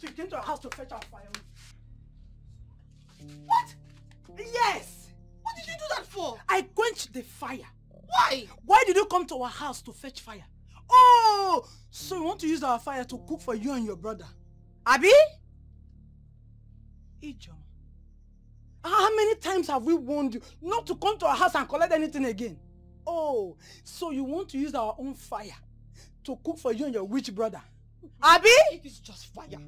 So you came to our house to fetch our firewood? What? Yes! What did you do that for? I quenched the fire. Why? Why did you come to our house to fetch fire? Oh! So you want to use our fire to cook for you and your brother? Abi? Ijoma, how many times have we warned you not to come to our house and collect anything again? Oh, so you want to use our own fire to cook for you and your witch brother? Abi? It is just fire.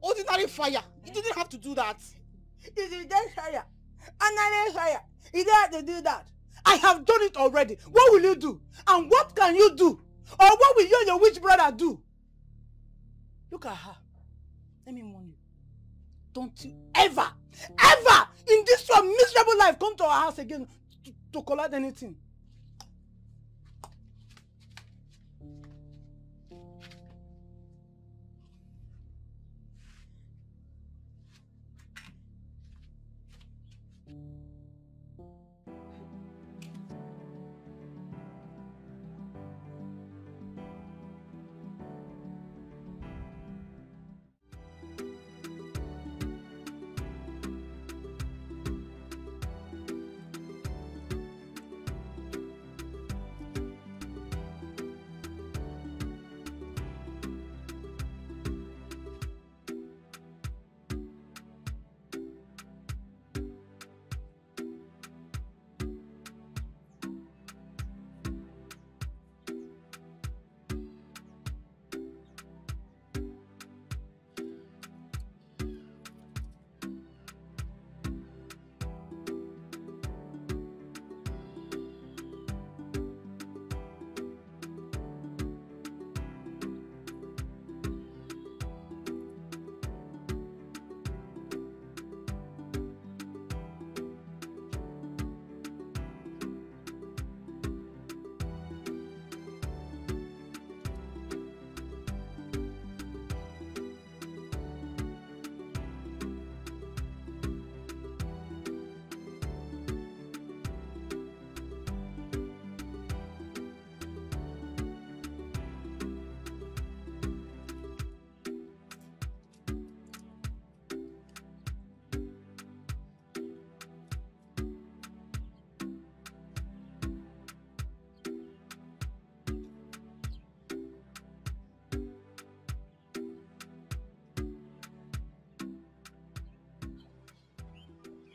Ordinary fire. You didn't have to do that. It is just fire. Another fire. You don't have to do that. I have done it already. What will you do? And what can you do? Or what will you and your witch brother do? Look at her. Let me warn you. Don't you ever in this your miserable life come to our house again to collect anything.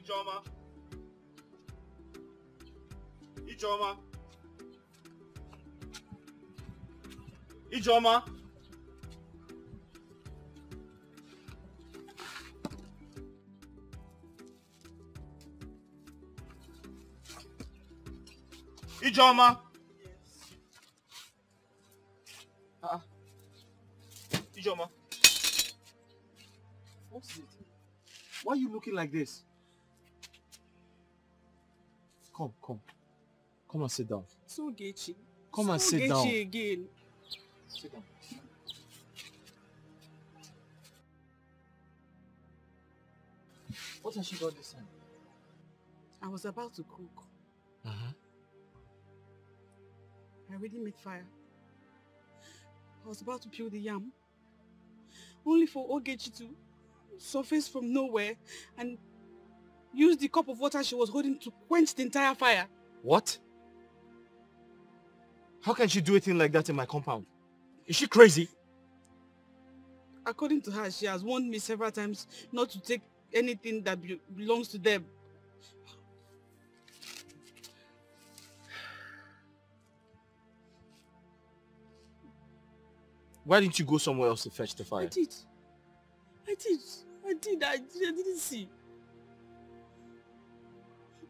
Ijoma. Ijoma. Ijoma. Ijoma. Yes. Ijoma. What is it? Why are you looking like this? Come. Come and sit down. So Gechi. Come and sit down. Gechi again. Sit down. What has she done this time? I was about to cook. I already made fire. I was about to peel the yam. Only for Ogechi to surface from nowhere and use the cup of water she was holding to quench the entire fire. What? How can she do a thing like that in my compound? Is she crazy? According to her, she has warned me several times not to take anything that belongs to them. Why didn't you go somewhere else to fetch the fire? I didn't see.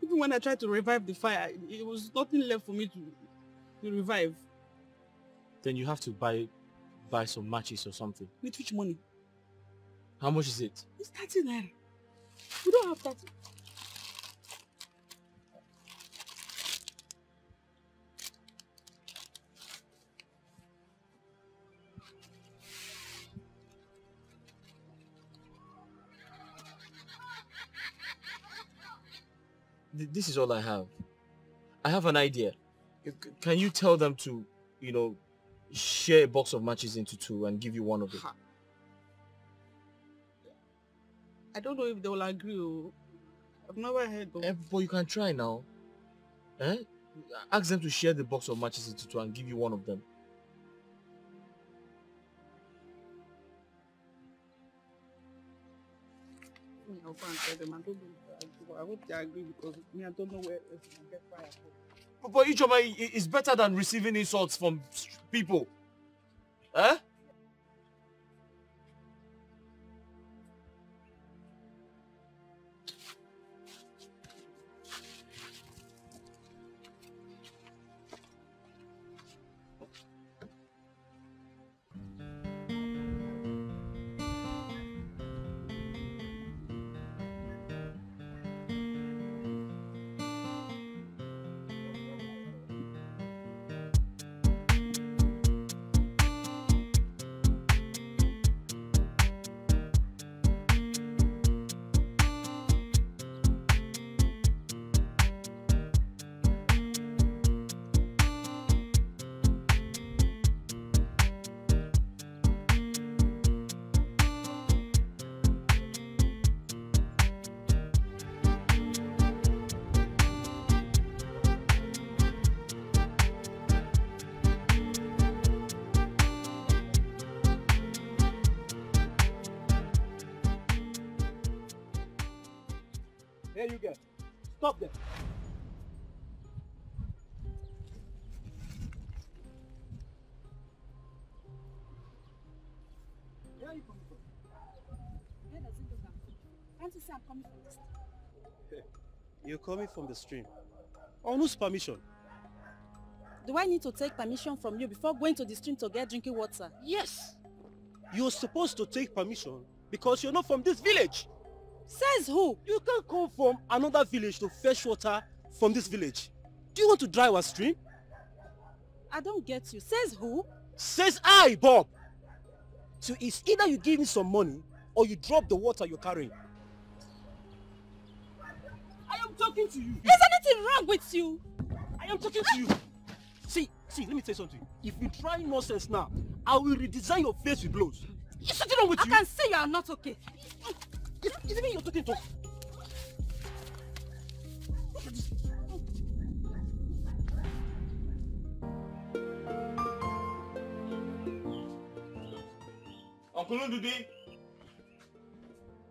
Even when I tried to revive the fire, it was nothing left for me to revive. Then you have to buy some matches or something. With which money? How much is it? It's 30 naira. We don't have 30. This is all I have. I have an idea. Can you tell them to, share a box of matches into two and give you one of it? I don't know if they will agree. I've never heard of. But you can try now. Eh? Ask them to share the box of matches into two and give you one of them. I'll go and tell them. I don't know. I hope they agree because me, I don't know where else to get fire. But Ijoma is better than receiving insults from people. Eh? Here you go. Stop there. Where are you coming from? Where does it go? Can't you see I'm coming from this? You're coming from the stream. On whose permission? Do I need to take permission from you before going to the stream to get drinking water? Yes. You're supposed to take permission because you're not from this village. Says who? You can't come from another village to fetch water from this village. Do you want to dry our stream? I don't get you. Says who? Says I, Bob. So it's either you give me some money or you drop the water you're carrying. I am talking to you. Is anything wrong with you? I am talking to you. See, let me tell you something. If you try nonsense now, I will redesign your face with blows. Is something wrong with you? I can see you are not okay. Is it me you're talking to? Uncle Ndudi.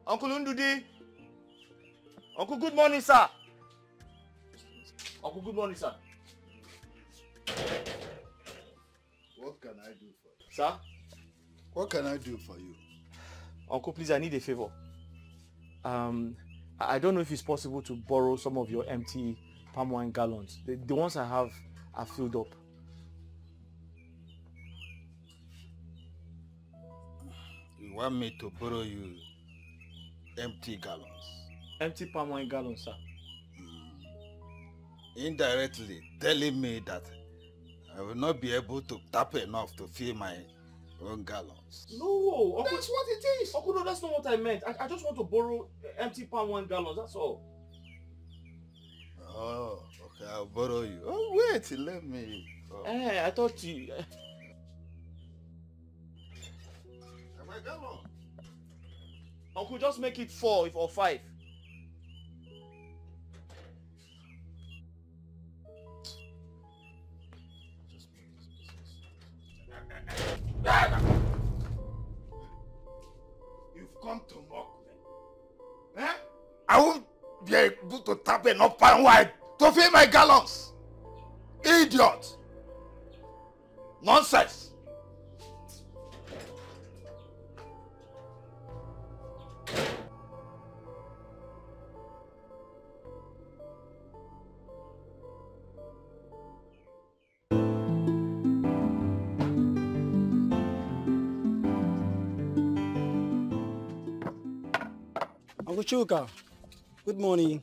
Uncle Ndudi. Uncle, good morning, sir. Uncle, good morning, sir. What can I do for you? Sir? What can I do for you? Uncle, please, I need a favor. I don't know if it's possible to borrow some of your empty palm wine gallons. The ones I have are filled up. You want me to borrow you empty gallons? Empty palm wine gallons, sir. Indirectly telling me that I will not be able to tap enough to fill my own gallons. No, Uncle, That's what it is. Uncle, no, that's not what I meant. I just want to borrow empty palm wine gallons, that's all. Oh, okay, I'll borrow you. Oh, wait, let me... Oh. I thought you... My gallon. Uncle, just make it 4 or 5. You've come to mock me. Eh? I won't be able to tap enough palm wine to fill my gallons. Idiot. Nonsense. Uncle Chuka, good morning.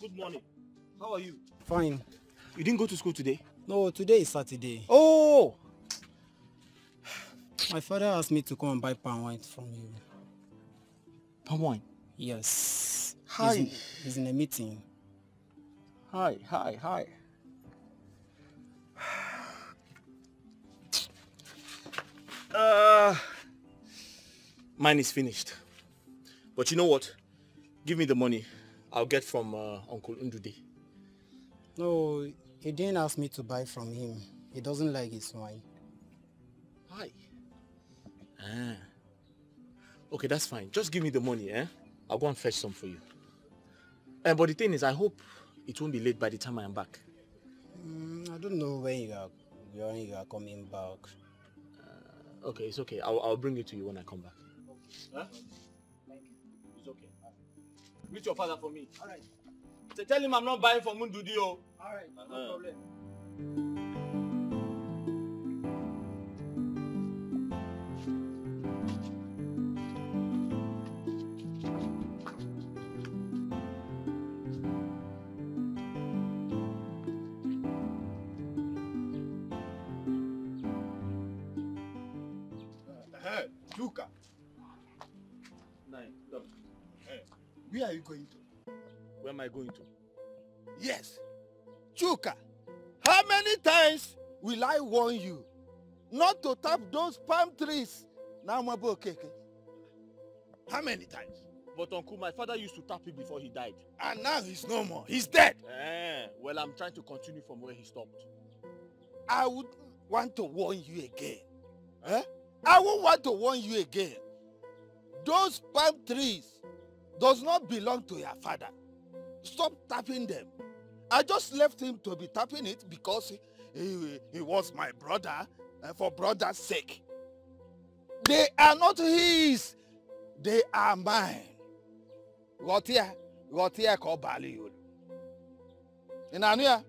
Good morning. How are you? Fine. You didn't go to school today? No, today is Saturday. Oh! My father asked me to come and buy palm wine from you. Palm wine? Yes. Hi. He's in a meeting. Hi. Mine is finished. But you know what? Give me the money. I'll get from Uncle Ndude. No, he didn't ask me to buy from him. He doesn't like his wine. Hi. Ah. Okay, that's fine. Just give me the money, eh? I'll go and fetch some for you. But the thing is, I hope it won't be late by the time I am back. I don't know when you are coming back. Okay, it's okay. I'll bring it to you when I come back. Huh? It's okay. Reach your father for me. All right. So tell him I'm not buying from Ndude. All right, no problem. Chuka. Where are you going to? Where am I going to? Yes. Chuka, how many times will I warn you not to tap those palm trees? Now I'm okay. How many times? But Uncle, my father used to tap it before he died. And now he's no more. He's dead. Well, I'm trying to continue from where he stopped. I would want to warn you again. I won't want to warn you again. Those palm trees does not belong to your father. Stop tapping them. I just left him to be tapping it because he was my brother, for brother's sake. They are not his. They are mine. Gotia ko bali yulu. Inanuya.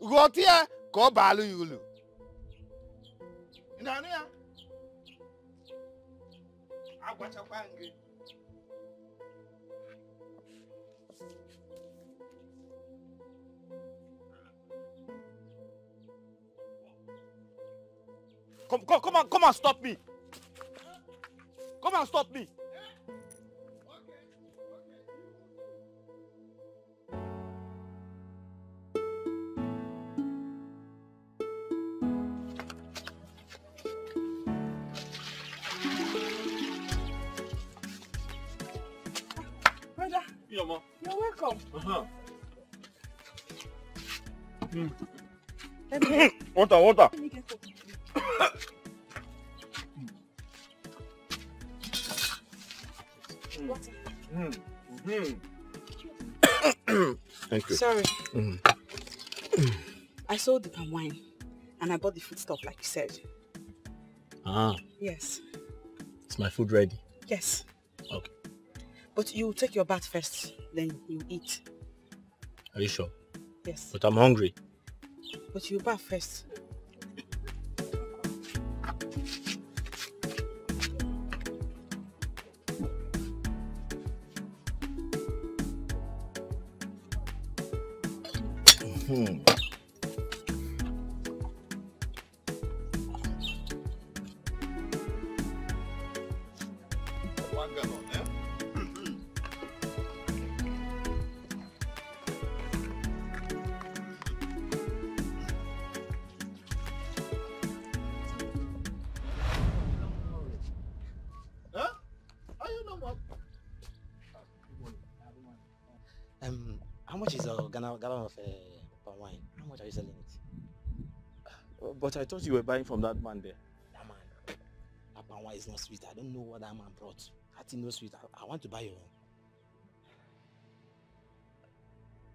Gotia ko bali yulu. Inanuya. Agwachapangi. Come and stop me. Come and stop me. Brother, You're welcome. Water. Let me get up. Thank you. Sorry. I sold the palm wine and I bought the food stuff like you said. Yes. Is my food ready? Yes. Okay. But you take your bath first, then you eat. Are you sure? Yes. But I'm hungry. But you bath first. How much is a gallon of palm wine? How much are you selling it? But I thought you were buying from that man there. That man, that palm wine is not sweet. I don't know what that man brought. That is not sweet. I want to buy your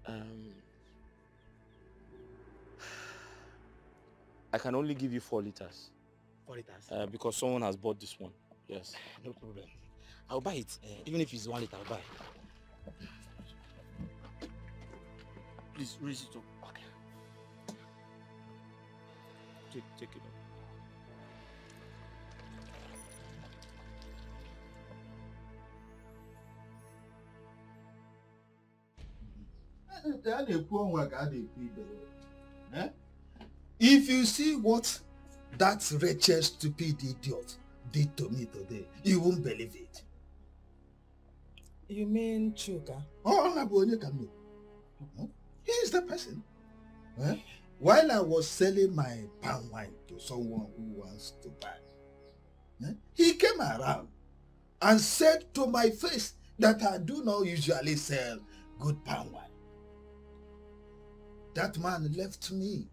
own. I can only give you 4 liters. 4 liters? Because someone has bought this one. Yes. No problem. I'll buy it. Even if it's 1 liter, I'll buy it. Please raise it up. Okay. Take it up. If you see what that wretched, stupid idiot did to me today, you won't believe it. You mean Chuka? He is the person. While I was selling my palm wine to someone who wants to buy, he came around and said to my face that I do not usually sell good palm wine. That man left me.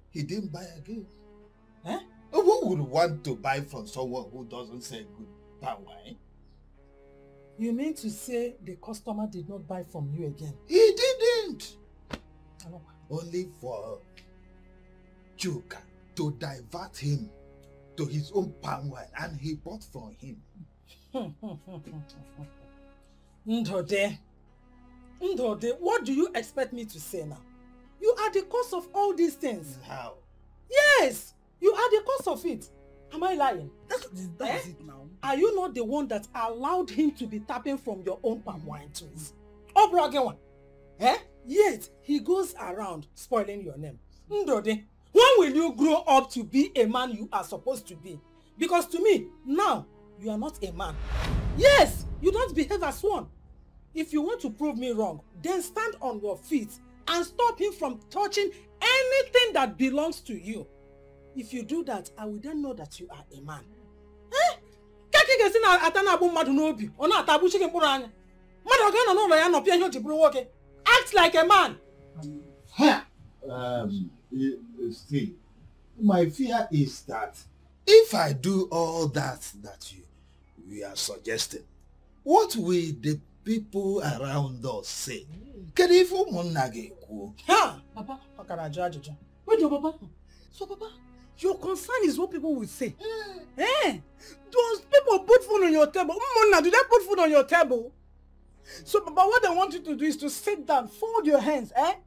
He didn't buy again. Eh? Who would want to buy from someone who doesn't sell good palm wine? You mean to say the customer did not buy from you again? He didn't. Only for Chuka to divert him to his own palm wine, and he bought from him. Ndode, what do you expect me to say now? You are the cause of all these things. How? Yes, you are the cause of it. Am I lying? That's it now. Are you not the one that allowed him to be tapping from your own palm wine tools? Oh, Bragawan. Eh? Yet, he goes around spoiling your name. Ndode, when will you grow up to be a man you are supposed to be? Because to me, now, you are not a man. Yes, you don't behave as one. If you want to prove me wrong, then stand on your feet and stop him from touching anything that belongs to you. If you do that, I will then know that you are a man. Eh? Act like a man. Steve, my fear is that if I do all that we are suggesting, what will the people around us say? Ha! Papa, wait, Papa. So, Papa, your concern is what people will say. Eh? Those people put food on your table. Do they put food on your table? So, Papa, what they want you to do is to sit down, fold your hands, and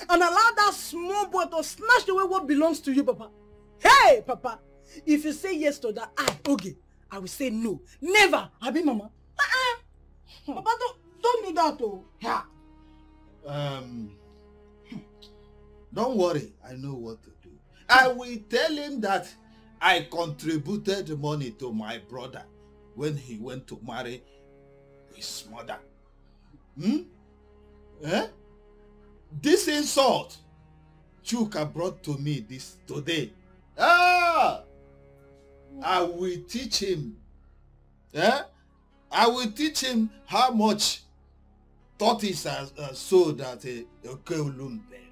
allow that small boy to snatch away what belongs to you, Papa. Hey, Papa, if you say yes to that, I will say no. Never. Abi, Mama. Papa, don't do that, oh. Yeah. Don't worry, I know what to do. I will tell him that I contributed money to my brother when he went to marry his mother. This insult Chuka brought to me today. I will teach him. I will teach him how much tortoise are sold at Okeolumbe.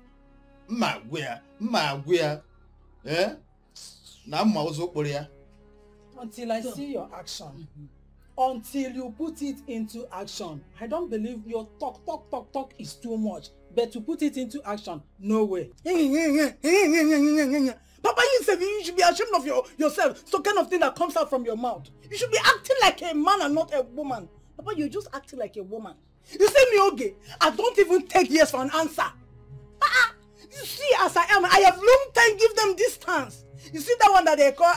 Until I see your action. Until you put it into action. I don't believe your talk is too much. But to put it into action, no way. Papa, you should be ashamed of yourself. So kind of thing that comes out from your mouth. You should be acting like a man and not a woman. Papa, you're just acting like a woman. You say me okay? I don't even take yes for an answer. You see as I am, I have long time give them distance. You see that one that they call,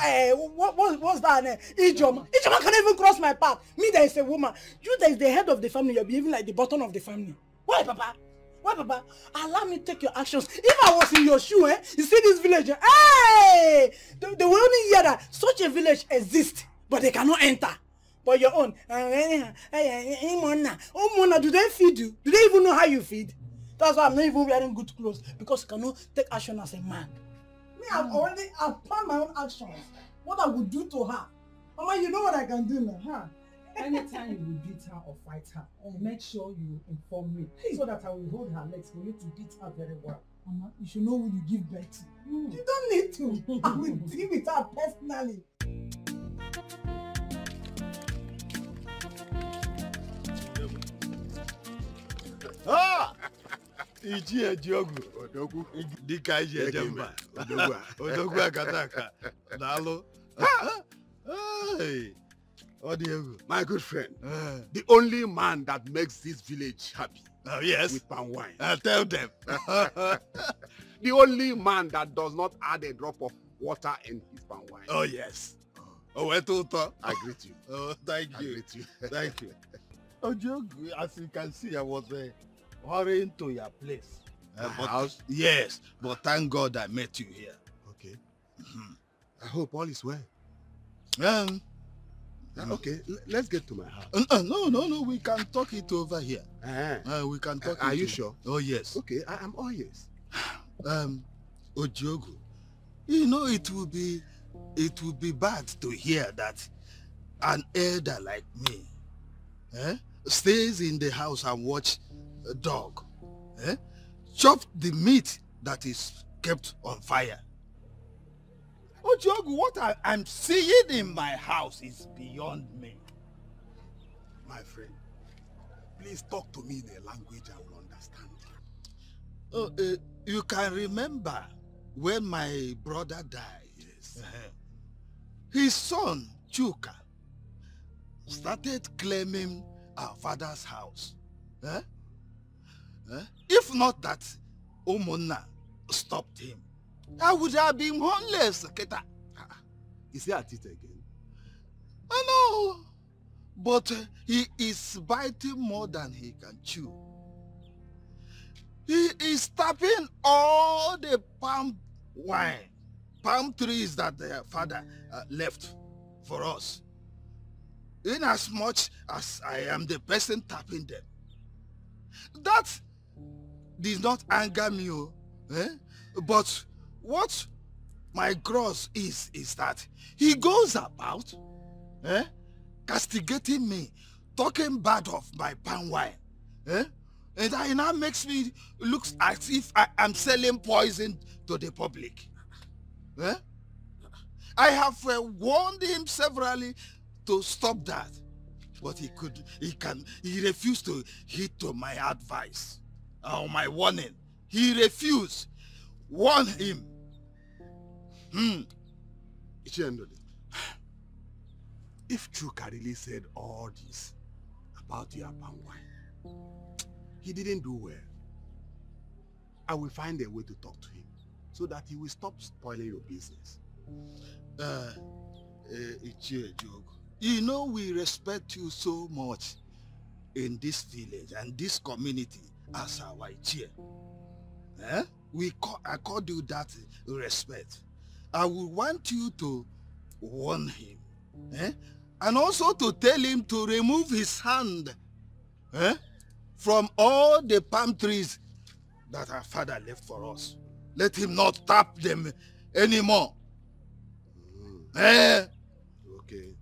what's that? Ijoma. Ijoma can't even cross my path. Me that is a woman. You that is the head of the family, you're behaving like the bottom of the family. Why, Papa? Why, Papa? Allow me to take your actions. If I was in your shoe, you see this village, hey! They will only hear that such a village exists, but they cannot enter. But your own, do they feed you? Do they even know how you feed? That's why I'm not even wearing good clothes, because you cannot take action as a man. Me, I've planned my own actions. What I would do to her. Mama, you know what I can do now, huh? Anytime you will beat her or fight her, make sure you inform me, so that I will hold her legs for you to beat her very well. Mama, you should know who you give birth to. You don't need to. I will deal with her personally. Iji Ejiogu Odogwu Dikeh Iji Ejemba Odogwu Akataka Dalo. Hey, my good friend, the only man that makes this village happy. Yes, with palm wine. Tell them. The only man that does not add a drop of water in his palm wine. Oh yes. Oh, tonto. I greet you. Oh, thank you. I greet you. Thank you. Ojogu, as you can see, I was hurrying to your place. House? Yes, but thank God I met you here. Okay. I hope all is well. Okay, let's get to my house. No, we can talk it over here. We can talk Are you sure? Oh, yes. Okay, I am all yes. Ojogu, you know it will be bad to hear that an elder like me stays in the house and watch a dog, chop the meat that is kept on fire. Ojogu, what I'm seeing in my house is beyond me. My friend, please talk to me in a language I will understand. You can remember when my brother died. Yes. His son, Chuka, started claiming our father's house. If not that Omona stopped him, I would have been homeless. Is he at it again? I know, but he is biting more than he can chew. He is tapping all the palm trees that their father left for us. In as much as I am the person tapping them. That did not anger me, but what my gross is that he goes about castigating me, talking bad of my palm wine. And it now makes me look as if I am selling poison to the public. I have warned him severally to stop that, but he refused to heed to my advice or my warning. He refused. Warn him. Ichendode, if Chuka really said all this about your palm wine, he didn't do well. I will find a way to talk to him so that he will stop spoiling your business. You know we respect you so much in this village and this community as our Ichie. I called you that respect. I would want you to warn him, and also to tell him to remove his hand from all the palm trees that our father left for us. Let him not tap them anymore. Okay.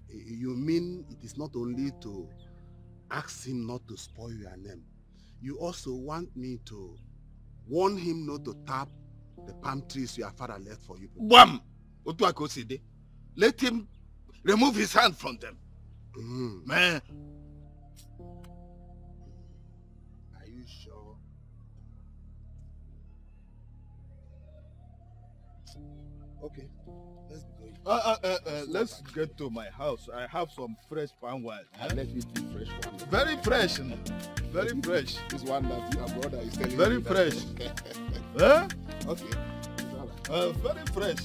You mean it is not only to ask him not to spoil your name, you also want me to warn him not to tap the palm trees your father left for you? Bam! Let him remove his hand from them. Man. Are you sure? Okay, let's be going. Let's get to my house. I have some fresh palm wine. Let me do fresh one. Very fresh. Very fresh. This one that your brother is telling very me. Fresh. Okay. Very fresh.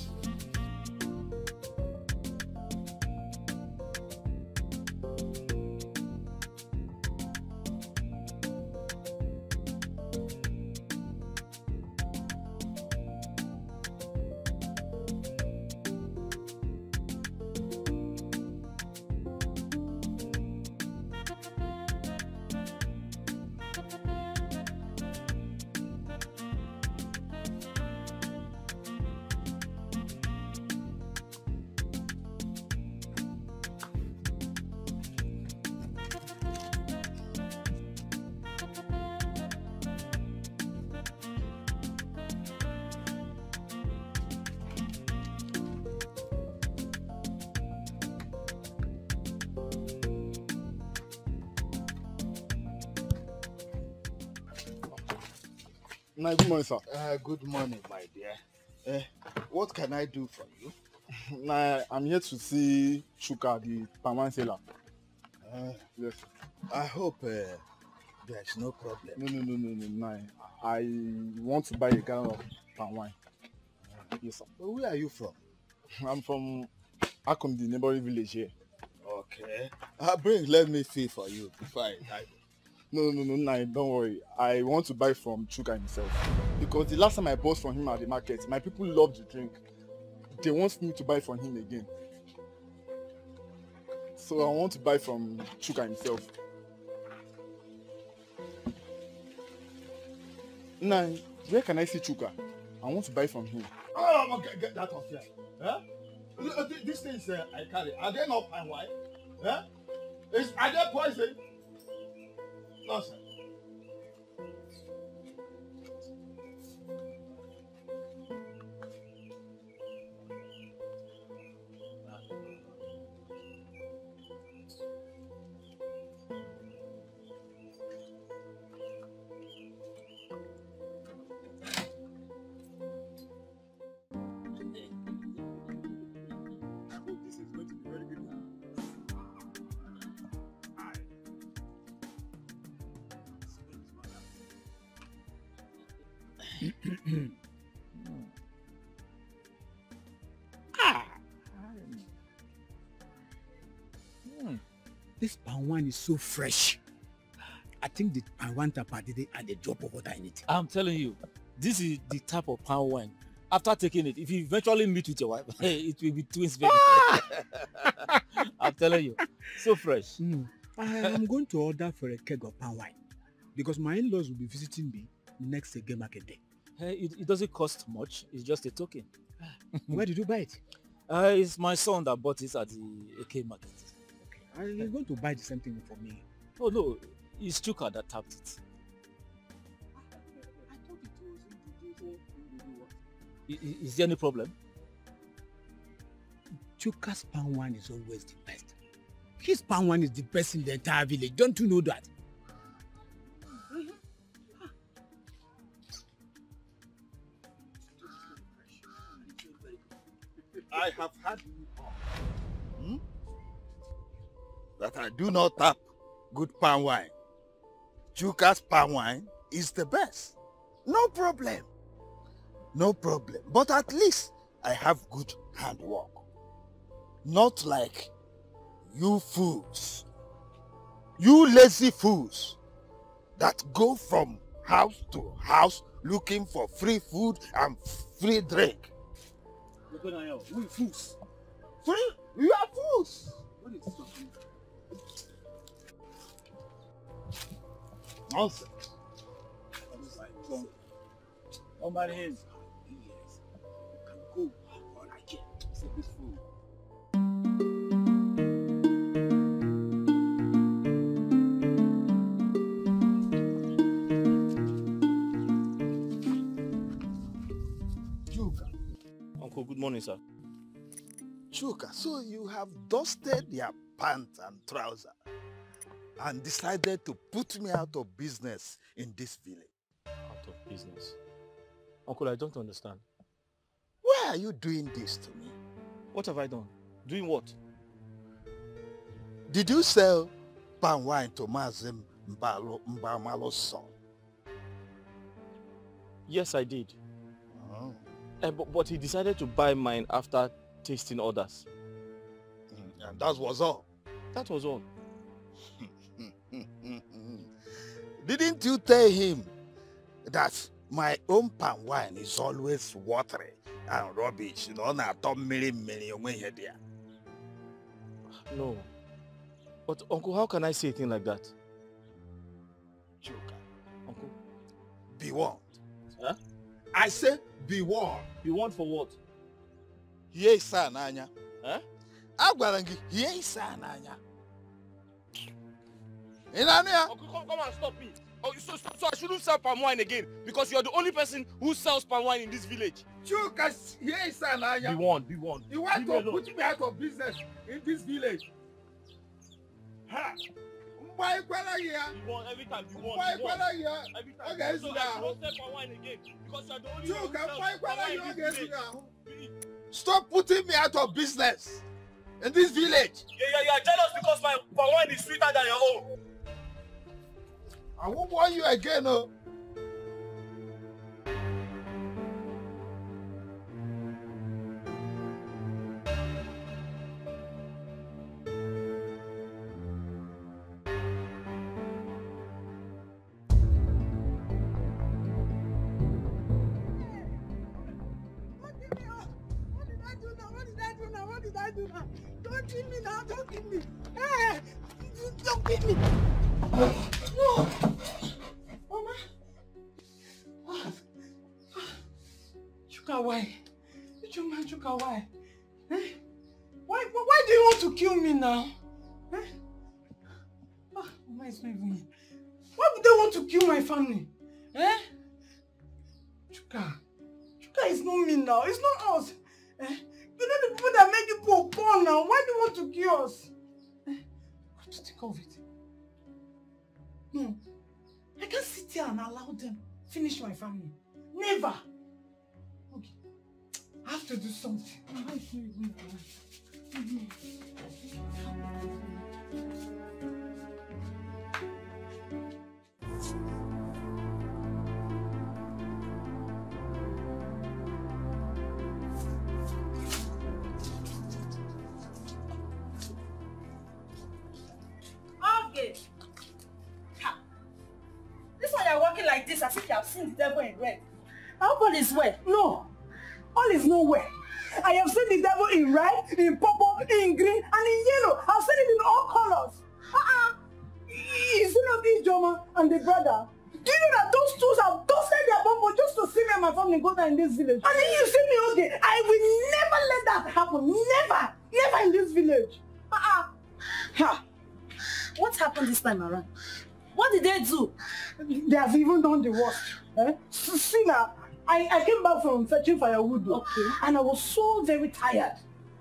Good morning, sir. Good morning, my dear. What can I do for you? I'm here to see Chuka, the palm wine seller. Yes. I hope there's no problem. No. I want to buy a gallon of palm wine. Yes, sir. Where are you from? I'm from Akum, the neighboring village here. Okay. Let me feel for you before I No, don't worry. I want to buy from Chuka himself. Because the last time I bought from him at the market, my people loved the drink. They want me to buy from him again. So I want to buy from Chuka himself. Now, where can I see Chuka? I want to buy from him. Oh, okay, get that off here. These things I carry, are they not palm wine? Are they poison? Nonsense. This palm wine is so fresh. I think the palm wine tap did it and the drop of water in it. I'm telling you, this is the type of palm wine. After taking it, if you eventually meet with your wife, it will be twins, baby. I'm telling you, so fresh. I am going to order for a keg of palm wine because my in-laws will be visiting me next Ege market day. It doesn't cost much. It's just a token. Where did you buy it? It's my son that bought it at the Eke market. Okay. Are you going to buy the same thing for me? Oh no, it's Chuka that tapped it. I thought it was... Is there any problem? Chuka's palm wine is always the best. His palm wine is the best in the entire village. Don't you know that? I have had that I do not tap good palm wine. Chuka's palm wine is the best. No problem. No problem. But at least I have good handwork. Not like you fools. You lazy fools that go from house to house looking for free food and free drink. We fools. Free? You are fools. What is this? Nonsense. Oh my hands. Yes. You can go. All I care. It's a good food. Good morning, sir. Chuka, so you have dusted your pants and trousers and decided to put me out of business in this village. Out of business? Uncle, I don't understand. Why are you doing this to me? What have I done? Doing what? Did you sell palm wine to Mazim Mbamalo's son? Yes, I did. Oh. But he decided to buy mine after tasting others. And that was all? That was all. Didn't you tell him that my own palm wine is always watery and rubbish? You know, no. But Uncle, how can I say a thing like that? Chuka. Uncle? Be warned. Huh? I say be warned. Be warned for what? Here is Nanya. Huh? Agwarangi, here is Nanya. Uncle, come and stop me. Oh, so I shouldn't sell palm wine again because you're the only person who sells palm wine in this village. Chuka, here is Nanya. Be warned, be warned. You want to put me out of business in this village? Ha! Be warned every time, be warned. Every time. Okay, so that you don't sell palm wine again because you're the only one who sells palm wine in this village. Stop putting me out of business in this village. Yeah, you're jealous because my palm wine is sweeter than your own. I won't warn you again, no. Don't kill me now, don't kill me. Hey, don't kill me. No. Mama. Chuka, why? Chuka, why? Eh? Why do you want to kill me now? Eh? Mama is not even... Why would they want to kill my family? Eh? Chuka is not me now. It's not us. Eh? You know the people that make people poor now. Why do you want to kill us? Eh? What to think of it? No. I can't sit here and allow them finish my family. Never. Okay. I have to do something. Mama is not even alive. Like this, as if you have seen the devil in red. I hope all is well. No, all is not well. I have seen the devil in red, in purple, in green, and in yellow. I've seen it in all colors. You see not this Joma and the brother? Do you know that those two have dusted their bumble just to see me and my family go down in this village? And then you see me, okay, I will never let that happen. Never. Never in this village. What happened this time around? What did they do? They have even done the worst. See now, I came back from fetching firewood, okay, and I was so very tired.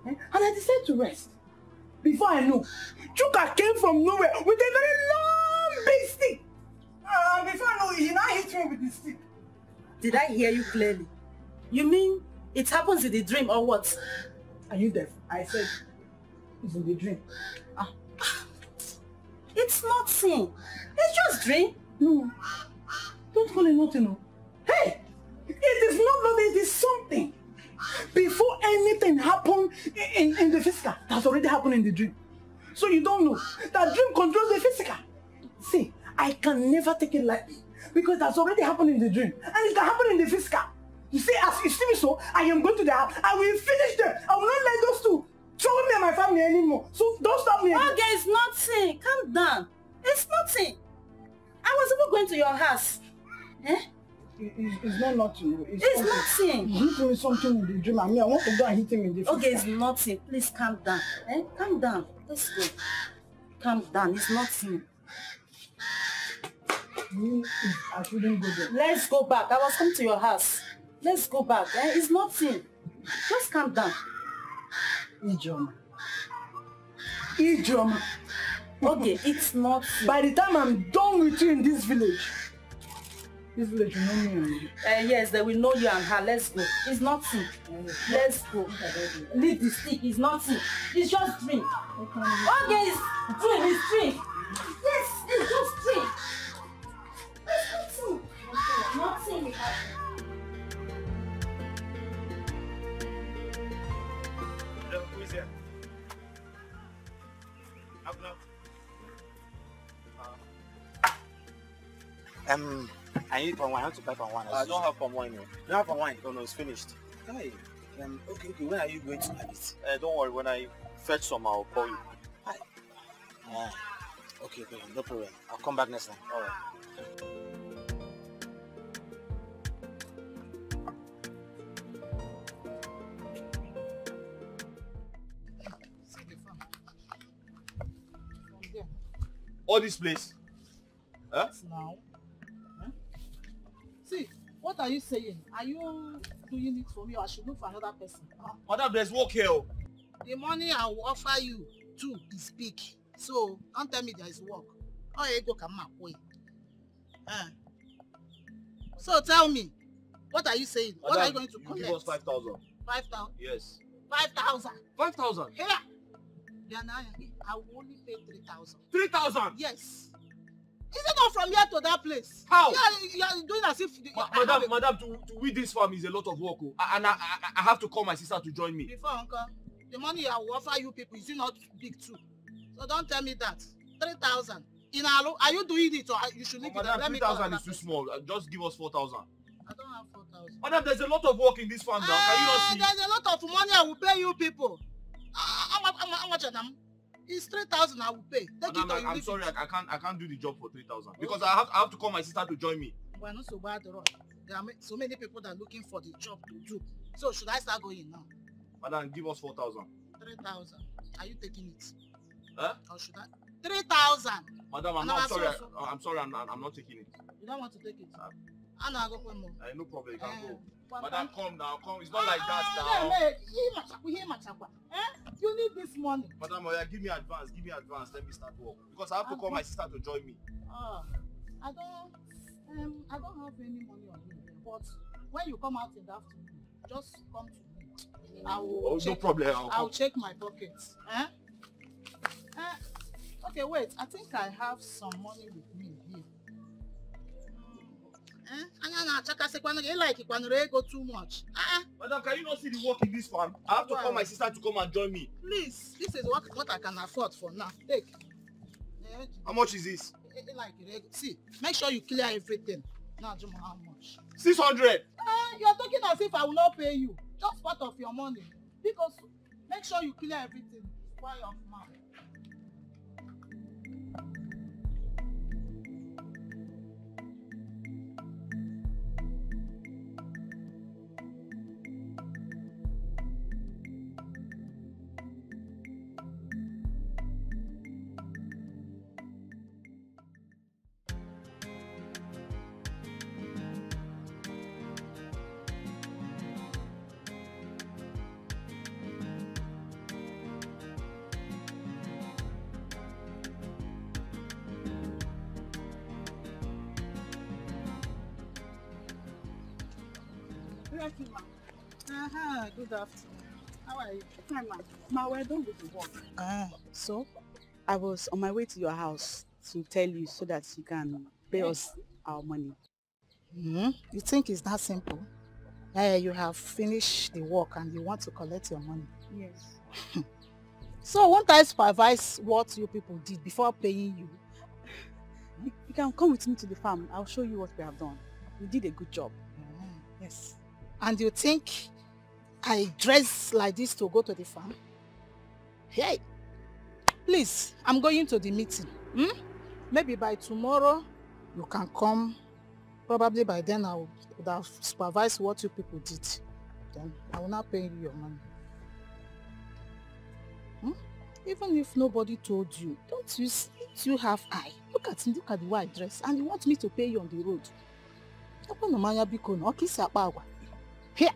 And I decided to rest. Before I knew, Chuka came from nowhere with a very long big stick. Before I know, he now hit me with the stick. Did I hear you clearly? You mean it happens in the dream or what? Are you deaf? I said it's in the dream. It's nothing. It's just dream. No. Don't call it nothing. No. Hey! It is not nothing, it is something. Before anything happened in the physical, that's already happened in the dream. So you don't know that dream controls the physical. See, I can never take it lightly because that's already happened in the dream. And it can happen in the physical. You see, as you see me so, I am going to the house. I will finish them. I will not let those two trouble me and my family anymore. So don't stop me. Okay, it's nothing. Calm down. It's nothing. I was even going to your house. Eh? It's not nothing. It's nothing. He hit me something in the dream. I mean, I want to go and hit him in the face. Okay, it's nothing. Please calm down. Eh? Calm down. Let's go. Calm down. It's nothing. I shouldn't go there. Let's go back. I was coming to your house. Let's go back. Eh? It's nothing. Just calm down. Ijoma. Okay, it's not. By the time I'm done with you in this village will know me and you. Yes, they will know you and her. Let's go. It's nothing. Let's go. Leave the stick. It's nothing. It's just drink. Okay, it's drink. It's drink. Yes, it's just drink. It's nothing. Nothing. Who is here? I need palm wine. I want to buy palm wine. I don't have palm wine. You don't have palm wine? No, it's finished. Hey, okay. When are you going to have it? Don't worry. When I fetch some, I'll call you. Okay, no problem. I'll come back next time. All right. All this place? Huh? Now. Huh? See, what are you saying? Are you doing it for me or I should look for another person? Madam, there's work here. The money I will offer you too is big. So don't tell me there is work. Oh, you go come away. So tell me, what are you saying? Madam, what are you going to collect? Give us 5,000. 5,000? Yes. 5,000? 5,000? Here! I will only pay 3,000. 3,000? Yes. Is it not from here to that place? How? You are doing as if... Madam, to weed this farm is a lot of work. And I have to call my sister to join me. Before, uncle, the money I will offer you people is not big too. So don't tell me that. 3,000. Are you doing it or you should leave it? Madam, 3,000 is too small. Just give us 4,000. I don't have 4,000. Madam, there's a lot of work in this farm now. Can you not see? There's a lot of money I will pay you people. How much of them? It's 3,000 I will pay. Madam, I'm sorry, I can't do the job for 3,000 because I have to call my sister to join me. We're not so bad at all. There are so many people that are looking for the job to do. So should I start going now? Madam, give us 4,000. 3,000. Are you taking it? Huh? Or should I? 3,000. Madam, I'm sorry. I'm sorry. I'm not taking it. You don't want to take it? Anna, go for more. No problem. You can go. Madam, come now. Come. It's not like that now. You need this money. Madam, give me advance. Give me advance. Let me start work. Because I have to call my sister to join me. I don't have any money on me. But when you come out in the afternoon, just come to me. I will check, no problem. I'll check my pockets. Okay, wait. I think I have some money with me here. You like it when they go too much. Madam, can you not see the work in this farm? I have to call my sister to come and join me. Please, this is what I can afford for now. Take. How much is this? See, make sure you clear everything. Now, how much? 600. You are talking as if I will not pay you. Just part of your money. Because make sure you clear everything. Why off now? Good afternoon. How are you? Fine, ma'am. Ma, we're done with the work. So? I was on my way to your house to tell you so that you can pay us our money. You think it's that simple? You have finished the work and you want to collect your money? Yes. So won't I supervise what you people did before paying you? You can come with me to the farm. I'll show you what we have done. We did a good job. Yes. And you think I dress like this to go to the farm? Hey, please, I'm going to the meeting. Maybe by tomorrow you can come. Probably by then I would have supervised what you people did. Then I will not pay you your money. Even if nobody told you, don't you have eye? Look at the way I dress, and you want me to pay you on the road. Here.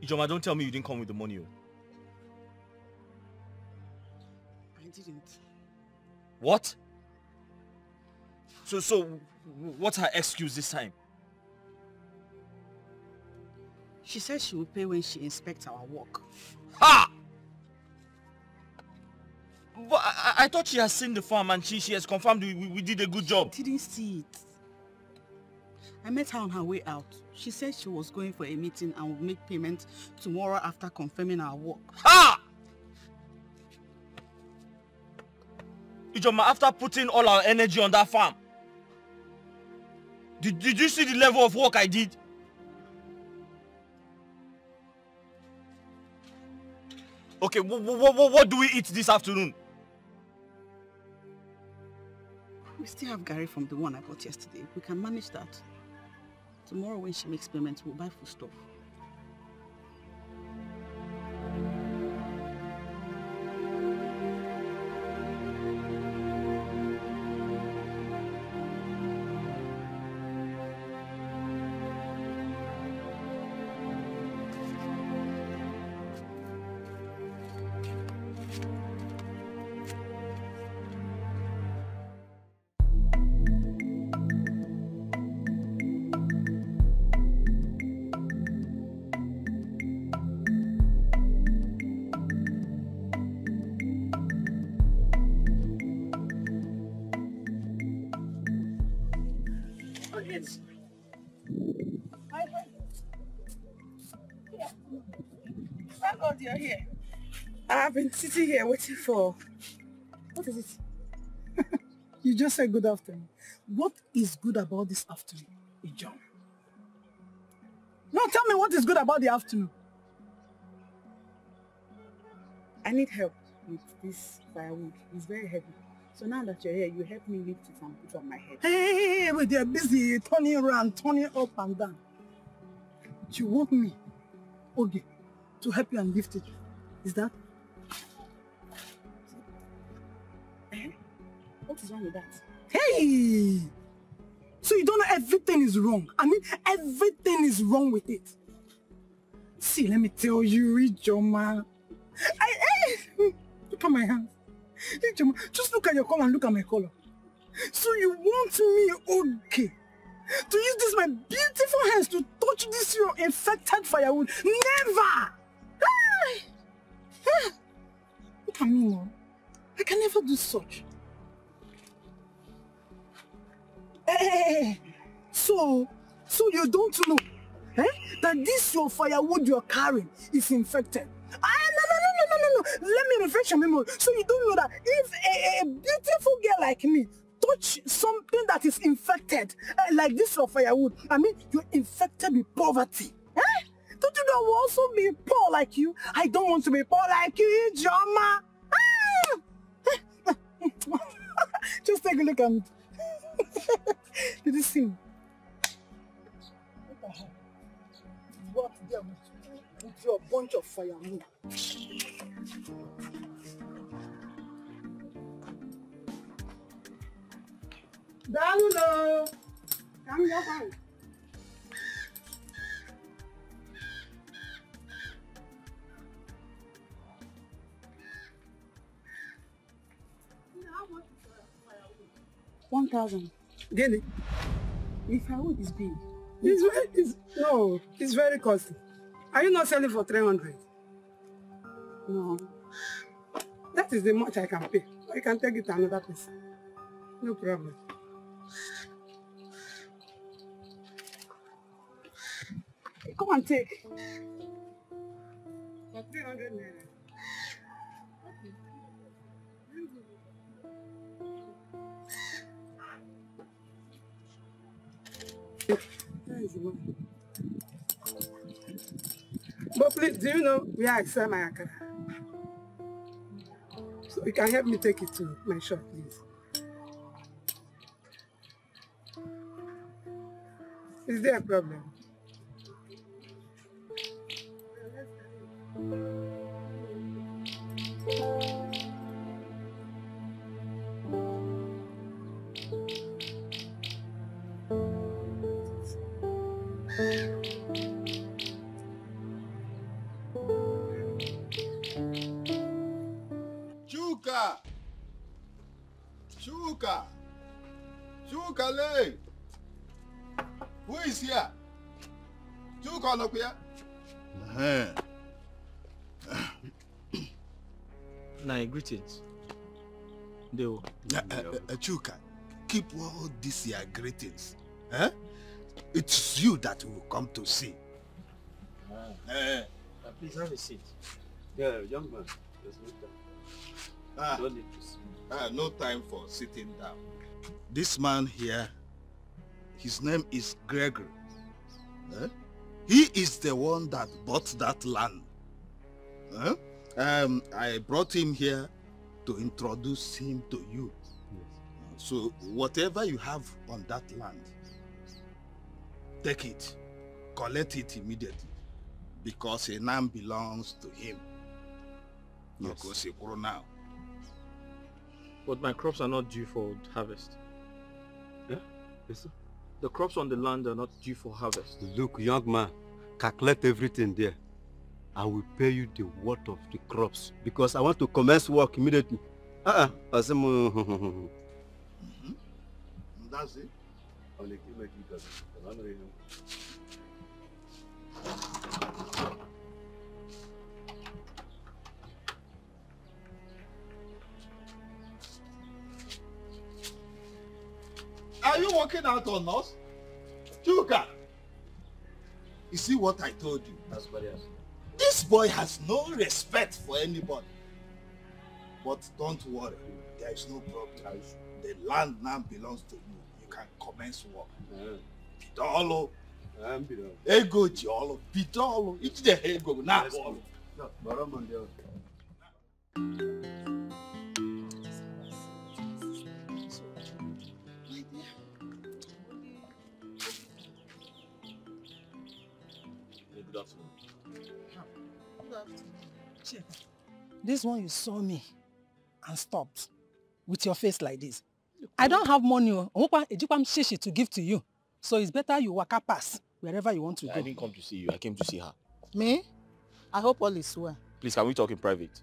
Ijoma, don't tell me you didn't come with the money. I didn't. What? So what's her excuse this time? She said she will pay when she inspects our work. Ha! But I thought she has seen the farm and she has confirmed we did a good job. I didn't see it. I met her on her way out. She said she was going for a meeting and would make payment tomorrow after confirming our work. Ha! Ijoma, after putting all our energy on that farm, did you see the level of work I did? Okay, what do we eat this afternoon? We still have Gary from the one I bought yesterday. We can manage that. Tomorrow when she makes payments, we'll buy food stuff. Thank God you're here. I have been sitting here waiting for... What is it? You just said good afternoon. What is good about this afternoon, Ijon? No, tell me what is good about the afternoon. I need help with this firewood. It's very heavy. So now that you're here, you help me lift it and put it on my head. Hey, but they're busy turning around, turning up and down. You want me, okay, to help you and lift it? Is that? What is wrong with that? Hey! So you don't know everything is wrong. I mean, everything is wrong with it. See, let me tell you, Ijoma. Look at my hands. Ijoma, just look at your color and look at my color. So you want me, okay, to use this my beautiful hands to touch this your infected firewood? Never! Look at me now. I can never do such. So you don't know that this your firewood you're carrying is infected? No. Let me refresh your memory. So you don't know that if a beautiful girl like me touch something that is infected, like this your firewood, I mean, you're infected with poverty. Don't you know I will also be poor like you? I don't want to be poor like you, Joma. Just take a look at me. Did you see me? What the hell? What there with your bunch of firewood? Dalulo! Come your hand. How much is firewood? 1,000. Get it? If firewood is big. It's very costly. Are you not selling for 300? No. That is the much I can pay. I can take it to another place. No problem. Come and take. For 300 naira. But please, do you know where I sell my akara? So you can help me take it to my shop, please. Is there a problem? Chukale! Who is here? Chuka no here? Nah, greetings. Deo. Chuka, keep all these your greetings. It's you that will come to see. Please have a seat. Yeah, young man. There's no time. Don't need to sit. No time for sitting down. This man here, his name is Gregory. He is the one that bought that land. I brought him here to introduce him to you. Yes. So whatever you have on that land, take it, collect it immediately, because a land belongs to him. Yes. Now. But my crops are not due for harvest. Yeah? Yes, sir. The crops on the land are not due for harvest. Look, young man, calculate everything there. I will pay you the worth of the crops because I want to commence work immediately. That's it. Are you working out on us? Chuka! You see what I told you? That's what else. This boy has no respect for anybody. But don't worry, there There is no problem. The land now belongs to you. You can commence work. Bidolo. Ego Jolo. Bidolo. It's the ego now. Good afternoon. This one you saw me and stopped with your face like this. I don't have money to give to you. So it's better you waka pass wherever you want to go. I didn't come to see you. I came to see her. Me? I hope all is well. Please, can we talk in private?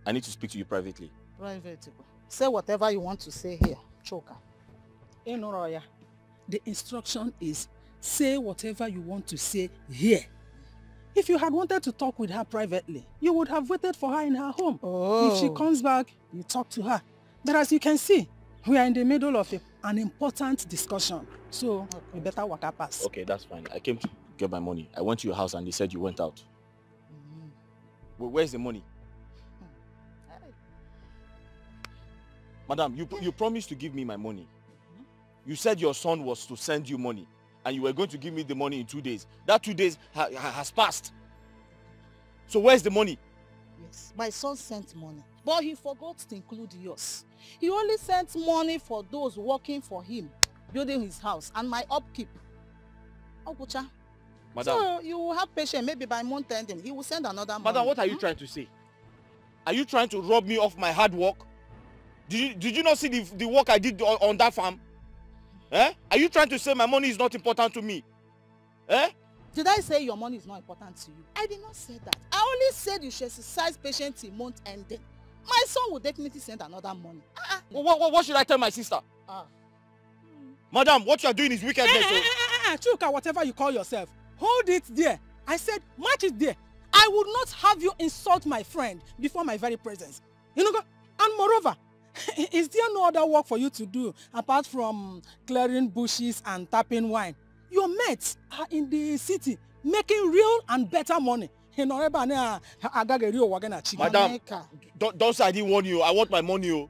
I need to speak to you privately. Private. Say whatever you want to say here. Choker. The instruction is say whatever you want to say here. If you had wanted to talk with her privately, you would have waited for her in her home. Oh. If she comes back, you talk to her. But as you can see, we are in the middle of an important discussion. So, we better waka pass. Okay, that's fine. I came to get my money. I went to your house and they said you went out. Well, where's the money? Madam, you promised to give me my money. You said your son was to send you money and you were going to give me the money in 2 days. That 2 days has passed. So where's the money? Yes, my son sent money, but he forgot to include yours. He only sent money for those working for him, building his house, and my upkeep. Okucha. Madam. So you will have patience, maybe by month ending, he will send another money. Madam, what are you trying to say? Are you trying to rob me of my hard work? Did you not see the work I did on that farm? Eh? Are you trying to say my money is not important to me? Eh? Did I say your money is not important to you? I did not say that. I only said you should exercise patience till month ending. My son will definitely send another money. What should I tell my sister? Madam, what you are doing is wickedness. Chuka, whatever you call yourself, hold it there. I said, match it there. I would not have you insult my friend before my very presence. You know, and moreover, is there no other work for you to do apart from clearing bushes and tapping wine? Your mates are in the city making real and better money. Madam, don't say I didn't warn you. I want my money.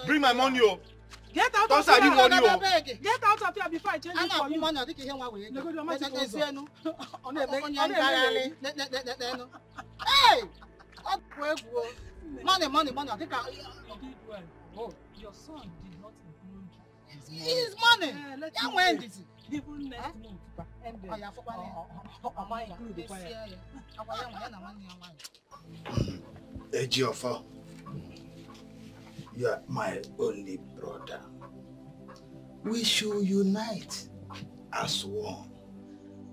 Bring my money. Get out of here! Get out of here before I change it for you. Hey! Money. I think oh, your son did not include his money. When is it? Even next month. Ejiofor, you are my only brother. We should unite as one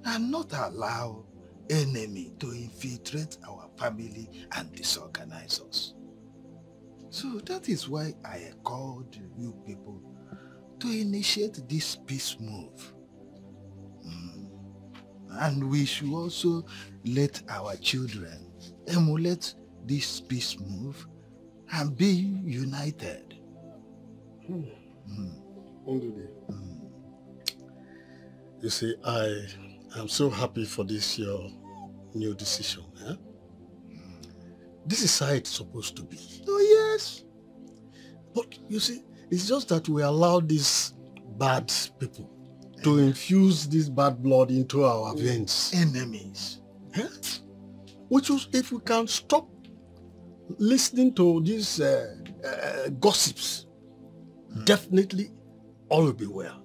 and not allow enemy to infiltrate our family and disorganize us. So that is why I called you people to initiate this peace move. And we should also let our children emulate this peace move and be united. You see, I am so happy for this your new decision. Eh? This is how it's supposed to be. Oh yes. But you see, it's just that we allow these bad people to infuse this bad blood into our veins. Enemies. Eh? Which is, if we can stop listening to these gossips, definitely all will be well.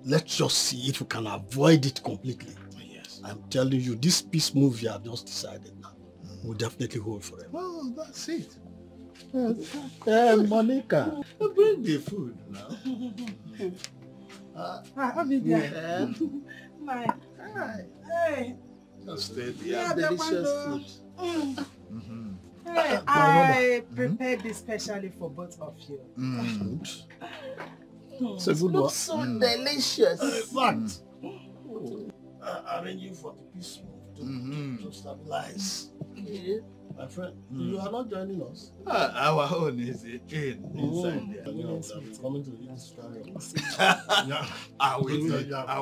Let's just see if we can avoid it completely. Yes. I'm telling you, this peace move you have just decided now will definitely hold forever. Oh, that's it. Monica, bring the food now. Yeah. Hey. Delicious food. Hey, I prepared this specially for both of you. It's a good one. So delicious. In fact, arranging for the peace move to stabilize. My friend, you are not joining us. Our own is inside there. Coming to this I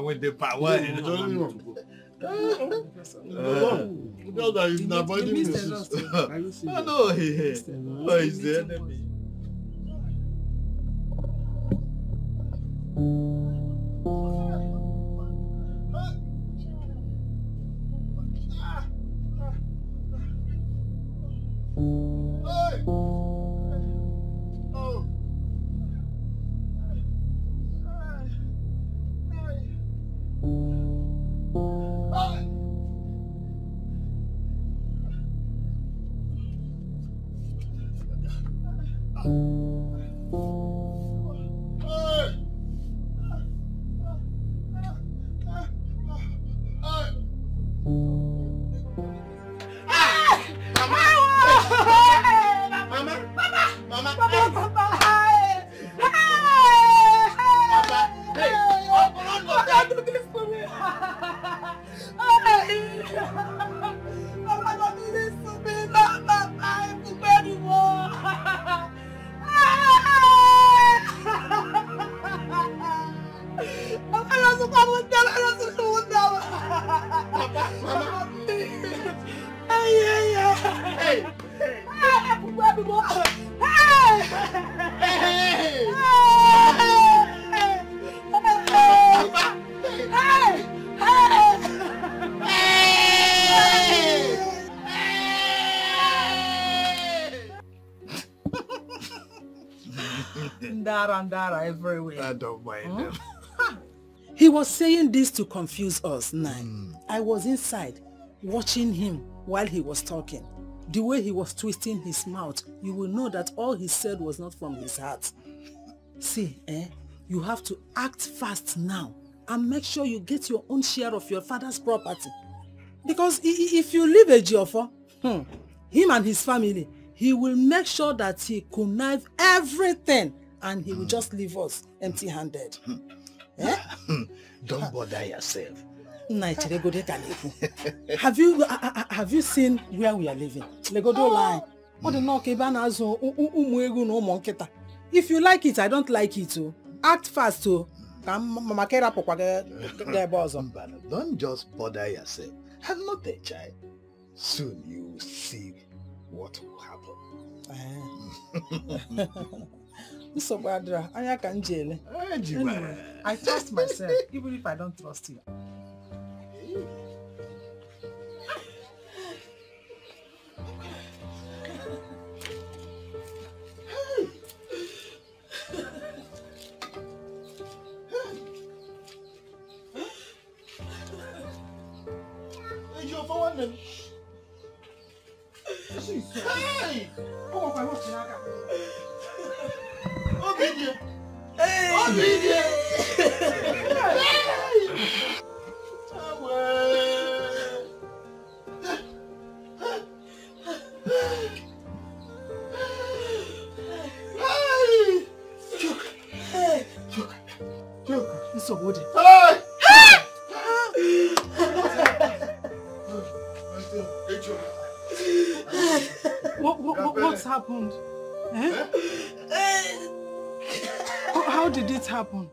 with the power. Because that is avoiding me. Oh no, he is the enemy. Ndara everywhere. I don't mind them. He was saying this to confuse us, Nine. I was inside, watching him while he was talking. The way he was twisting his mouth, you will know that all he said was not from his heart. See, you have to act fast now and make sure you get your own share of your father's property. Because if you leave a Geoffrey, him and his family, he will make sure that he connive everything and he will just leave us empty-handed. Don't bother yourself. Have you seen where we are living? If you like it, I don't like it too. Act fast too. Don't just bother yourself. I'm not a child. Soon you will see what will happen. Anyway, I trust myself, even if I don't trust you. Hey! Obedient! Hey! Obedient! What's happened? Eh? How did it happen?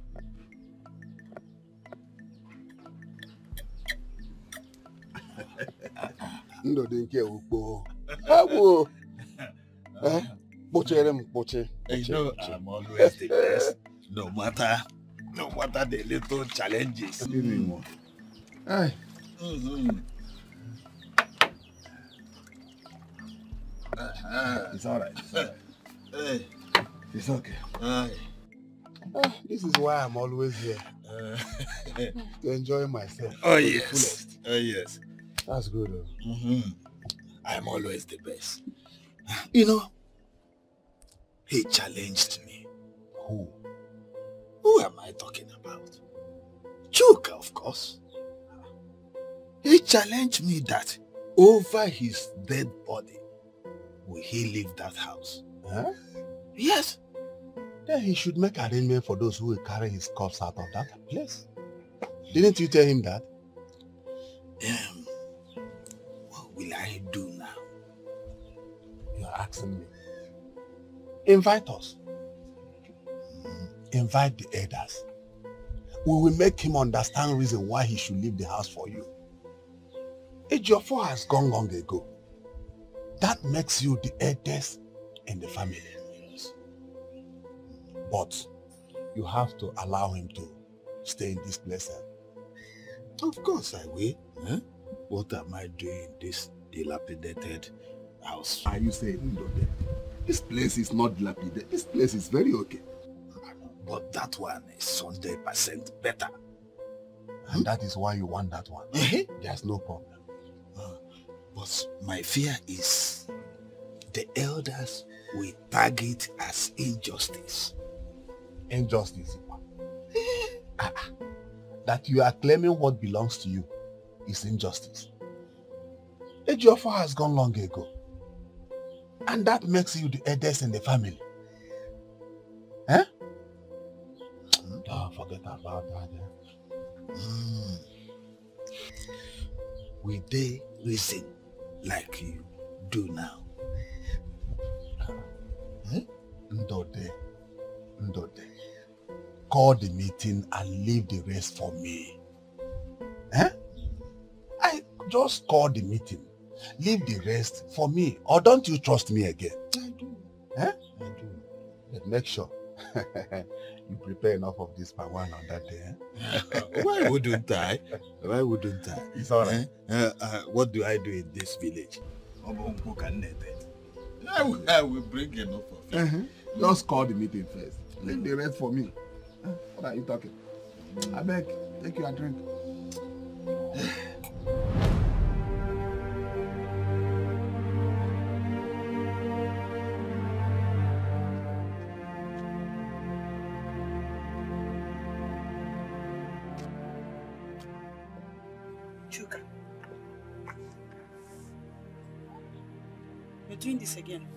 Ndo dinke ukpo. Awo. Bochere mpoche. You know I'm always the best, no matter the little challenges. Aye. It's all right. Hey. It's okay. Aye. This is why I'm always here. To enjoy myself. Oh yes. Oh yes. That's good. I'm always the best. You know, he challenged me. Who? Who am I talking about? Chuka, of course. He challenged me that over his dead body, will he leave that house? Huh? Yes. Then he should make arrangement for those who will carry his corpse out of that place. Didn't you tell him that? What will I do now? You are asking me. Invite us. Invite the elders. We will make him understand reason why he should leave the house for you. Ejiofor has gone long ago. That makes you the eldest in the family. But you have to allow him to stay in this place. Of course I will. Huh? What am I doing in this dilapidated house? Are you saying, this place is not dilapidated. This place is very okay. But that one is 100% better. And that is why you want that one. There's no problem. But my fear is the elders will tag it as injustice. Injustice? That you are claiming what belongs to you is injustice. Ejiofor has gone long ago. And that makes you the eldest in the family. Eh? Don't forget about that. Will they reason like you do now? Ndode. Call the meeting and leave the rest for me. I just call the meeting. Leave the rest for me. Or don't you trust me again? I do. I do. But make sure you prepare enough of this pawan on that day. Why wouldn't I? Why wouldn't I? It's all right. What do I do in this village? I will bring enough of it. Just call the meeting first. Leave the rest for me. What are you talking? I beg, take you a drink. Chuka, you're doing this again.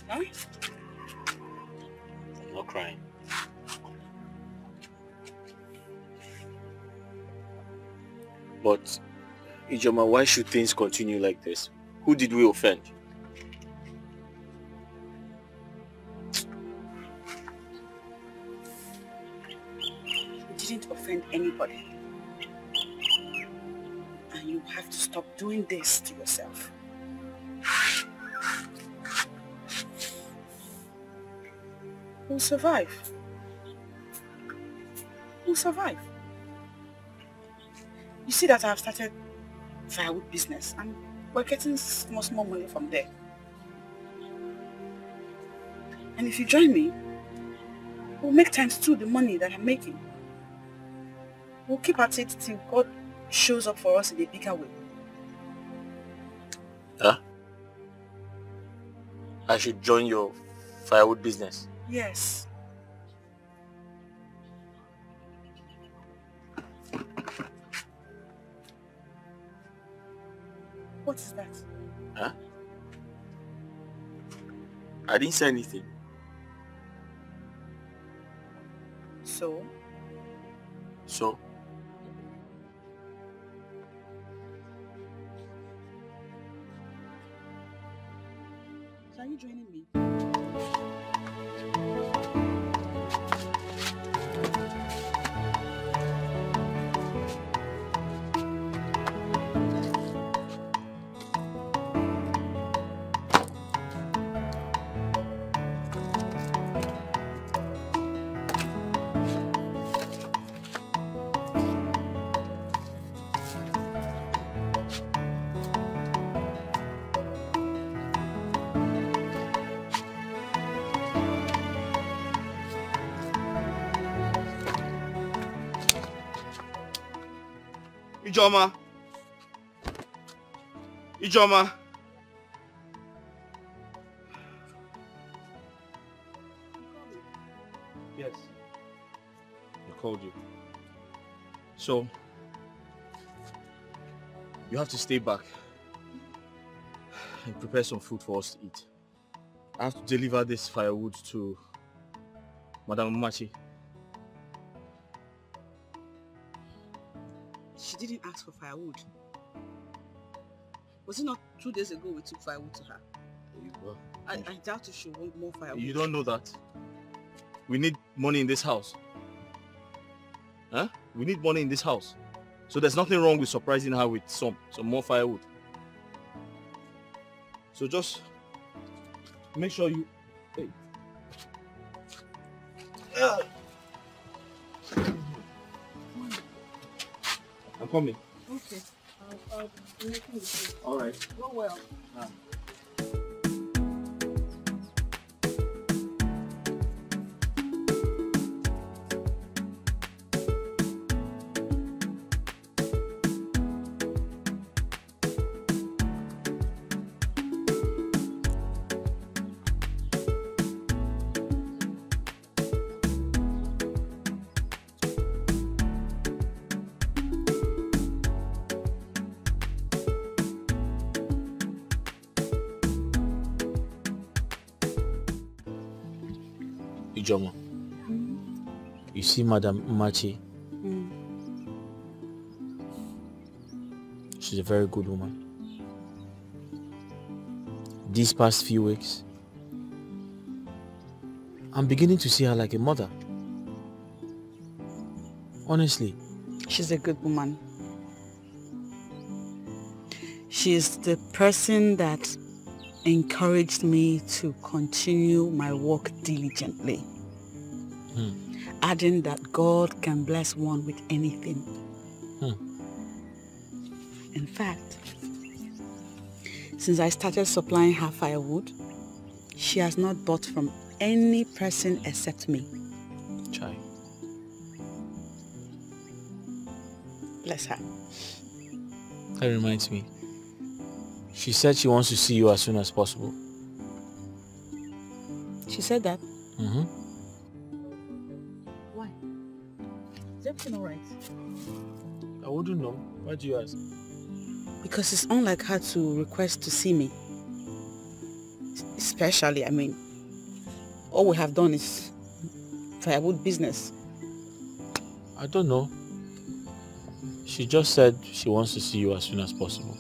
Huh? I'm not crying. But, Ijoma, why should things continue like this? Who did we offend? You didn't offend anybody. And you have to stop doing this to yourself. We'll survive. We'll survive. You see that I've started firewood business and we're getting small money from there. And if you join me, we'll make ×2 the money that I'm making. We'll keep at it till God shows up for us in a bigger way. Huh? I should join your firewood business? Yes. What is that? Huh? I didn't say anything. So? So? So are you joining me? Ijoma. Ijoma. Yes. I called you. So, you have to stay back and prepare some food for us to eat. I have to deliver this firewood to Madam Umachi. She didn't ask for firewood. Was it not 2 days ago we took firewood to her? I doubt if she want more firewood. You don't know that. We need money in this house. Huh? We need money in this house. So there's nothing wrong with surprising her with some more firewood. So just make sure you... Hey. I'm coming. Okay. I'll be making the food. All right. Go well. Ijeoma, you see Madam Umachi? She's a very good woman. These past few weeks, I'm beginning to see her like a mother. Honestly. She's a good woman. She's the person that encouraged me to continue my work diligently. Adding that God can bless one with anything. In fact, since I started supplying her firewood, she has not bought from any person except me. Chai. Bless her. That reminds me. She said she wants to see you as soon as possible. She said that? Why? Is everything alright? I wouldn't know. Why do you ask? Because it's unlike her to request to see me. Especially, I mean, all we have done is firewood business. I don't know. She just said she wants to see you as soon as possible.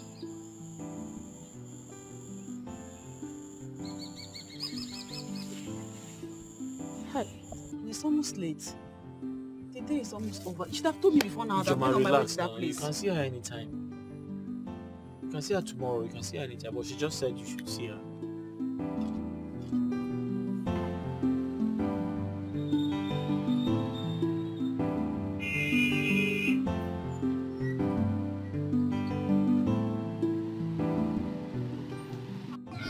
It's almost late. The day is almost over. You should have told me before now that I'm on my way to that place. You can see her anytime. You can see her tomorrow. You can see her anytime. But she just said you should see her.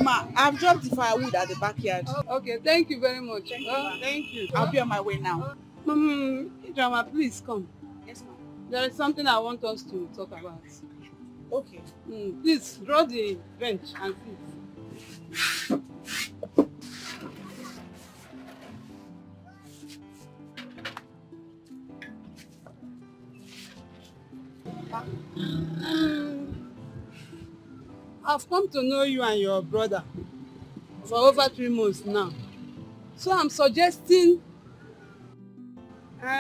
Ma, I've dropped the firewood at the backyard. Okay, thank you very much. Thank you. I'll be on my way now. Drama, please come. Yes, ma'am. There is something I want us to talk about. Okay. Please draw the bench and sit. I've come to know you and your brother for over 3 months now. So I'm suggesting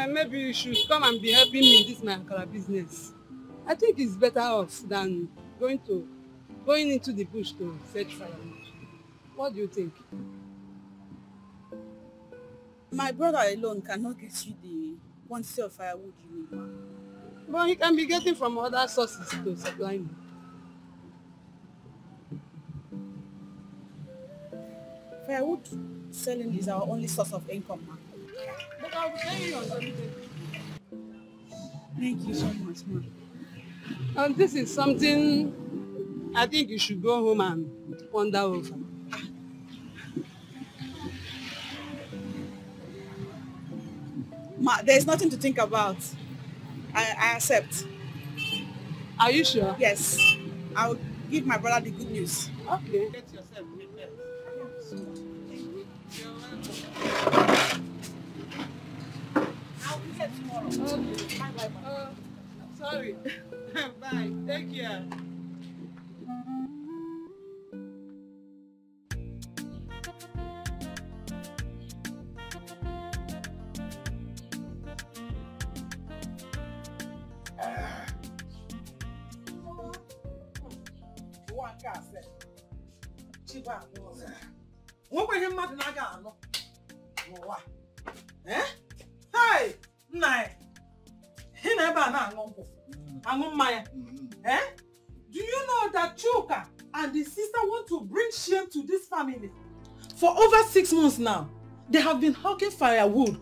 maybe you should come and be helping me in this my Akara business. I think it's better off than going into the bush to fetch firewood. What do you think? My brother alone cannot get you the quantity of firewood you need, ma. But he can be getting from other sources to supply me. Firewood selling is our only source of income, ma. But I'll be paying you on something. Thank you so much, ma. And this is something I think you should go home and ponder over. Ma, there's nothing to think about. I accept. Are you sure? Yes. I'll give my brother the good news. Okay. Get yourself prepared. I'll be here tomorrow. Okay. Bye. Sorry. Bye. Take care. Nwoke ihe mmadụ na-aga anọ n'ụwa. Hey, nna ya. Ị na ebe a na-aṅụ nkwụ, aṅụ mmanya. Do you know that Chuka and the sister want to bring shame to this family? For over 6 months now, they have been hawking firewood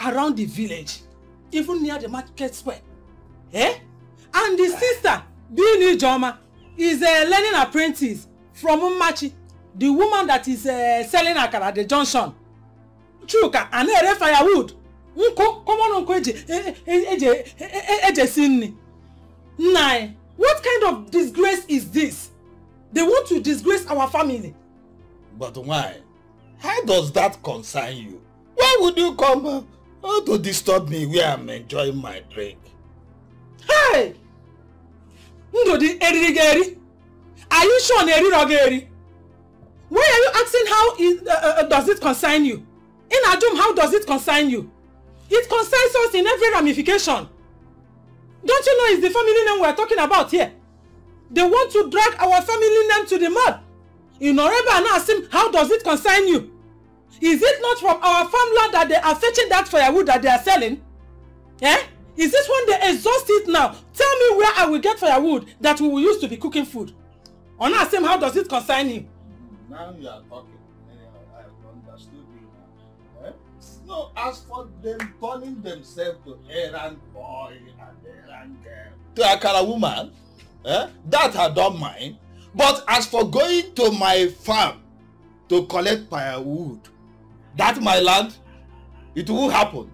around the village, even near the market square. Eh? And the sister, Ini Edo, is a learning apprentice from Umachi, the woman that is selling akara at the junction. Chuka, and a firewood. Come on, Nai, what kind of disgrace is this? They want to disgrace our family. But why? How does that concern you? Why would you come to disturb me where I'm enjoying my drink? Hey! Ndodi Erigeri? Are you sure Nerirogeri? Why are you asking how does it concern you? In Adum, how does it concern you? It concerns us in every ramification. Don't you know it's the family name we're talking about here? They want to drag our family name to the mud. In Oreba and ask him, how does it concern you? Is it not from our farmland that they are fetching that firewood that they are selling? Eh? Is this when they exhaust it now? Tell me where I will get firewood that we will use to be cooking food. On ask him, how does it concern you? Now you are talking. I understood you now. Eh? No, as for them turning themselves to errand boy and errand girl, to Akara woman, that I don't mind. But as for going to my farm to collect firewood, that's my land, it will happen.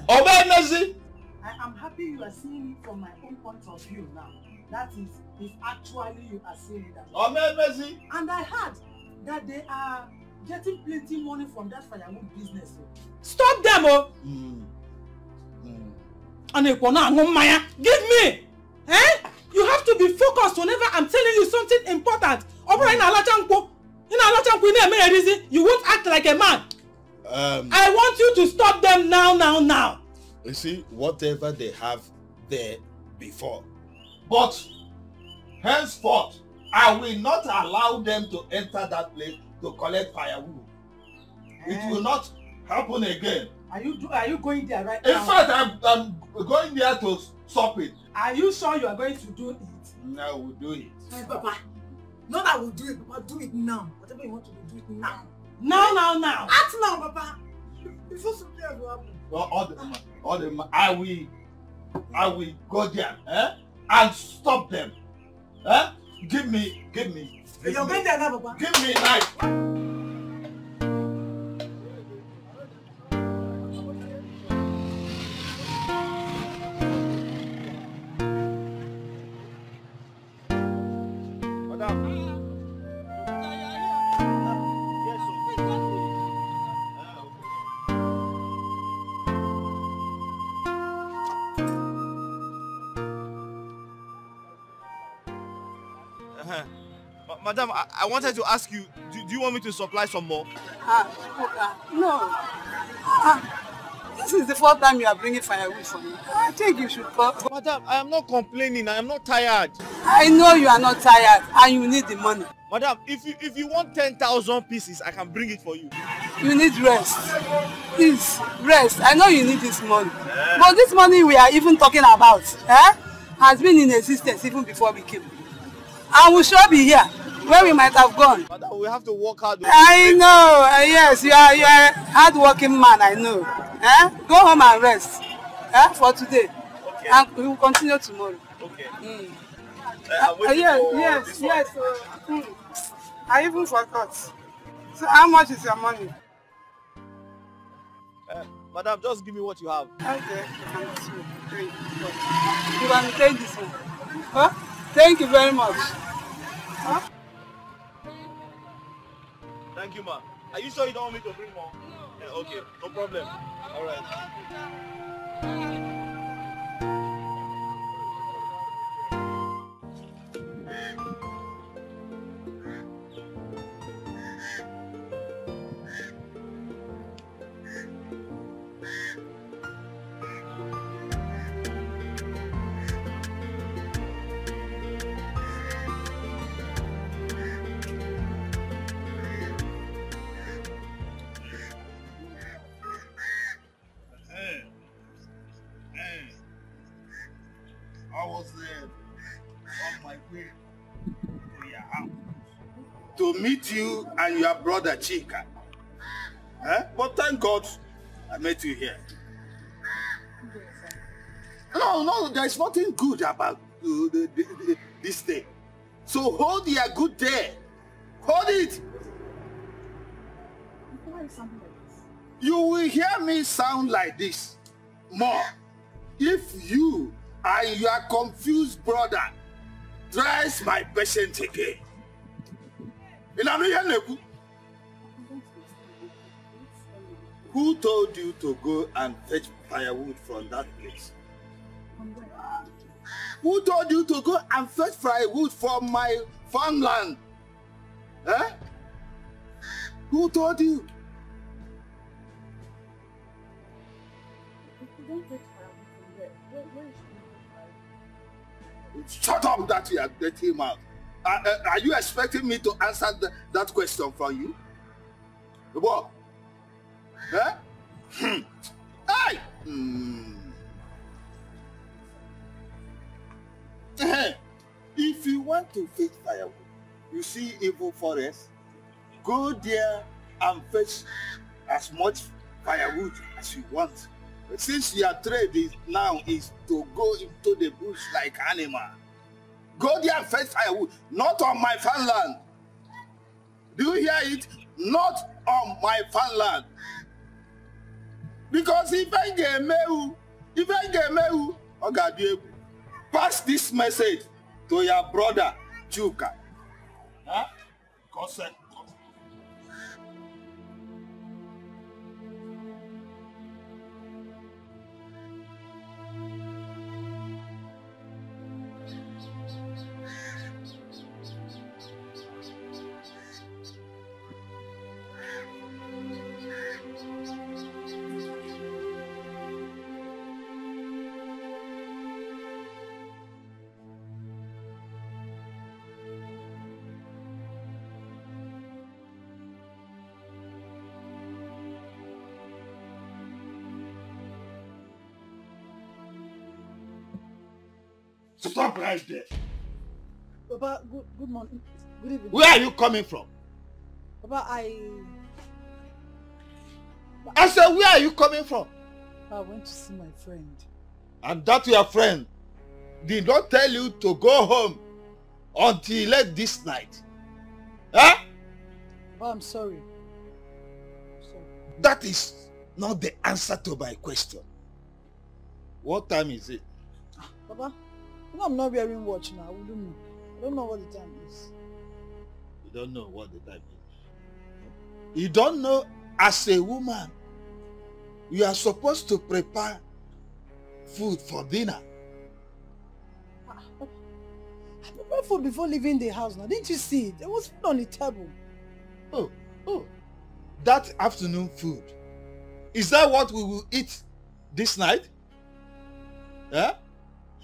Obey, I am happy you are seeing it from my own point of view now. That is, if actually you are seeing it. Obey, and I heard that they are getting plenty money from that firewood business. Stop them, oh! Give me! Eh? You have to be focused whenever I'm telling you something important. You won't act like a man. I want you to stop them now. You see, whatever they have there before. But henceforth, I will not allow them to enter that place to collect firewood. It will not happen again. Are you going there right now? In fact, I'm going there to stop it. Are you sure you are going to do it? No, we'll do it. Hey, Papa. Not that we'll do it, Papa. Do it now. Whatever you want to do it now. Now. Act now, Papa. Before something else will happen. Well, I will go there, and stop them. Give me. You're going there now, Papa. Give me a knife. Madam, I wanted to ask you, do you want me to supply some more? No. This is the fourth time you are bringing firewood for me. I think you should talk. Madam, I am not complaining. I am not tired. I know you are not tired and you need the money. Madam, if you want 10,000 pieces, I can bring it for you. You need rest. Please, rest. I know you need this money. But this money we are even talking about has been in existence even before we came. And we shall be here, where we might have gone. Madam, we have to work hard. I know. Yes, you are a hard-working man, I know. Go home and rest for today. Okay. And we will continue tomorrow. Okay. Yes. I even forgot. So how much is your money? Madam, just give me what you have. Okay. You can take this one. Huh? Thank you very much. Huh? Thank you, ma. Are you sure you don't want me to bring more? Yeah, okay, no problem. All right. I was on my way to your house to meet you and your brother Chika. But thank God I met you here. No, there's nothing good about this day. So hold your good day. Hold it. Why are you sounding like this? You will hear me sound like this more if you and your confused brother tries my patient again. Who told you to go and fetch firewood from that place? Who told you to go and fetch firewood from my farmland? Eh? Who told you? Shut up that you are getting him out. Are you expecting me to answer that question from you? What? Eh? Hey! If you want to fetch firewood, you see evil forest, go there and fetch as much firewood as you want. Since your trade now is to go into the bush like animal, go there and fetch firewood, not on my farmland. Do you hear it? Not on my farmland. Because if I get me, pass this message to your brother, Chuka. Huh? Consent. Stop right there. Papa, good morning. Good evening. Where are you coming from? Papa, I said, where are you coming from? I went to see my friend. And that your friend did not tell you to go home until late this night. Huh? Papa, I'm sorry. That is not the answer to my question. What time is it? Papa, I'm not wearing watch now. I wouldn't know. I don't know what the time is. You don't know what the time is. You don't know, as a woman, you are supposed to prepare food for dinner. I prepared food before leaving the house now. Didn't you see it? There was food on the table. Oh. That afternoon food. Is that what we will eat this night? Huh?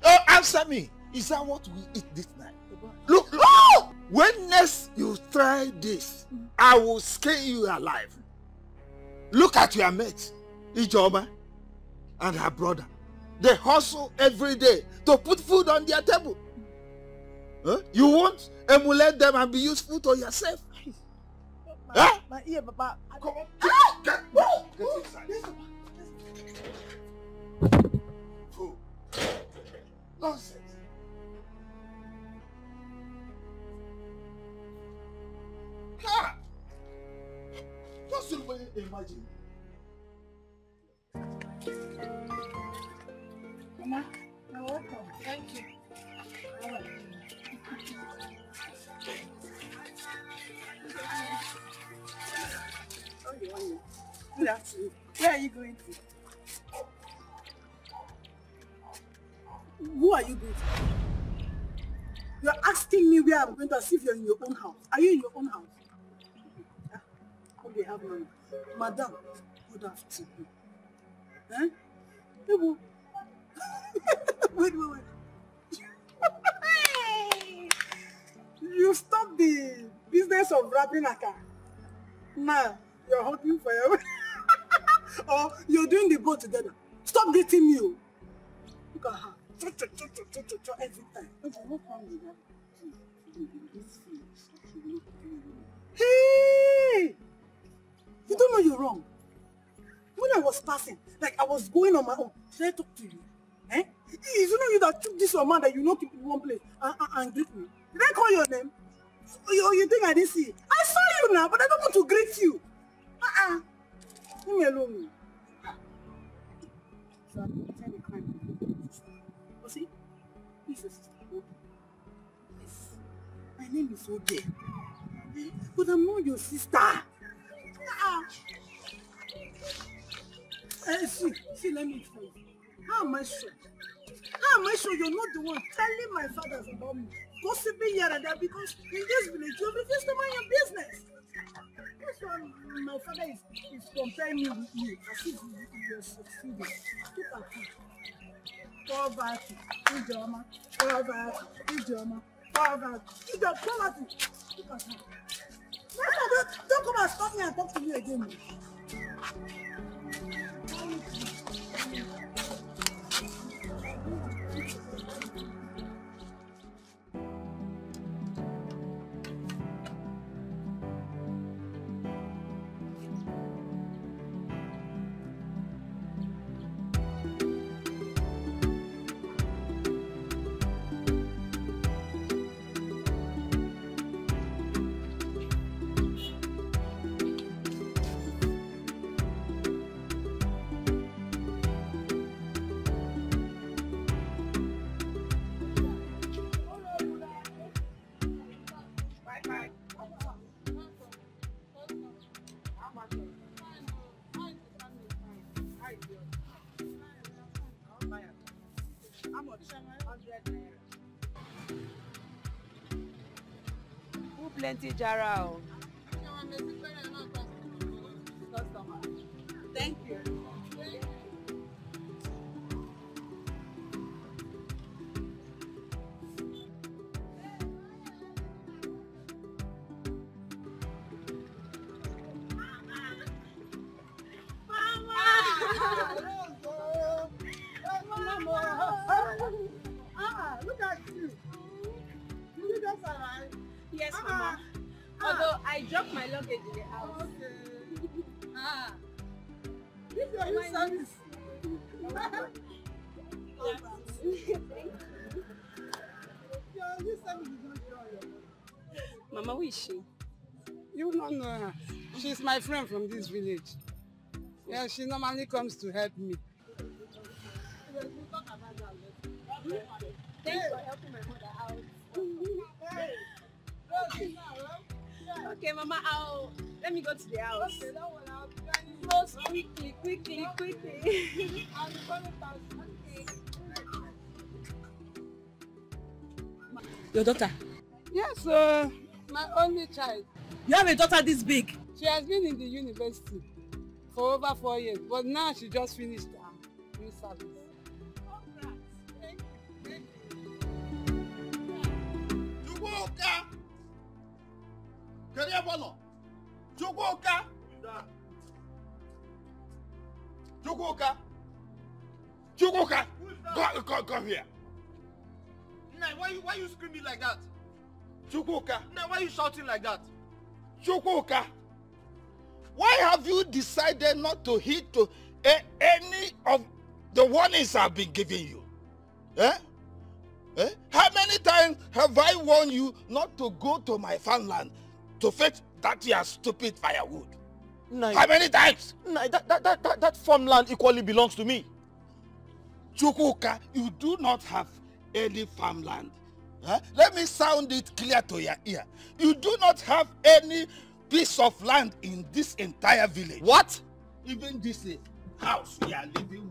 Oh, answer me. Is that what we eat this night? Look. Oh! When next you try this, I will skin you alive. Look at your mate, Ijoma, and her brother. They hustle every day to put food on their table. Huh? You won't emulate them and be useful to yourself? My ear, Papa. Come on. Get inside. Fool. Nonsense. Ha! Just imagine. Mama, you're welcome. Thank you. Good afternoon. Where are you going to? Who are you going to? You're asking me where I'm going to, as if you're in your own house. Are you in your own house? Yeah. Okay, have money. Madam, good afternoon. Eh? Wait. You stop the business of wrapping a car. Now, you're hoping for your or you're doing the both together. Stop dating me. Look at her. Every time. Hey! You don't know you're wrong. When I was passing, like I was going on my own, did I talk to you? Eh? Is it not you that took this your man that you know keep in one place and greet me? Did I call your name? You think I didn't see it? I saw you now, but I don't want to greet you. Leave me alone. So I'm pretending to climb. You see? This is sister. Yes. My name is Ode. But I'm not your sister. See, let me explain. How am I sure? How am I sure you're not the one telling my fathers about me? Gossiping here and there because in this village you refuse to mind your business. That's why my father is comparing me with you as if you're succeeding. Look at you. Poverty, Ijoma, poverty, Ijoma, poverty. Ijoma, poverty. Look at you. Don't come and stop me and talk to me again. Plenty jara. Thank you. Look at you. You just arrived. Yes, Mama. Although I dropped my luggage in the house. Okay. This is your service. Mama, who is she? You don't know her. She's my friend from this village. Yeah, she normally comes to help me. Thanks for helping my mother out. Okay, Mama, let me go to the house. Okay, don't worry, I'll be close quickly. I'll be coming fast. Okay. Your daughter? Yes, my only child. You have a daughter this big? She has been in the university for over 4 years, but now she just finished her new service. Chukwuka! Keriebono! Chukwuka! Chukwuka! Chukwuka! Come here. Nah, why you screaming like that? Chukwuka! Nah, why you shouting like that? Chukwuka! Why have you decided not to heed to any of the warnings I've been giving you? Eh? How many times have I warned you not to go to my farmland to fetch that your stupid firewood? Nah, how many times? Nah, that farmland equally belongs to me. Chukwuka, you do not have any farmland. Let me sound it clear to your ear. You do not have any piece of land in this entire village. What? Even this house we are living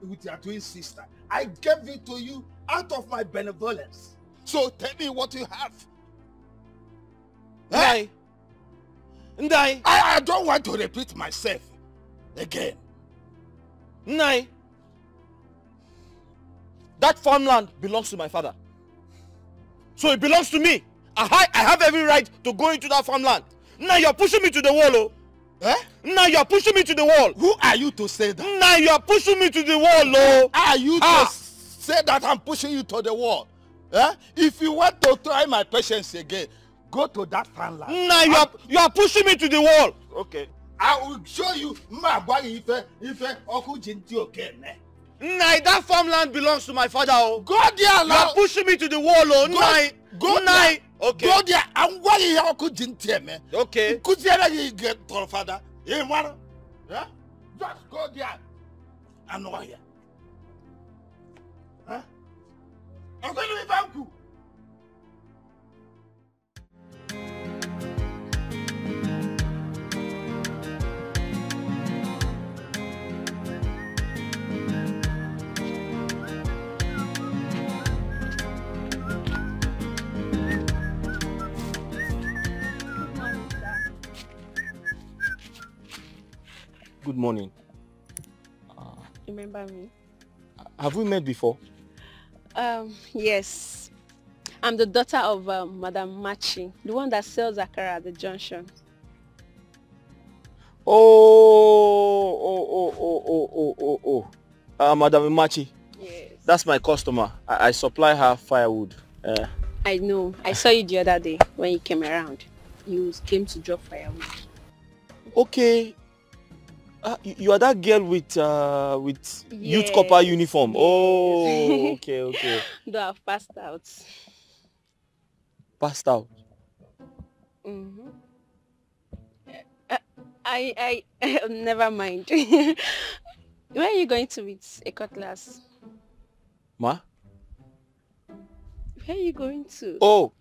with your twin sister, I gave it to you out of my benevolence. So tell me what you have. Ndai. Ndai. I don't want to repeat myself again. Ndai. That farmland belongs to my father. So it belongs to me. I have every right to go into that farmland. Now you're pushing me to the wall, oh. Eh? Now you're pushing me to the wall. Who are you to say that? Now you're pushing me to the wall, oh. Are you to say that I'm pushing you to the wall? Eh? If you want to try my patience again, go to that farmland. Now you're pushing me to the wall. Okay. I will show you my boy if Oku Jinti okay. Nai, that farmland belongs to my father. Oh. Go there, you are pushing me to the wall. Oh, Nai. Go Nai. Okay. Go there. I'm going to Oku Jinti, man. Okay. Could you get to your father? Yeah, just go there. I'm not here. Huh? I'm going to leave Uncle. Good morning. Remember me? Have we met before? Yes. I'm the daughter of Madam Machi, the one that sells akara at the junction. Madam Machi. Yes. That's my customer. I supply her firewood. I know. I saw you the other day when you came around. You came to drop firewood. Okay. You are that girl with youth copper uniform. Yes. Oh, okay. Though I've passed out. Passed out? Mm-hmm. I never mind. Where are you going to with a cutlass? Ma? Where are you going to? Oh,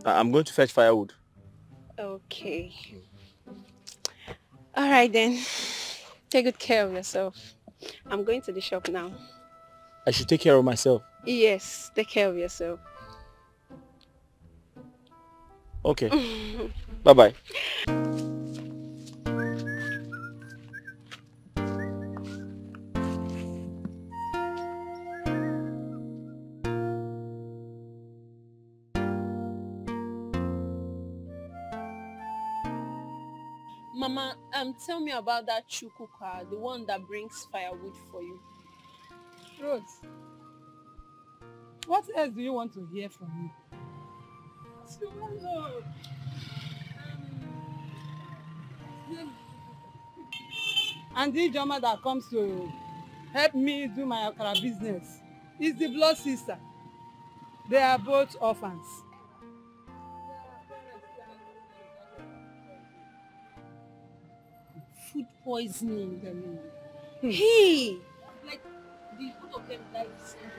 I'm going to fetch firewood. Okay. All right then. Take good care of yourself. I'm going to the shop now. I should take care of myself. Yes, take care of yourself. Okay. Bye-bye. Mama, tell me about that Chuku car, the one that brings firewood for you. Rose, what else do you want to hear from me? And the Joma that comes to help me do my akara business is the blood sister. They are both orphans. Food poisoning. Hey! Like, the both of them died the same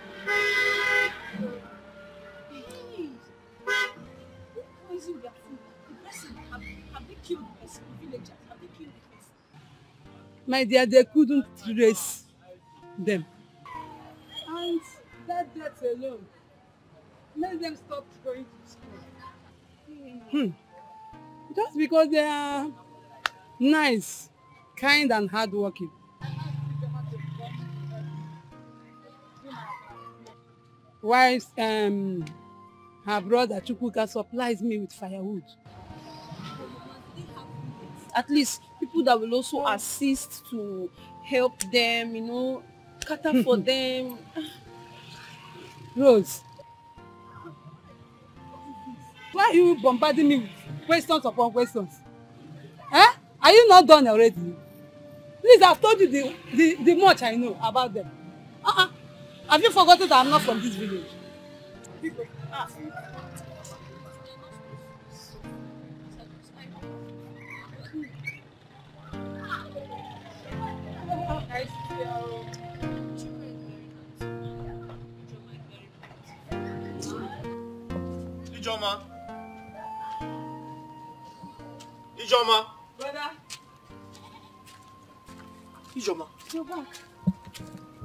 day. Hey! Who poisoned their food? The person, have they killed the person? The villagers, have they killed the person? My dear, they couldn't trace them. And that death alone made them stop going to school. Just because they are nice, kind and hardworking. While her brother Chukwuka supplies me with firewood. At least people that will also assist to help them, cater for them. Rose, why are you bombarding me with questions upon questions? Are you not done already? Please, I've told you the much I know about them. Have you forgotten that I'm not from this village? Ijoma. Brother. Ijoma. You're back.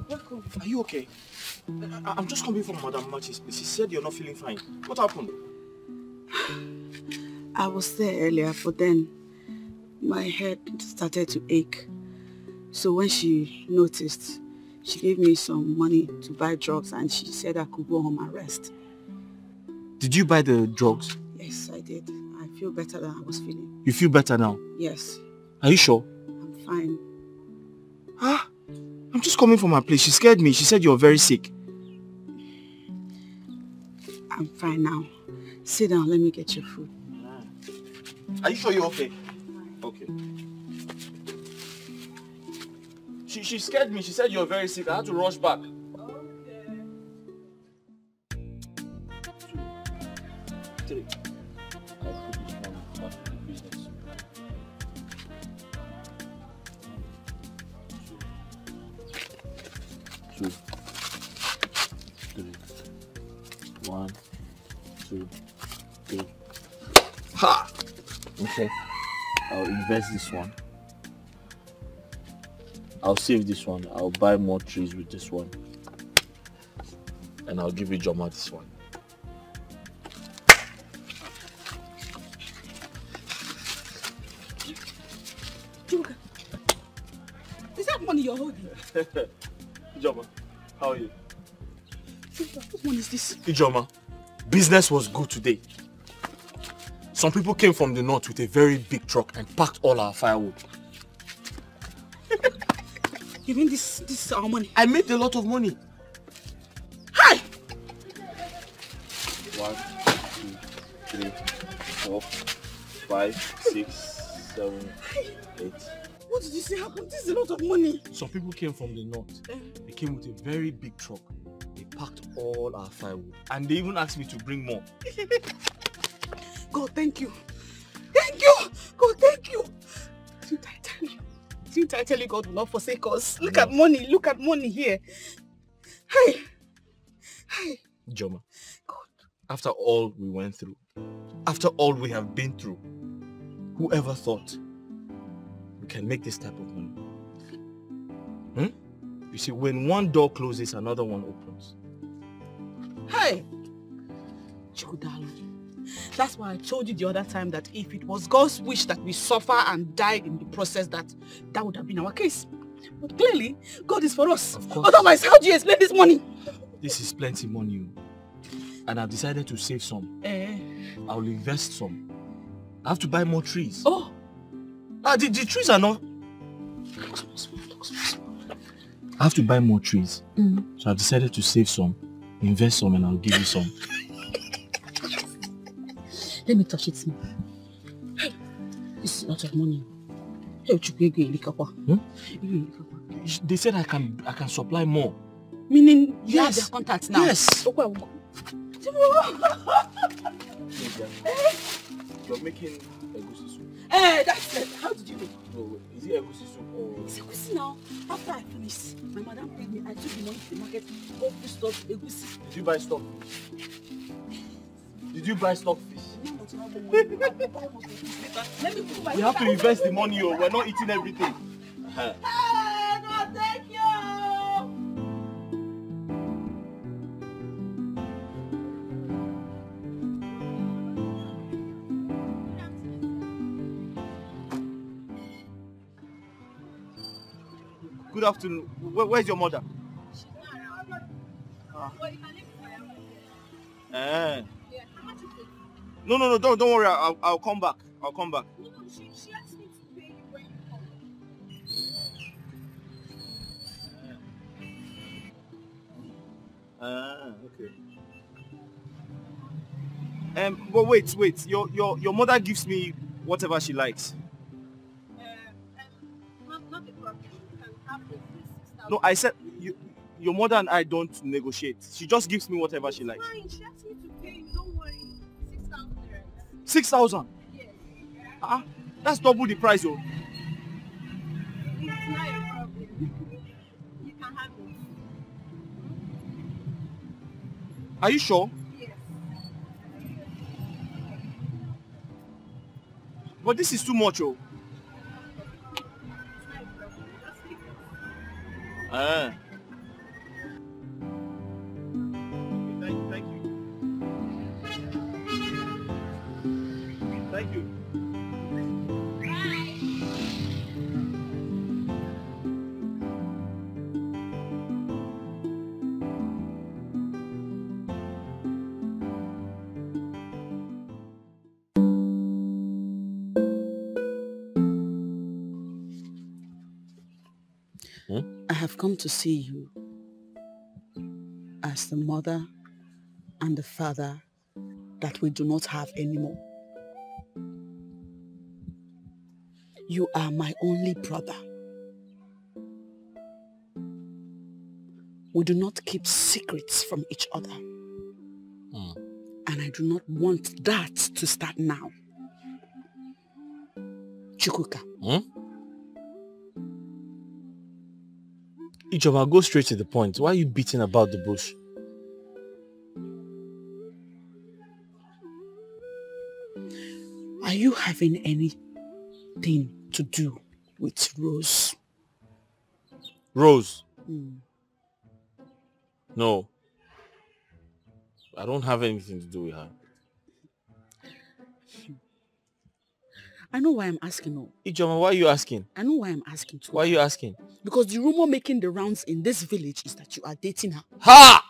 Welcome. Are you okay? I'm just coming from Madam Machi's place. She said you're not feeling fine. What happened? I was there earlier, but then my head started to ache. So when she noticed, she gave me some money to buy drugs and she said I could go home and rest. Did you buy the drugs? Yes, I did. I feel better than I was feeling. You feel better now? Yes. Are you sure? I'm fine. I'm just coming from her place. She scared me. She said you're very sick. I'm fine now. Sit down, let me get your food. Are you sure you're okay? Okay. She scared me. She said you're very sick. I had to rush back. Three. I'll put this one back in the business. 2, 3. 1, 2, 3. Ha! Okay. I'll invest this one. I'll save this one. I'll buy more trees with this one. And I'll give you Joma this one. Joker, is that money you're holding? Joma, how are you? What one is this? Ijoma, business was good today. Some people came from the north with a very big truck and packed all our firewood. You mean this is our money? I made a lot of money. Hi! 1, 2, 3, 4, 5, 6, 7, 8. What did you say happened? This is a lot of money. Some people came from the north. They came with a very big truck. They packed all our firewood. And they even asked me to bring more. God, thank you. Thank you! God, thank you! Didn't I tell you God will not forsake us? Look at money here. Hey! Hey! Joma, God. After all we went through, after all we have been through, whoever thought we can make this type of money? You see, when one door closes, another one opens. Hey! Chikudalo. That's why I told you the other time that if it was God's wish that we suffer and die in the process, that would have been our case. But clearly, God is for us. Of course. Otherwise, how do you explain this money? This is plenty money. And I've decided to save some. I'll invest some. I have to buy more trees. Oh! The trees are not... I have to buy more trees. So I've decided to save some, invest some, and I'll give you some. Let me touch it. Hey, this is a lot of money. Hey, They said I can supply more. Meaning you have their contacts now? Yes. Okay. You're making egusi soup. Hey, that's it. How did you do? No, wait. Is it egusi soup or... It's egusi now. After I finished, my madam paid me. I took the money to the market, bought this stuff, egusi. Did you buy stock fish? Did you buy stock fish? Let me put my... We have to invest the money, or we're not eating everything. Hey, God, thank you! Good afternoon. Where's your mother? No, don't worry. I'll come back. I'll come back. She asked me to pay you when you come. Okay. But wait. Your mother gives me whatever she likes. Not a problem. You can have the 6,000. No, I said your mother and I don't negotiate. She just gives me whatever she likes. Fine, she asked me to pay you. Don't worry. 6,000. 6,000? Yes. That's double the price, though. It's not a problem. You can have it. Are you sure? Yes. But this is too much, oh. Thank you. Thank you. I have come to see you as the mother and the father that we do not have anymore. You are my only brother. we do not keep secrets from each other. And I do not want that to start now. Chukwuka. Ijoma, go straight to the point. Why are you beating about the bush? Are you having anything to do with Rose? Rose? No. I don't have anything to do with her. I know why I'm asking. No. Ijoma, why are you asking? I know why I'm asking too. Why are you asking? Because the rumor making the rounds in this village is that you are dating her. Ha!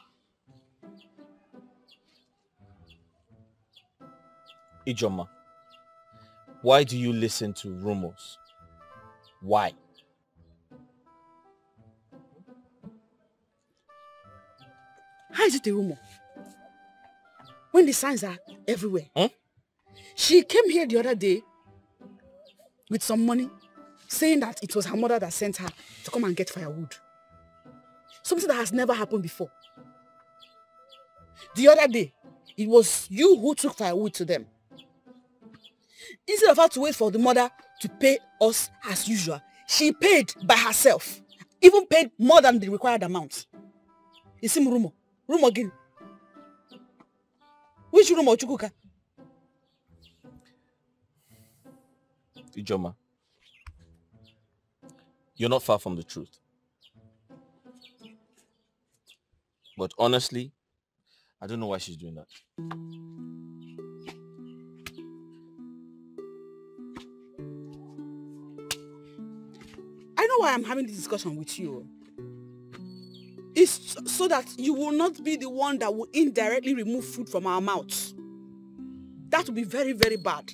Ijoma, why do you listen to rumors? Why? How is it a rumor? When the signs are everywhere. Huh? She came here the other day with some money, saying that it was her mother that sent her to come and get firewood. Something that has never happened before. The other day, it was you who took firewood to them. Instead of her to wait for the mother to pay us as usual, she paid by herself. Even paid more than the required amount. It's a rumor. Rumor again. Which rumor, Chukwuka? Ijoma, you're not far from the truth. But honestly, I don't know why she's doing that. I know why I'm having this discussion with you. It's so that you will not be the one that will indirectly remove food from our mouths. That will be very, very bad.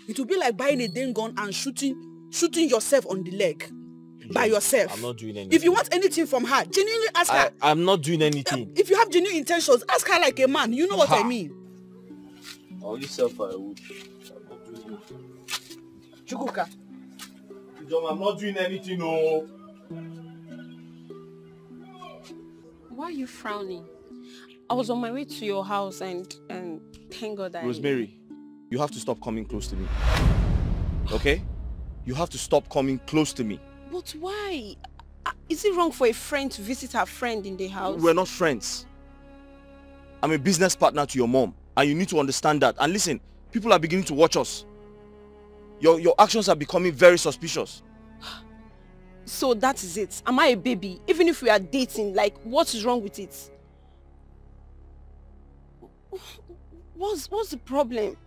It will be like buying a dang gun and shooting yourself on the leg by yourself. I'm not doing anything. If you want anything from her, genuinely ask her. I'm not doing anything. If you have genuine intentions, ask her like a man. You know what I mean. I only sell firewood. I'm not doing anything. Chukwuka. I'm not doing anything, no. Why are you frowning? I was on my way to your house and thank God I... Rosemary, you have to stop coming close to me. Okay? You have to stop coming close to me. But why? Is it wrong for a friend to visit her friend in the house? We're not friends. I'm a business partner to your mom, and you need to understand that. And listen, people are beginning to watch us. Your actions are becoming very suspicious. So that is it. Am I a baby? Even if we are dating, like, what is wrong with it? What's the problem?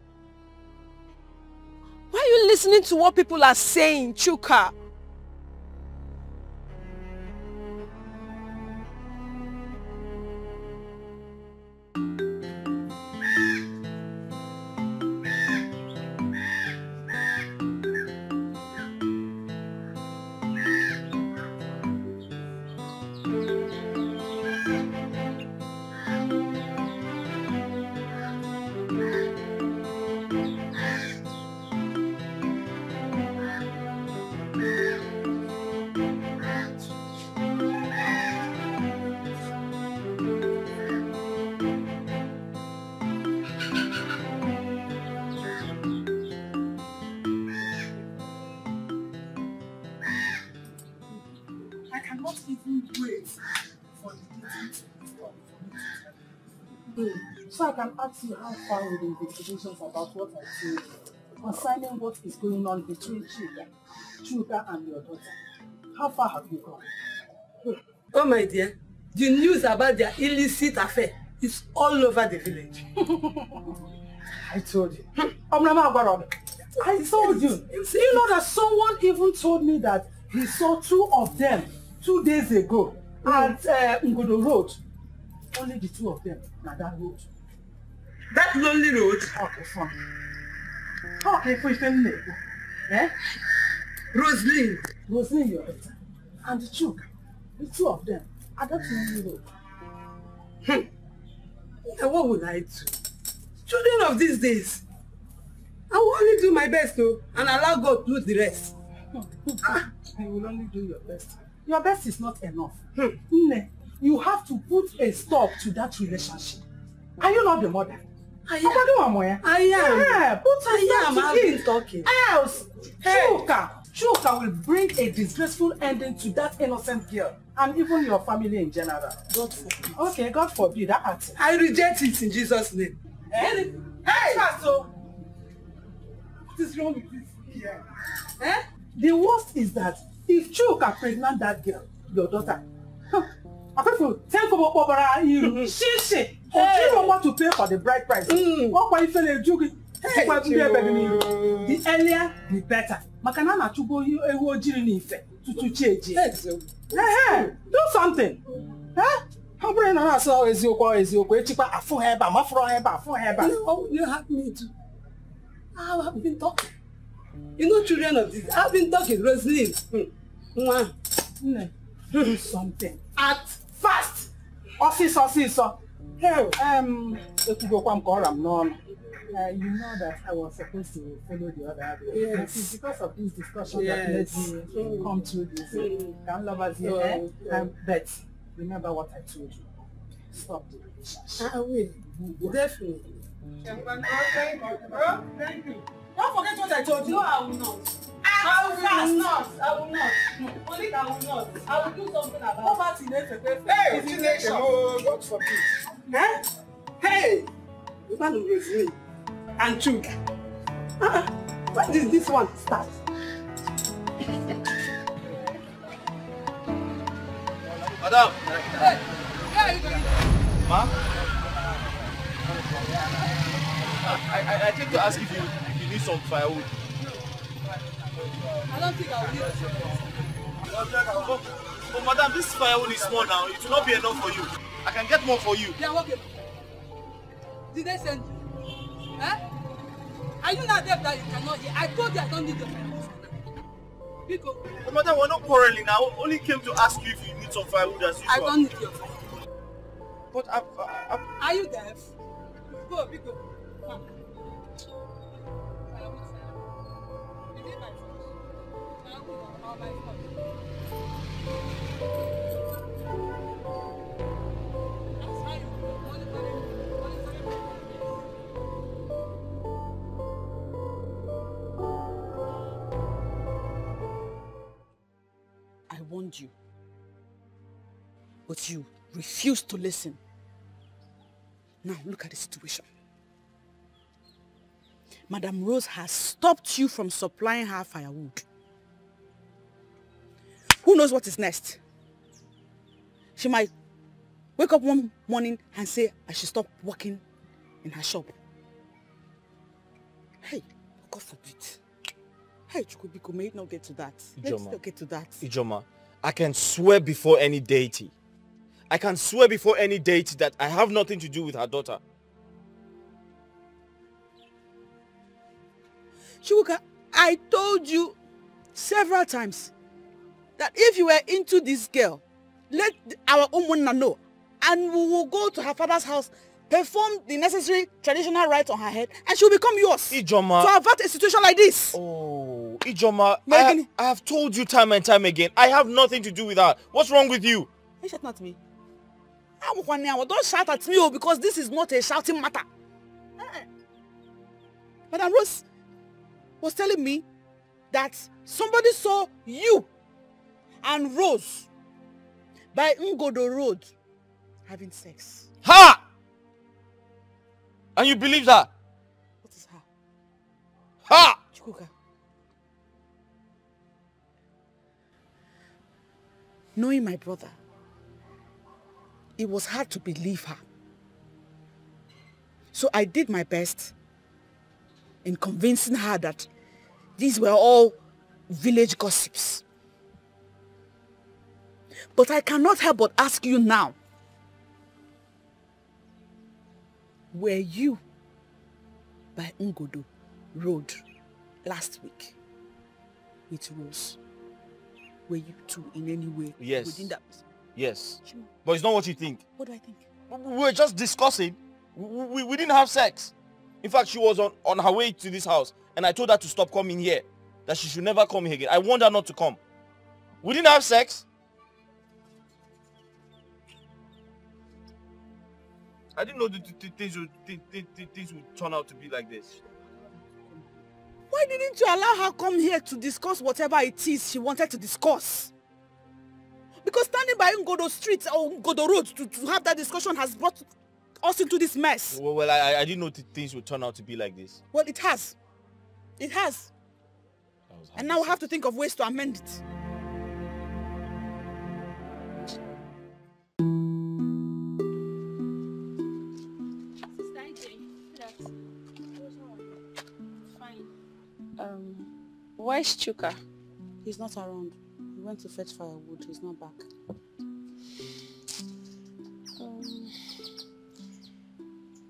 Why are you listening to what people are saying, Chuka? So I can ask you how far with the investigations about what I told you concerning what is going on between Chuka and your daughter. How far have you gone? Oh my dear, the news about their illicit affair is all over the village. I told you. I told you. You know that someone even told me that he saw two of them 2 days ago at Ngodo Road. Only the two of them on that road. That lonely road? Okay, fine. Okay, for you. Eh? Rosaline, your daughter. And the Chuka. The two of them at that lonely road. And what would I do? Children of these days. I will only do my best though, and allow God to do the rest. You will only do your best. Your best is not enough. you have to put a stop to that relationship. Are you not the mother? I am. Yeah, put a stop to it. Talking. Else, Chuka will bring a disgraceful ending to that innocent girl and even your family in general. God forbid. Okay, God forbid that. I reject it in Jesus' name. Hey! So, what is wrong with this here? The worst is that if Chuka pregnant that girl, your daughter, I think think about she don't want to pay for the bride price. What if the earlier the better. Makanana to go you a to change. Do something. How bring on us is your cheaper a full hair, my you have me to. I have been talking. You know, children of this, I've been talking, Rosaline. Do something. Act fast. Office. Hey, you know that I was supposed to follow the other way. Yes. It's because of this discussion that made me come through this. Can lovers here? But remember what I told you. Stop the relationship. I will. Definitely. Thank you. Don't forget what I told you. No, I will not. I will not. Only I will not. I will do something about it. Hey, Chineke, God forbid. Hey, you man with me and Chuka. When did this one start? Madam. Hey, where are you going? Ma? I came to ask if you need some firewood. I don't think I'll need it. But madam, this firewood is small now. It will not be enough for you. I can get more for you. Yeah, okay. Did they send you? Are you not deaf that you cannot hear? I told you I don't need your firewood. But madam, we're not quarreling now. I only came to ask you if you need some firewood as usual. I don't need your firewood. But Are you deaf? Go, Biko. I warned you, but you refused to listen. Now look at the situation. Madam Rose has stopped you from supplying her firewood. Who knows what is next? She might wake up one morning and say I should stop working in her shop. Hey, God forbid. Hey, Chukubiko, may it not get to that. Let's not get to that. Ijoma, I can swear before any deity. I can swear before any deity that I have nothing to do with her daughter. Chuka, I told you several times that if you were into this girl, let our Umunna know, and we will go to her father's house, perform the necessary traditional rites on her head, and she will become yours. Ijoma. To avert a situation like this. Oh, Ijoma, I have told you time and time again, I have nothing to do with her. What's wrong with you? Hey, shout not at me. Don't shout at me, because this is not a shouting matter. Madam Rose was telling me that somebody saw you and Rose by Ngodo Road having sex. Ha! And you believe that? What is her? Ha! Chukuka. Knowing my brother, it was hard to believe her. So I did my best in convincing her that these were all village gossips. But I cannot help but ask you now, were you by Ngodo Road last week with Rose? Were you two in any way within that? Yes. But it's not what you think. What do I think? We were just discussing. We didn't have sex. In fact, she was on her way to this house, and I told her to stop coming here, that she should never come here again. I warned her not to come. We didn't have sex. I didn't know things would turn out to be like this. Why didn't you allow her come here to discuss whatever it is she wanted to discuss? Because standing by Ngodo Street or Ngodo Road to have that discussion has brought us into this mess. Well, I didn't know things would turn out to be like this. Well, it has. It has. And now we have to think of ways to amend it. Where's Chuka? He's not around. He went to fetch firewood. He's not back.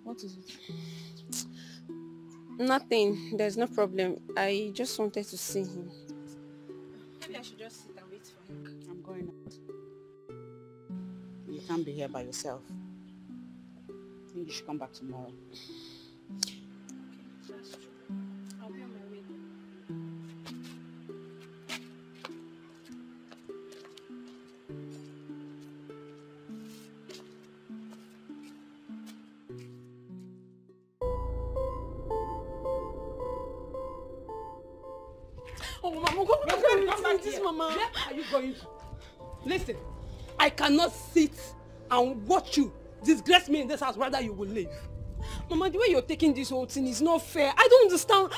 What is it? Nothing. There's no problem. I just wanted to see him. Maybe I should just sit and wait for him. I'm going out. You can't be here by yourself. I think you should come back tomorrow. That's true. I'll be on my way. Oh, Mama, come back here. Mama. Where are you going to? Listen, I cannot sit and watch you disgrace me in this house. Rather, you will leave. Mama, the way you're taking this whole thing is not fair. I don't understand.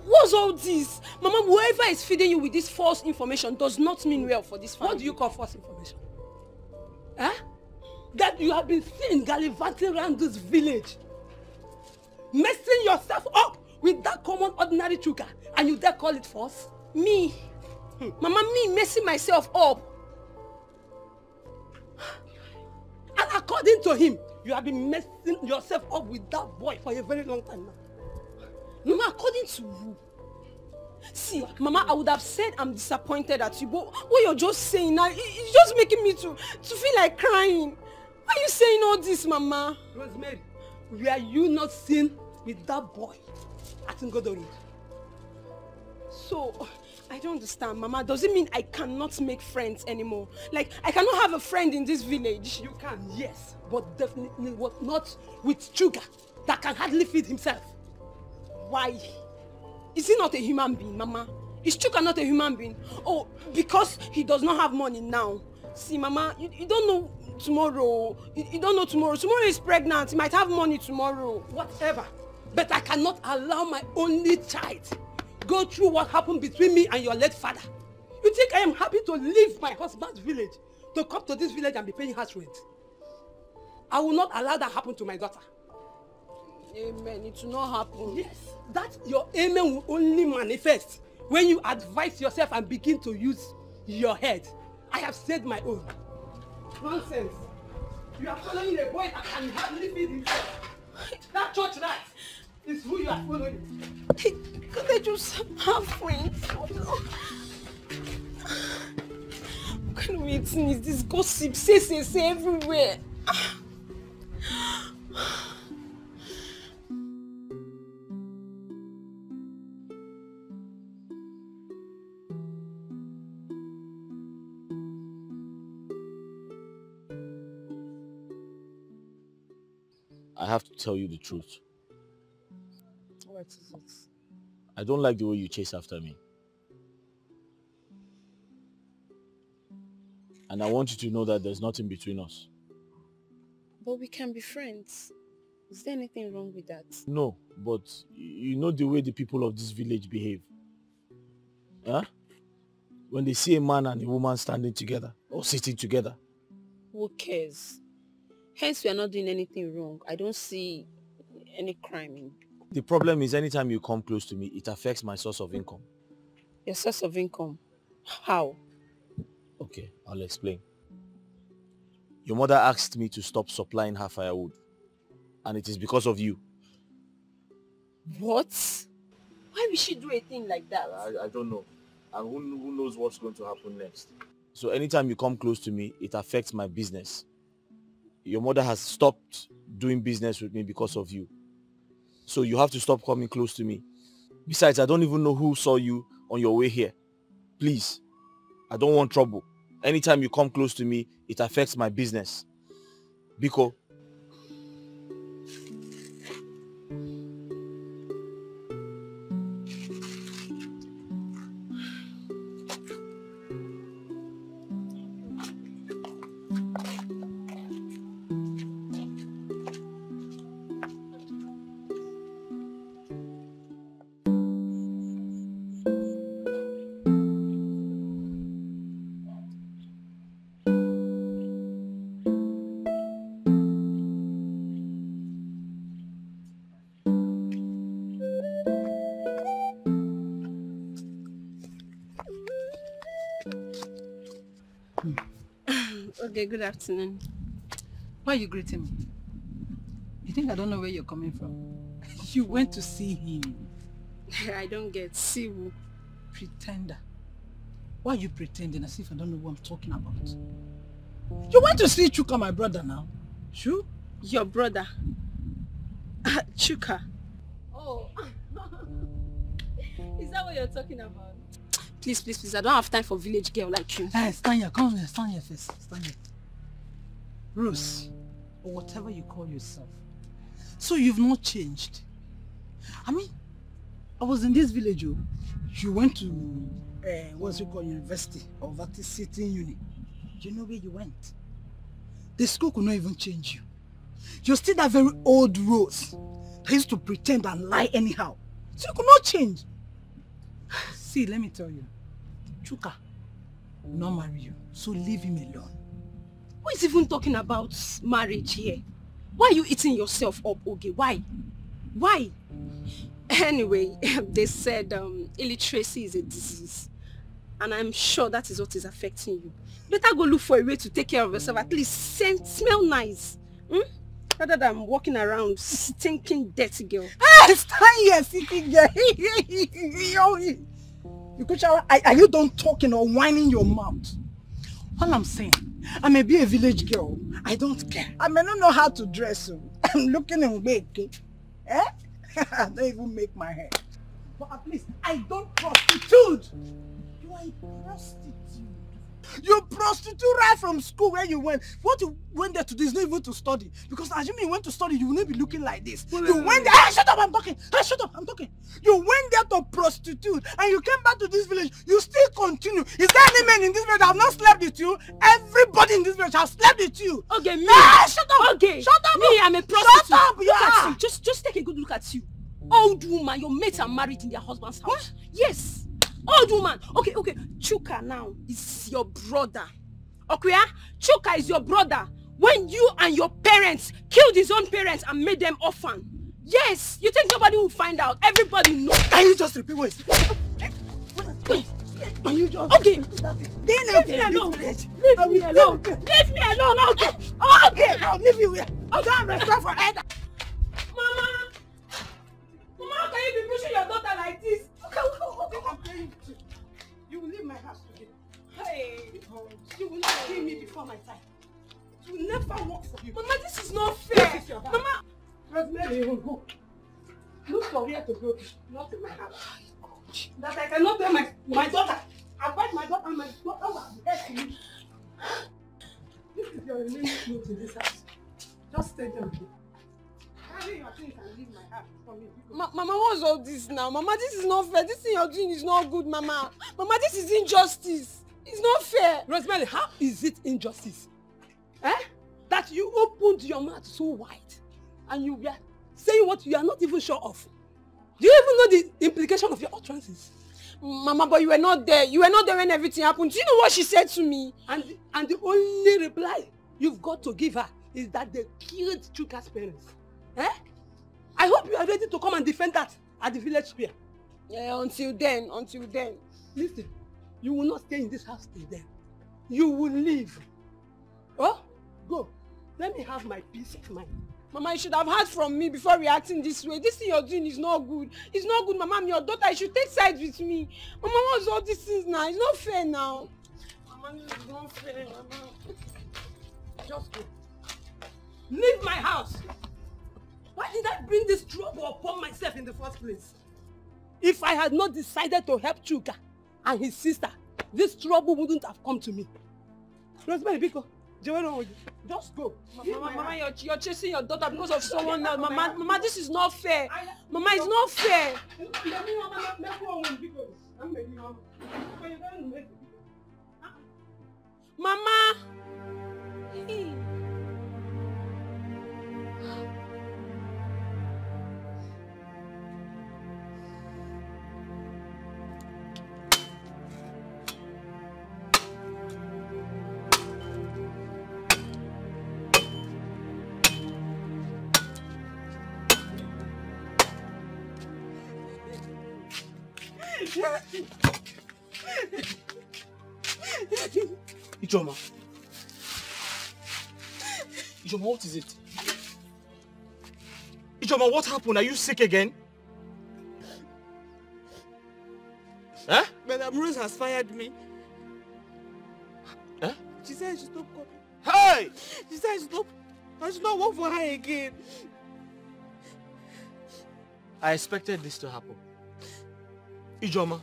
What's all this? Mama, whoever is feeding you with this false information does not mean well for this family. What do you call false information? Huh? That you have been seen gallivanting around this village, messing yourself up with that common ordinary chuka, and you dare call it false? Me? Mama, me messing myself up. And according to him, you have been messing yourself up with that boy for a very long time now. Mama, according to who? See, Mama, I would have said I'm disappointed at you, but what you're just saying now, it's just making me to feel like crying. Why are you saying all this, Mama? Rosemary, were you not seen with that boy at Ngodo Road? So, I don't understand, Mama. Does it mean I cannot make friends anymore? Like, I cannot have a friend in this village? You can, yes, but definitely not with Chuka that can hardly feed himself. Why? Is he not a human being, Mama? Is Chuka not a human being? Oh, because he does not have money now. See, Mama, you don't know tomorrow. You don't know tomorrow. Tomorrow is pregnant. He might have money tomorrow. Whatever. But I cannot allow my only child go through what happened between me and your late father. You think I am happy to leave my husband's village to come to this village and be paying house rent? I will not allow that happen to my daughter. Amen. It will not happen. Yes, that your amen will only manifest when you advise yourself and begin to use your head. I have said my own. Nonsense. You are following a boy that can hardly feed himself. That church rat is who you are following. Can't I just have friends? What kind of meeting is this? Gossip, say everywhere. I have to tell you the truth. What is it? I don't like the way you chase after me. And I want you to know that there's nothing between us. But we can be friends. Is there anything wrong with that? No, but you know the way the people of this village behave. Huh? When they see a man and a woman standing together or sitting together. Who cares? Hence, we are not doing anything wrong. I don't see any crime in. The problem is anytime you come close to me, it affects my source of income. Your source of income? How? Okay, I'll explain. Your mother asked me to stop supplying her firewood. And it is because of you. What? Why would she do a thing like that? I don't know. And who knows what's going to happen next. So anytime you come close to me, it affects my business. Your mother has stopped doing business with me because of you. So you have to stop coming close to me. Besides, I don't even know who saw you on your way here. Please, I don't want trouble. Anytime you come close to me, it affects my business. Biko. Okay, good afternoon. Why are you greeting me? You think I don't know where you're coming from? You went to see him. I don't get. See who? Pretender. Why are you pretending as if I don't know what I'm talking about? You went to see Chuka, my brother now. Sure? Your brother? Chuka? Oh. Is that what you're talking about? Please, please, please. I don't have time for village girl like you. Hey, stand here. Come here. Stand here first. Stand here. Rose, or whatever you call yourself. So you've not changed. I mean, I was in this village. You went to, what's it called, university or city uni. Do you know where you went? The school could not even change you. You're still that very old Rose that used to pretend and lie anyhow. So you could not change. See, let me tell you. Chuka will not marry you, so leave him alone. Who is even talking about marriage here? Why are you eating yourself up, Oge? Why? Why? Anyway, they said illiteracy is a disease. And I'm sure that is what is affecting you. Better go look for a way to take care of yourself. At least smell nice. Rather than walking around stinking dirty girl. Stand here, stinking girl. Are you done talking or whining your mouth? All I'm saying, I may be a village girl. I don't care. I may not know how to dress. I'm looking in wake. Eh? I don't even make my hair. But at least I don't prostitute. You are a prostitute. You prostitute right from school where you went. What you went there to do is not even to study. Because assuming you went to study, you will not be looking like this. You went there. Hey, shut up, I'm talking. Hey, shut up, I'm talking. You went there to prostitute and you came back to this village. You still continue. Is there any man in this village that have not slept with you? Everybody in this village has slept with you. Okay, me. Hey, shut up. Okay. Shut up. Me, I'm a prostitute. Shut up. Look at you. Just take a good look at you. Old woman, your mates are married in their husband's house. What? Yes. Old woman. Okay. Chuka now is your brother. Okay, Chuka is your brother. When you and your parents killed his own parents and made them orphan. Yes, you think nobody will find out? Everybody knows. Can you just repeat what you said? Can you just... Okay. Leave me alone. Leave me alone. Leave me alone. Okay. Okay. I'll leave you here. I'll go and restore for Eda. Mama, how can you be pushing your daughter like this? Okay. I'm telling you. You will leave my house today. Hey. You will not kill me before my time. You will never work for you. Mama, this is not fair. This is your house. Mama. Rosemary, you will go. Look for where to go. Not in my house. That I cannot tell my daughter. I bite my daughter and my daughter will be dead to me. This is your remaining clothes in this house. Just stay there. Carry your things and leave my house for me. Mama, what's all this now? Mama, this is not fair. This thing you're doing is not good, Mama. Mama, this is injustice. It's not fair. Rosemary, how is it injustice? That you opened your mouth so wide and you were saying what you are not even sure of. Do you even know the implication of your utterances? Mama, but you were not there. You were not there when everything happened. Do you know what she said to me? And the only reply you've got to give her is that they killed Chuka's parents. I hope you are ready to come and defend that at the village square. Yeah, until then. Listen, you will not stay in this house till then. You will leave. Oh, go. Let me have my peace of mind. Mama, you should have heard from me before reacting this way. This thing you're doing is not good. It's not good, Mama. I'm your daughter. You should take sides with me. Mama, what's all these things now? It's not fair now. Mama, it's not fair, Mama. Just go. Leave my house. Why did I bring this trouble upon myself in the first place? If I had not decided to help Chuka and his sister, this trouble wouldn't have come to me. Rosemary, Biko, just go. Mama, you're chasing your daughter because of someone else. Mama, this is not fair. Mama, it's not fair. Mama. Hey. Ijoma. Ijoma, what is it? Ijoma, what happened? Are you sick again? Huh? Madam Rose has fired me. Huh? She said I should stop coming. Hey! She said I should not work for her again. I expected this to happen. Ijoma,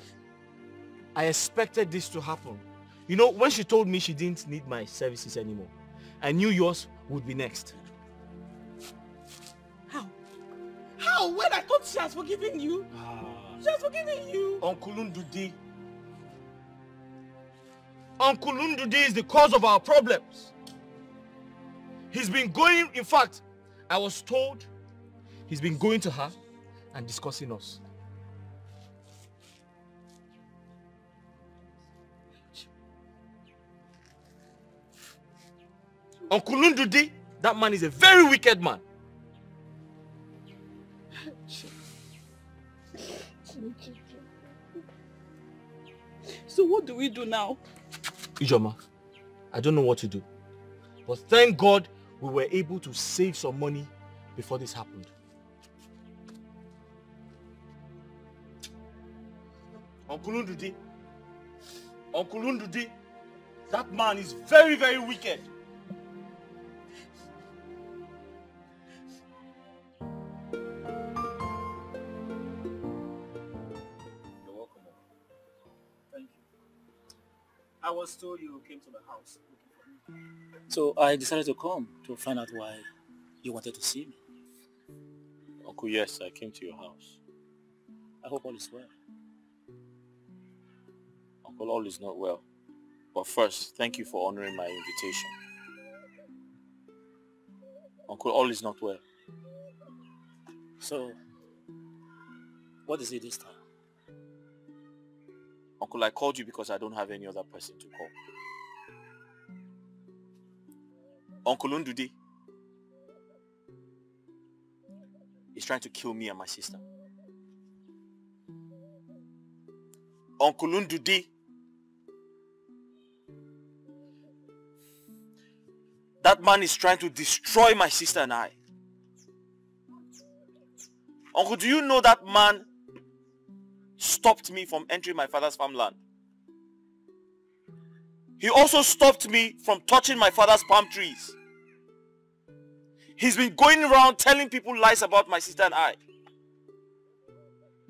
I expected this to happen. You know, when she told me she didn't need my services anymore, I knew yours would be next. How? When I thought she has forgiven you? She has forgiven you. Uncle Ndudi. Uncle Ndudi is the cause of our problems. He's been going, in fact, I was told he's been going to her and discussing us. Uncle Ndudi, that man is a very wicked man. So what do we do now? Ijoma, I don't know what to do. But thank God we were able to save some money before this happened. Uncle Ndudi, that man is very, very wicked. I was told you came to the house looking for me. So I decided to come to find out why you wanted to see me. Uncle, yes, I came to your house. I hope all is well. Uncle, all is not well. But first, thank you for honoring my invitation. Uncle, all is not well. So, what is it this time? Uncle, I called you because I don't have any other person to call. Uncle Ndudi is trying to kill me and my sister. Uncle Ndudi, that man is trying to destroy my sister and I. Uncle, do you know that man stopped me from entering my father's farmland? He also stopped me from touching my father's palm trees. He's been going around telling people lies about my sister and I.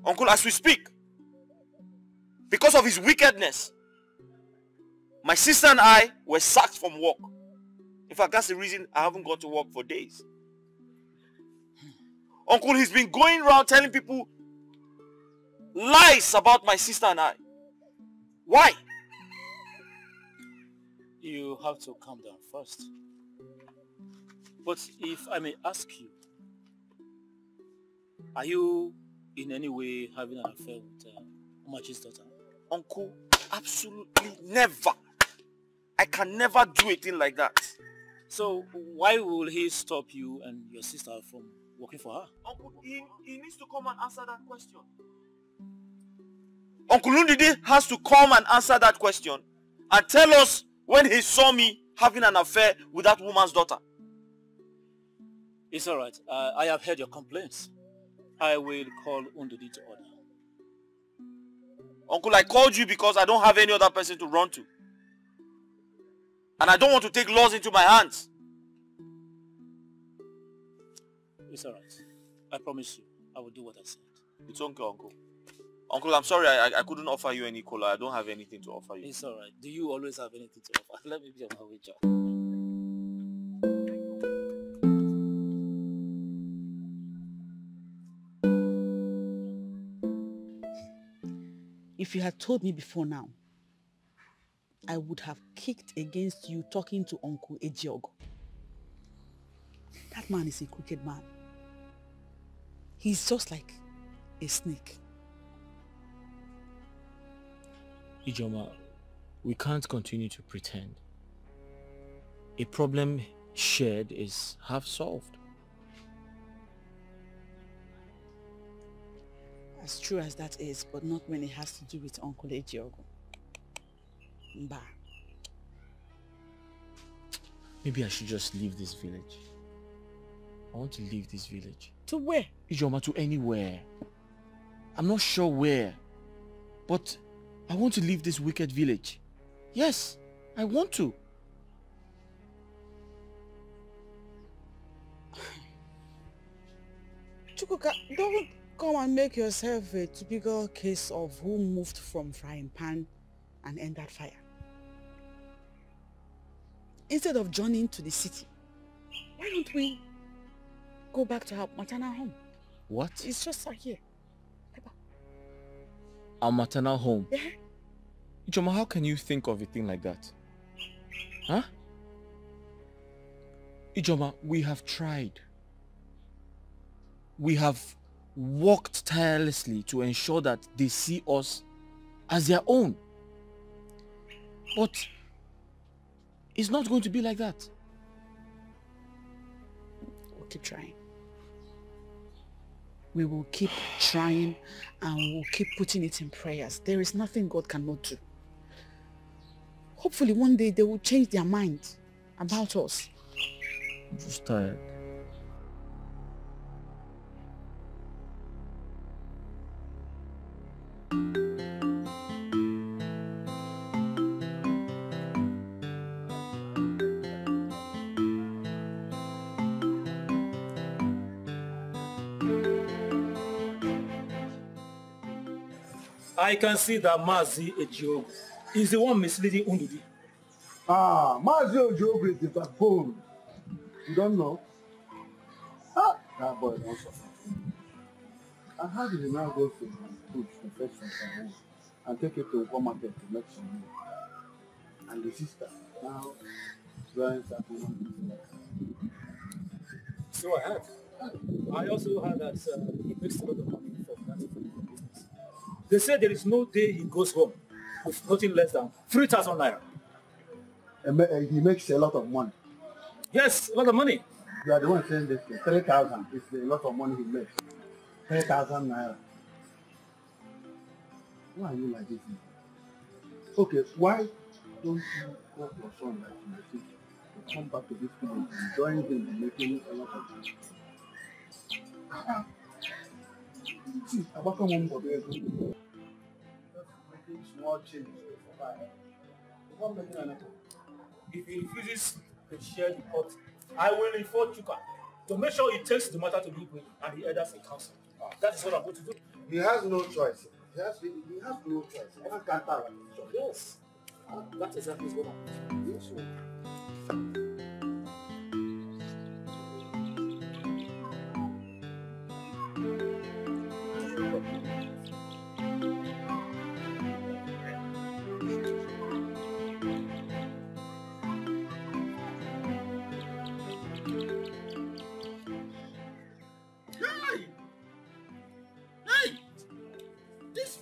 Uncle, as we speak, because of his wickedness, my sister and I were sacked from work. In fact, that's the reason I haven't gone to work for days. Uncle, he's been going around telling people lies about my sister and I. Why? You have to calm down first. But if I may ask you, are you in any way having an affair with Umachi's daughter? Uncle, absolutely never. I can never do a thing like that. So why will he stop you and your sister from working for her? Uncle, he needs to come and answer that question. Uncle Ndudi has to come and answer that question and tell us when he saw me having an affair with that woman's daughter. It's alright. I have heard your complaints. I will call Ndudi to order. Uncle, I called you because I don't have any other person to run to. And I don't want to take laws into my hands. It's alright. I promise you, I will do what I said. It's okay, Uncle. Uncle, I'm sorry I couldn't offer you any cola. I don't have anything to offer you. It's alright. Do you always have anything to offer? Let me be on my way, John. If you had told me before now, I would have kicked against you talking to Uncle Ejiogo. That man is a crooked man. He's just like a snake. Ijoma, we can't continue to pretend. A problem shared is half solved. As true as that is, but not when it has to do with Uncle Ejiogo. Mba, Maybe I should just leave this village. I want to leave this village. To where? Ijoma, to anywhere. I'm not sure where. But I want to leave this wicked village. Yes, I want to. Chukwuka, don't come and make yourself a typical case of who moved from frying pan and entered fire. Instead of journeying to the city, why don't we go back to our maternal home? What? It's just out here. Our maternal home? Yeah. Ijoma, how can you think of a thing like that? Huh? Ijoma, we have tried. We have worked tirelessly to ensure that they see us as their own. But it's not going to be like that. We'll keep trying. We will keep trying and we'll keep putting it in prayers. There is nothing God cannot do. Hopefully one day they will change their mind about us. I'm just tired. I can see that Mazi Ejiogu is the one misleading Undudi. Ah, Mazi Ejiogu is the backbone. You don't know? Ah, that boy don't suffer. And how did he now go to food to fetch from home and take it to one market to make some money? And the sister now joins that woman. So I have. I also heard that he makes a lot of money from that business. They say there is no day he goes home with nothing less than 3,000 naira. He makes a lot of money. Yes, a lot of money. You are the one saying this thing. 3,000 is a lot of money he makes. 3,000 naira. Why are you like this? Okay, why don't you call your son like you think to come back to this village and join him in making a lot of money? See, about one for there. Making small change for buy. If he refuses to share the pot, I will inform Chuka to make sure he takes the matter to the Igwe and the elders in council. That is what I'm going to do. He has no choice. He has no choice. He can't have a choice. Yes. That is exactly what I'm going to do.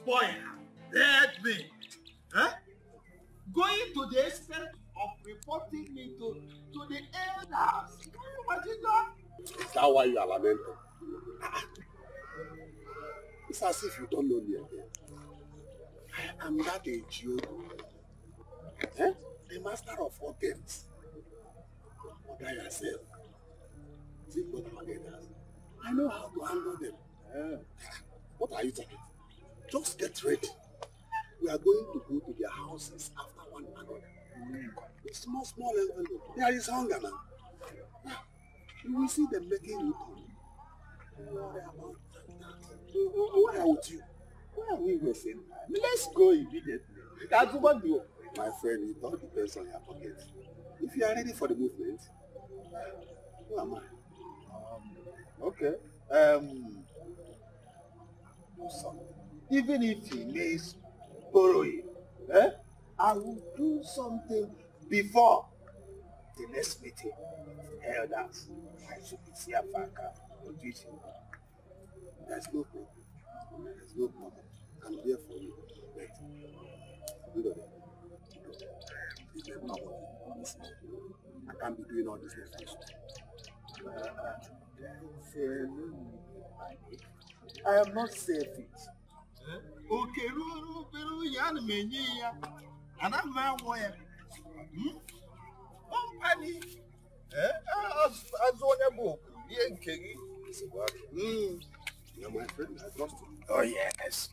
Boy dared me. Huh? Going to the extent of reporting me to the elders. Can you imagine that? Is that why you are lamenting? It's as if you don't know me again. I am that Ejiogu. Eh? The master of all games. Mother yourself. See what our elders. I know how to handle them. What are you talking? Just get ready. We are going to go to their houses after one another. It's small envelope. There is hunger now. You will see them making you come. Don't worry about that. Why are with you? Why are we wasting time? Let's go immediately. That's what you. My friend, it all depends on your pocket. If you are ready for the movement, who am I? Okay. Do something. Even if he may borrow you, I will do something before the next meeting. Elders, I should be here for There's no problem. There's no problem. I'm here for you. Wait. Remember what you promised me. I can't be doing all this next. I am not selfish. Okay, yan menye ya. Ana ma wo ya. Company As one book. You're my friend, I trust you. Oh, yes.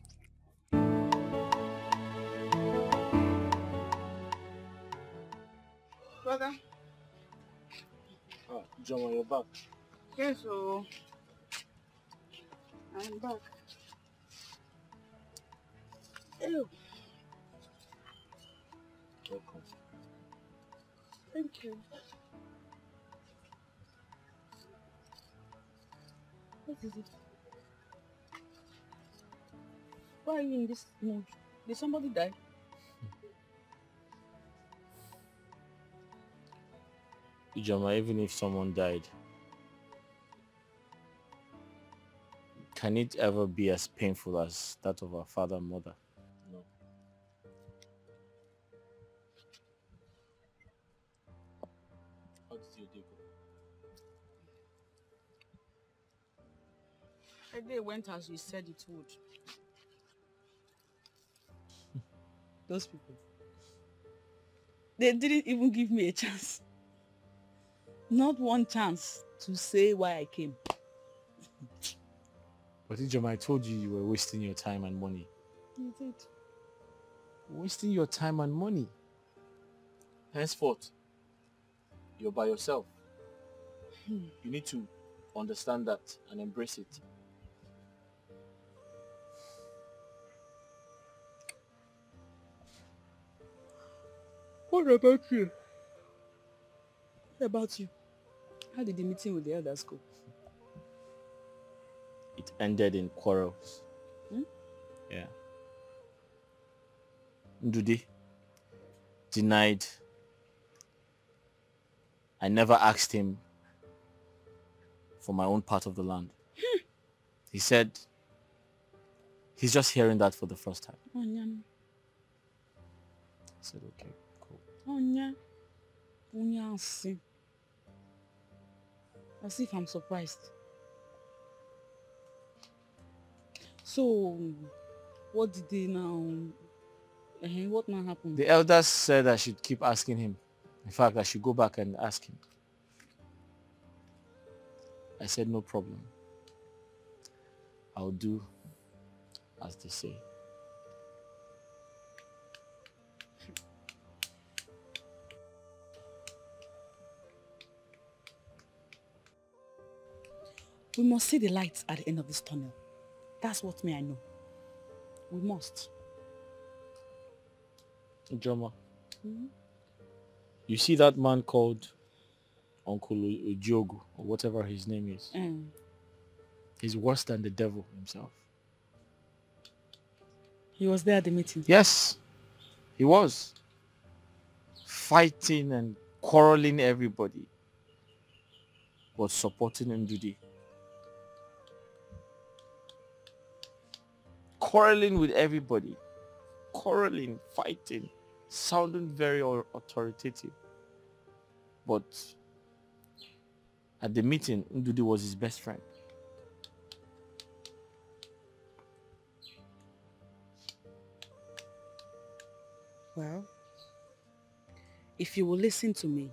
Brother. Oh, John, you're back. Yes, so I'm back. Ew. Welcome. Thank you. What is it? Why are you in this mood? Did somebody die? Ijoma, even if someone died, can it ever be as painful as that of our father and mother? No. How did your day go? The day went as you said it would. Those people. They didn't even give me a chance. Not one chance to say why I came. But Ijoma, I told you were wasting your time and money. You did. Wasting your time and money. Henceforth, you're by yourself. You need to understand that and embrace it. What about you? What about you? How did the meeting with the elders go? It ended in quarrels. Yeah. Ndude denied. I never asked him for my own part of the land. He said he's just hearing that for the first time. Onya. I said, okay, cool. Onya. Onya see. As if I'm surprised. So, what did they now... what now happened? The elders said I should keep asking him. In fact, I should go back and ask him. I said, no problem. I'll do as they say. We must see the light at the end of this tunnel. That's what I know. We must. Ijoma, you see that man called Uncle Ojiogu, or whatever his name is? He's worse than the devil himself. He was there at the meeting? Yes, he was. Fighting and quarreling everybody, but supporting Ndude. Quarreling with everybody. Quarreling, fighting, sounding very authoritative. But at the meeting, Ndude was his best friend. Well, if you will listen to me,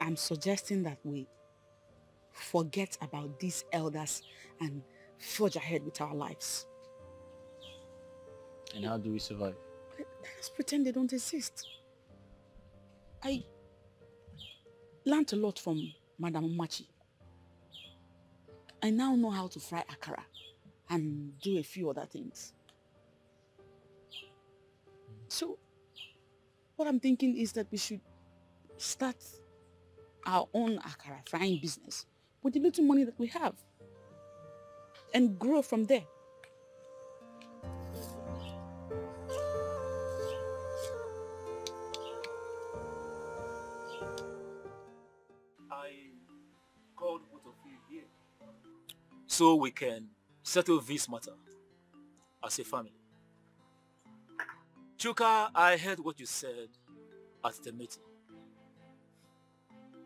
I'm suggesting that we forget about these elders and forge ahead with our lives. And how do we survive? Let's pretend they don't exist. I learned a lot from Madam Machi. I now know how to fry akara and do a few other things. So, what I'm thinking is that we should start our own akara frying business with the little money that we have and grow from there. I called both of you here so we can settle this matter as a family. Chuka, I heard what you said at the meeting.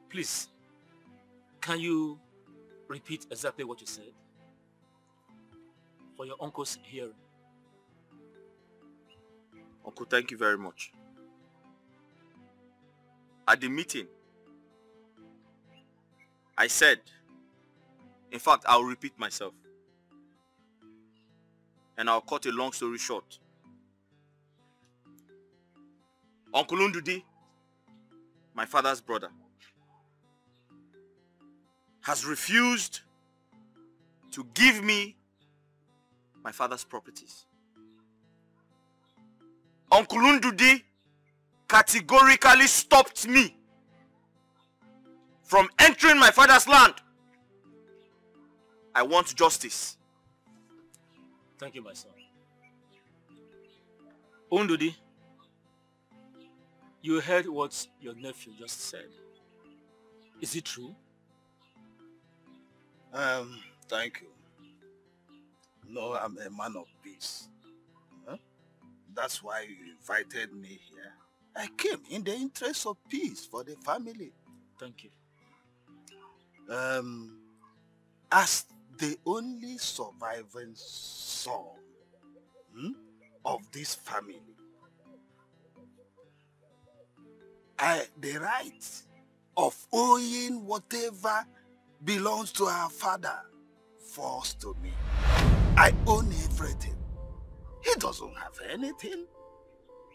Please, can you repeat exactly what you said for your uncle's hearing? Uncle, thank you very much. At the meeting, I said, in fact, I'll repeat myself. And I'll cut a long story short. Uncle Ndudi, my father's brother, has refused to give me my father's properties. Uncle Ndudi categorically stopped me from entering my father's land. I want justice. Thank you, my son. Ndudi, you heard what your nephew just said. Is it true? Thank you. No, I'm a man of peace. Huh? That's why you invited me here. I came in the interest of peace for the family. Thank you. As the only surviving son of this family, the right of owing whatever belongs to our father falls to me. I own everything. He doesn't have anything.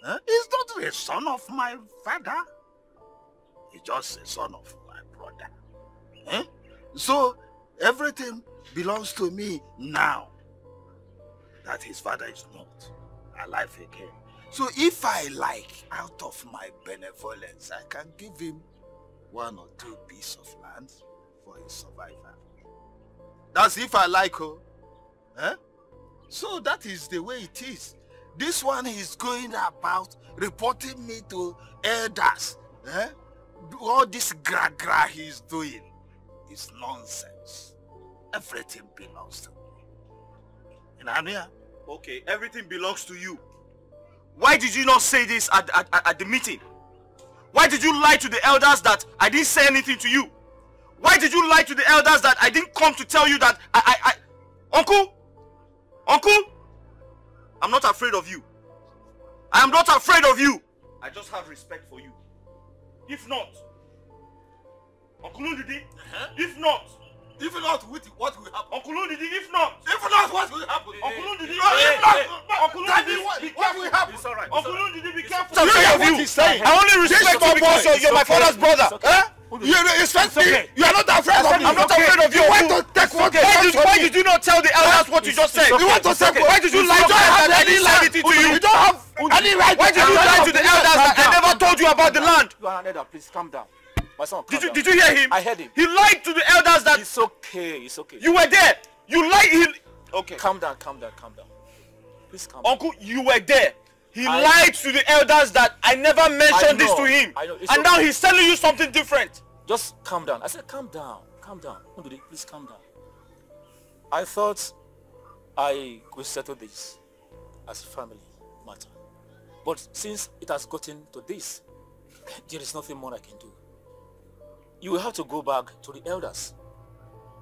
Huh? He's not a son of my father. He's just a son of my brother. Huh? So everything belongs to me now that his father is not alive again. So if I like, out of my benevolence, I can give him 1 or 2 pieces of land for his survival. That's if I like, oh. Huh? So that is the way it is. This one is going about reporting me to elders. Eh? All this gra-gra he's doing is nonsense. Everything belongs to me. In Ania? Okay, everything belongs to you. Why did you not say this at the meeting? Why did you lie to the elders that I didn't say anything to you? Why did you lie to the elders that I didn't come to tell you that Uncle, I'm not afraid of you. I am not afraid of you. I just have respect for you. If not, Uncle Ndidi, if not, what will happen? Uncle Ndidi, if not, what will happen? Uncle Ndidi, Uncle Ndidi, what will happen? It's alright. Uncle Ndidi, be careful. I only respect you because you're my father's brother. You respect me? You are not afraid of me. I'm not afraid of you. You want to take what? Why did you not tell the elders what you just said? You want to say why did you lie to them that I didn't lie anything to you? You don't have any right. Why did you lie to the elders that I never told you about the land? You are an elder, please calm down. My son, calm down. Did you hear him? I heard him. He lied to the elders that... It's okay, it's okay. You were there. You lied. Okay. Calm down. Please calm down. Uncle, you were there. He lied to the elders that I never mentioned this to him. I know. And now he's telling you something different. Just calm down. I said calm down. Ndudi, please calm down. I thought I could settle this as a family matter. But since it has gotten to this, there is nothing more I can do. You will have to go back to the elders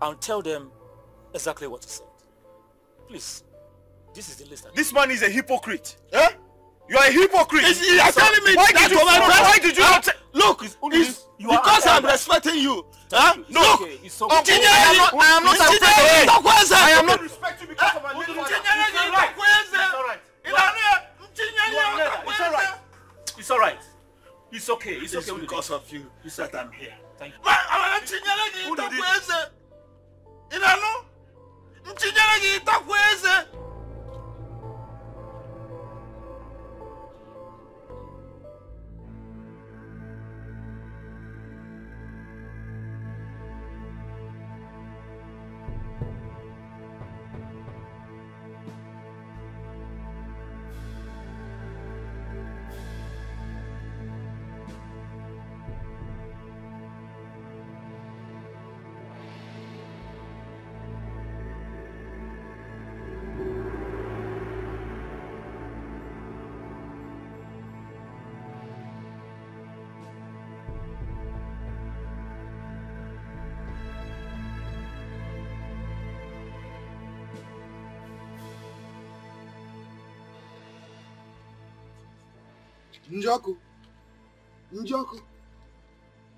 and tell them exactly what you said. Please, this is the list. This man is a hypocrite. Eh? You are a hypocrite. You are telling me why did you not look, because I'm respecting you. Huh? Look, okay. It's okay. I am not afraid of you. I am not respecting you because of my little father. It's alright. It's okay. It's okay because of you that I'm here. Thank you.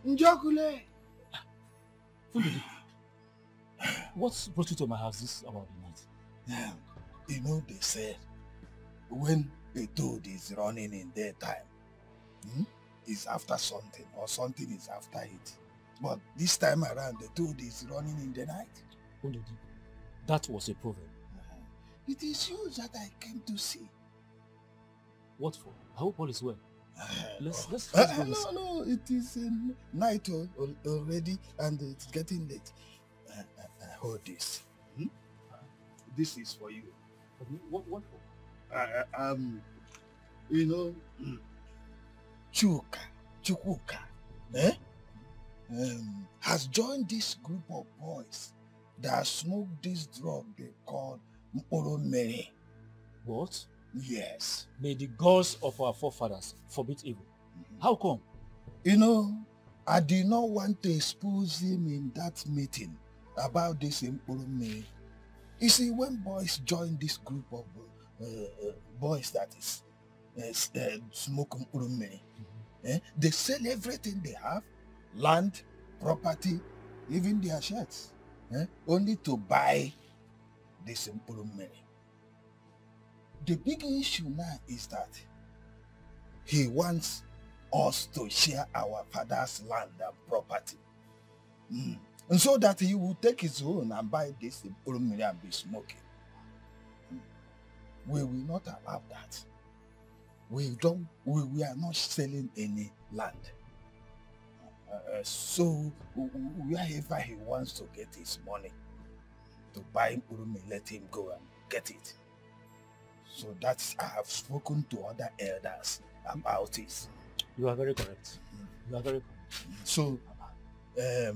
Njoku le. What brought you to my house this hour of the night? You know, they said when a toad is running in daytime, it's after something, or something is after it. But this time around, the toad is running in the night. That was a proverb. It is you that I came to see. What for? I hope all is well. Let's go. No, it is night already, and it's getting late. Hold this. This is for you. What for? You know, Chukwuka, has joined this group of boys that smoke this drug they call Mkporo. What? Yes. May the gods of our forefathers forbid evil. How come? You know, I did not want to expose him in that meeting about this Mkporo. You see, when boys join this group of boys that is smoke Mkporo, they sell everything they have, land, property, even their shirts, only to buy this Mkporo. The big issue now is that he wants us to share our father's land and property. And so that he will take his own and buy this Mkporo and be smoking. We will not allow that. We are not selling any land. So wherever he wants to get his money to buy Mkporo, let him go and get it. So that's, I have spoken to other elders about it. You are very correct. You are very correct. So the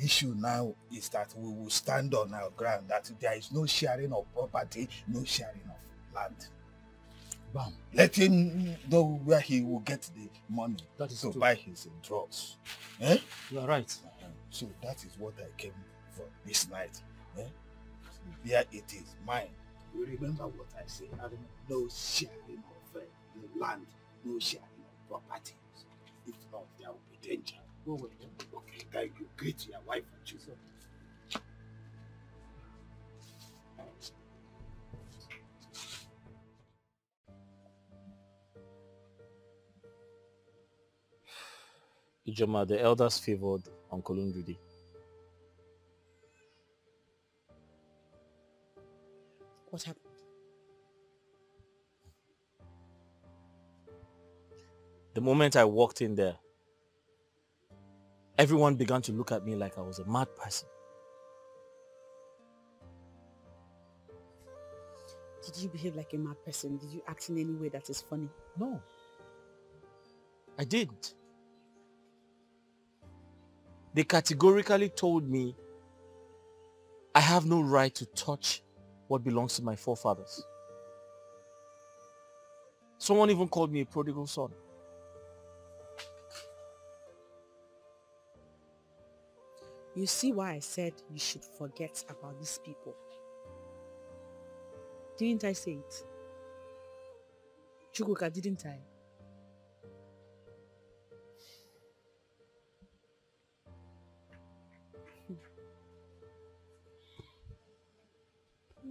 issue now is that we will stand on our ground, that there is no sharing of property, no sharing of land. Bam. Let him know where he will get the money to buy his drugs. You are right. So that is what I came for this night. Here it is, mine. You remember what I say? No sharing of land, no sharing of property. If not, there will be danger. Go away. Okay, thank you. Greet your wife and children. Ijoma, the elders favored Uncle Ndudi. What happened? The moment I walked in there, everyone began to look at me like I was a mad person. Did you behave like a mad person? Did you act in any way that is funny? No. I didn't. They categorically told me I have no right to touch what belongs to my forefathers. Someone even called me a prodigal son. You see why I said you should forget about these people. Didn't I say it? Chukwuka, didn't I?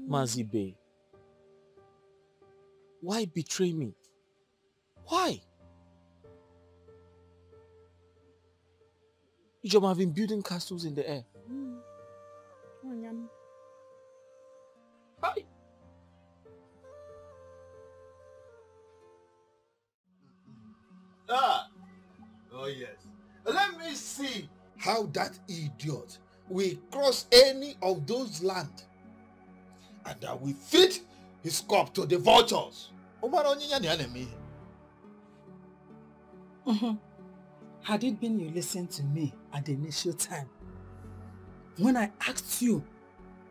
Mazibe, why betray me? Why? Ijoma have been building castles in the air. Hi. Oh yes. Let me see how that idiot will cross any of those land, and that will feed his cup to the vultures. Had it been you listened to me at the initial time, when I asked you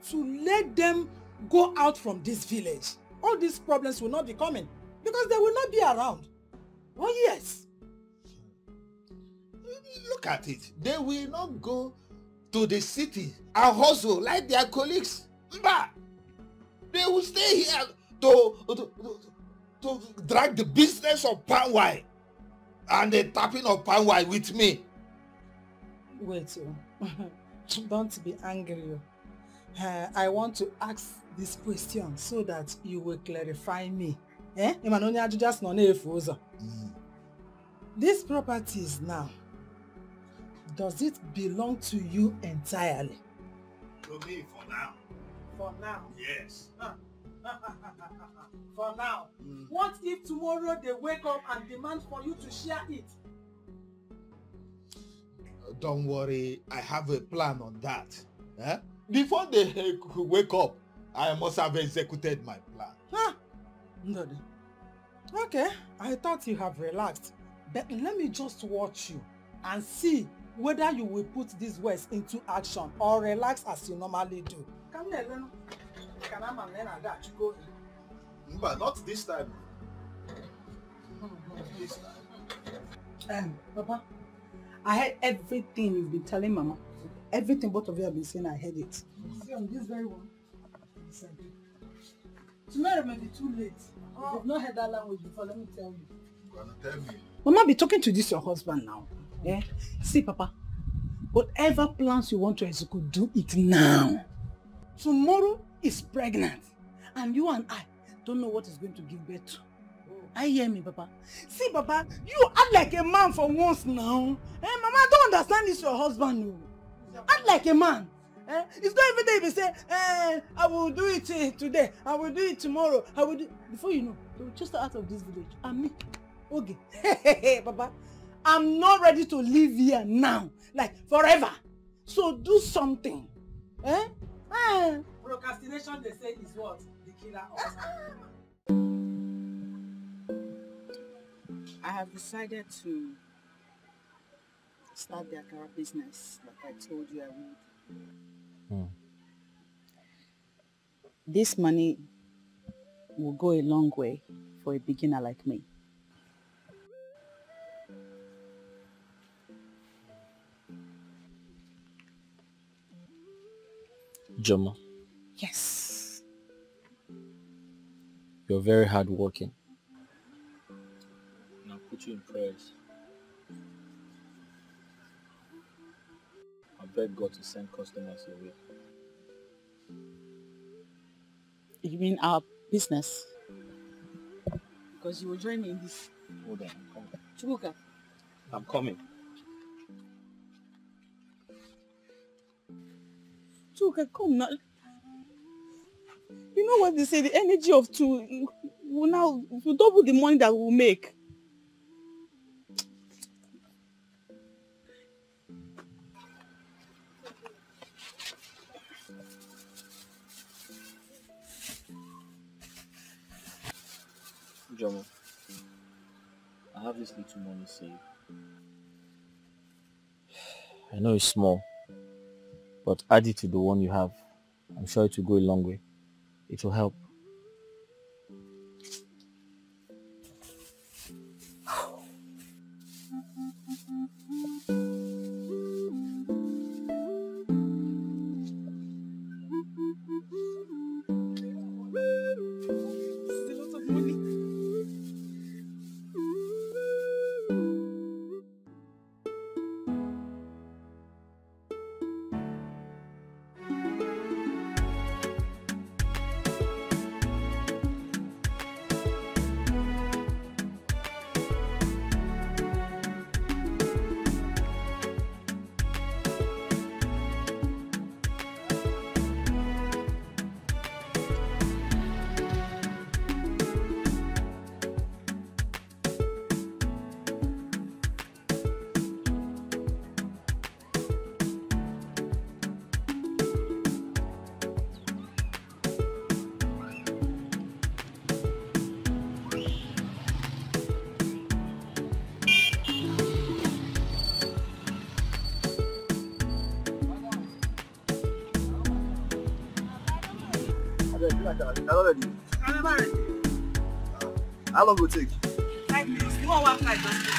to let them go out from this village, all these problems will not be coming because they will not be around. Oh yes. Look at it. They will not go to the city and hustle like their colleagues. Mba! They will stay here to drag the business of palm wine and the tapping of palm wine with me. Wait, don't be angry. I want to ask this question so that you will clarify me. These properties now, does it belong to you entirely? To me for now. For now? Yes. For now. What if tomorrow they wake up and demand for you to share it? Don't worry, I have a plan on that. Before they wake up, I must have executed my plan. Ndodi. Okay, I thought you have relaxed. But let me just watch you and see whether you will put these words into action or relax as you normally do. Come here, Leno. But not this time. This time. Papa, I heard everything you've been telling Mama. Everything both of you have been saying, I heard it. See, on this very one. Tomorrow may be too late. If you've not heard that language before, let me tell you. You're gonna tell me. Mama, be talking to this your husband now. Yeah? See, Papa, whatever plans you want to execute, do it now. Tomorrow is pregnant, and you and I don't know what is going to give birth to. I hear me, Papa. See, Papa, you act like a man for once now. Mama, I don't understand this your husband. No. Act like a man. It's not every day you say, I will do it today, I will do it tomorrow, I will do. Before you know, they will just out of this village. And me, okay. Papa, I'm not ready to live here now, like forever. So do something. Procrastination, they say, is what? The killer of I have decided to start the Akara business like I told you I would. This money will go a long way for a beginner like me. Joma. Yes. You're very hardworking. And I'll put you in prayers. I beg God to send customers your way. You mean our business? Because you will join me in this. Hold on, I'm coming. Chubuka. I'm coming. Chubuka, come now. You know what they say, the energy of two will now double the money that we'll make. Jomo, I have this little money saved. I know it's small, but add it to the one you have. I'm sure it will go a long way. It will help. How long will it take? 5 minutes. You want 1 flight just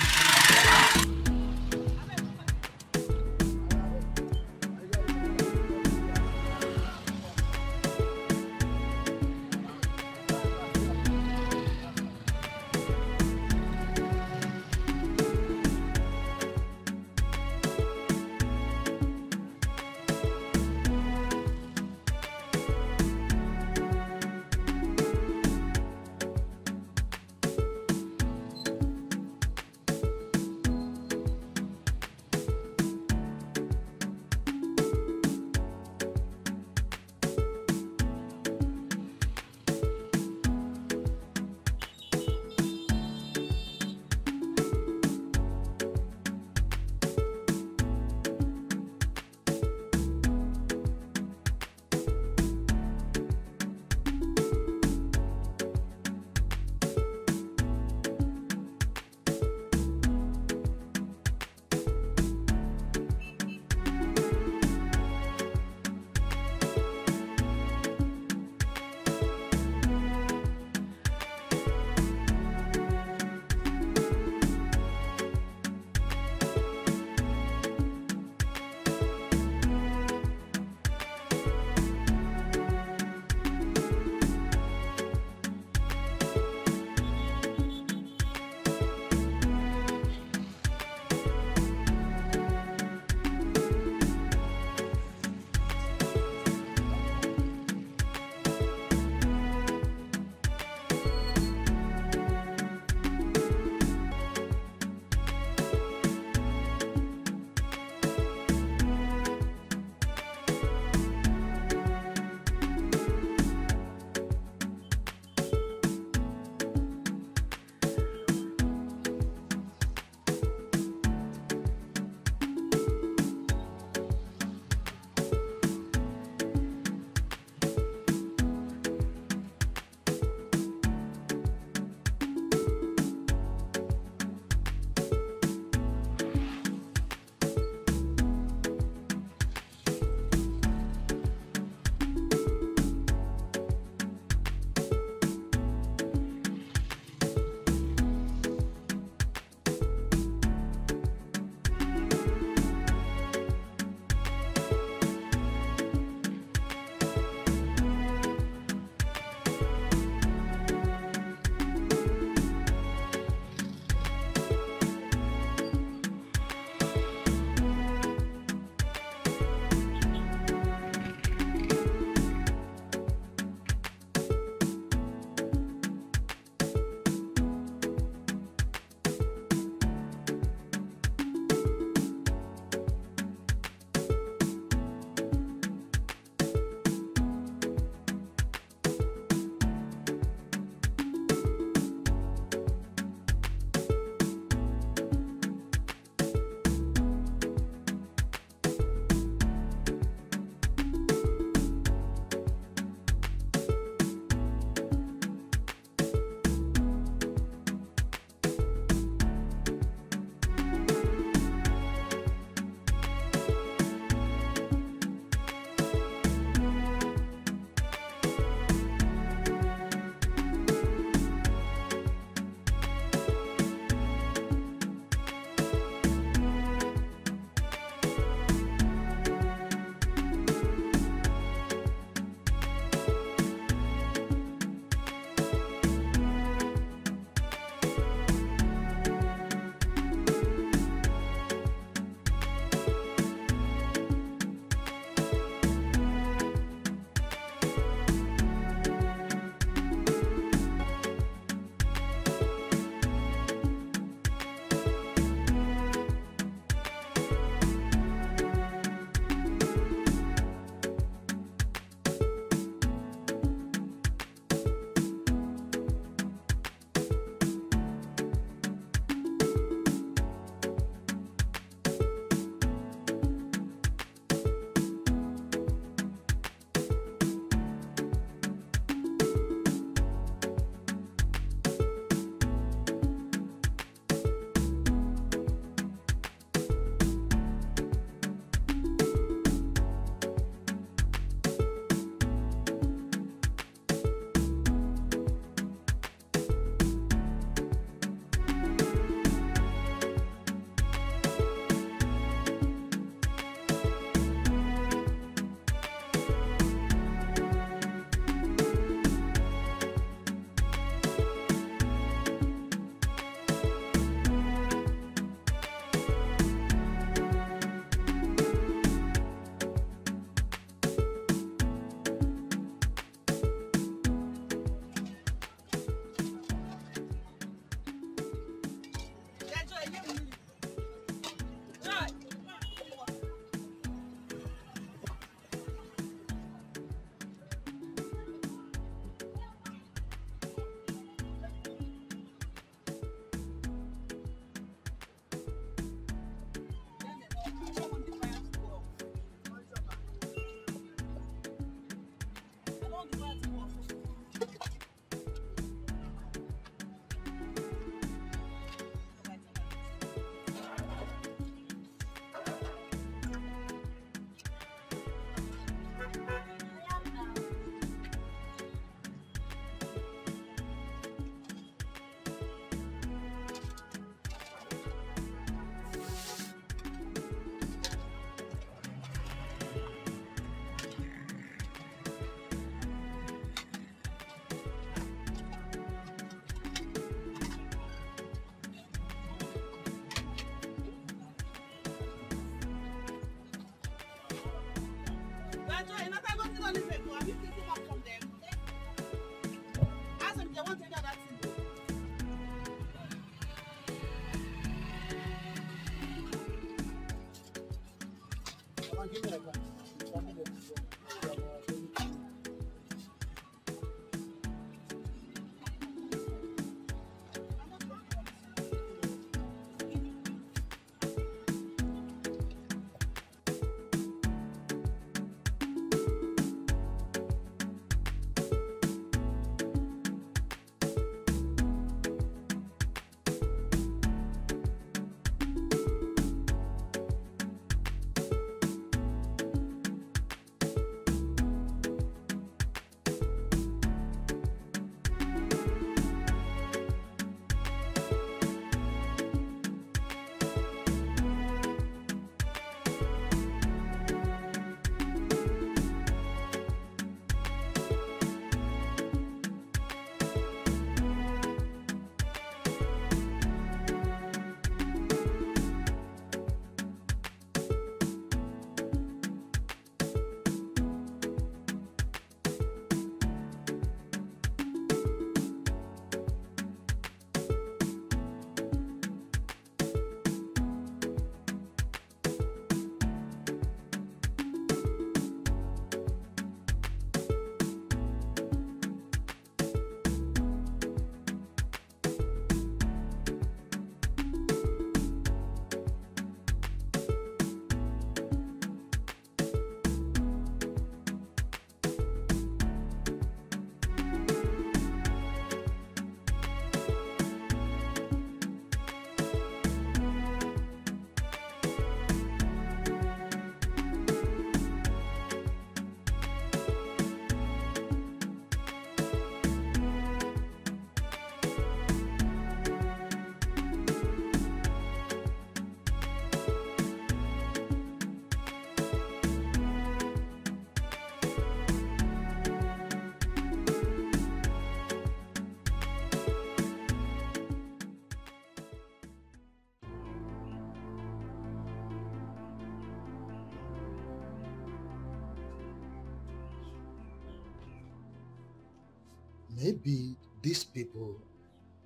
Maybe these people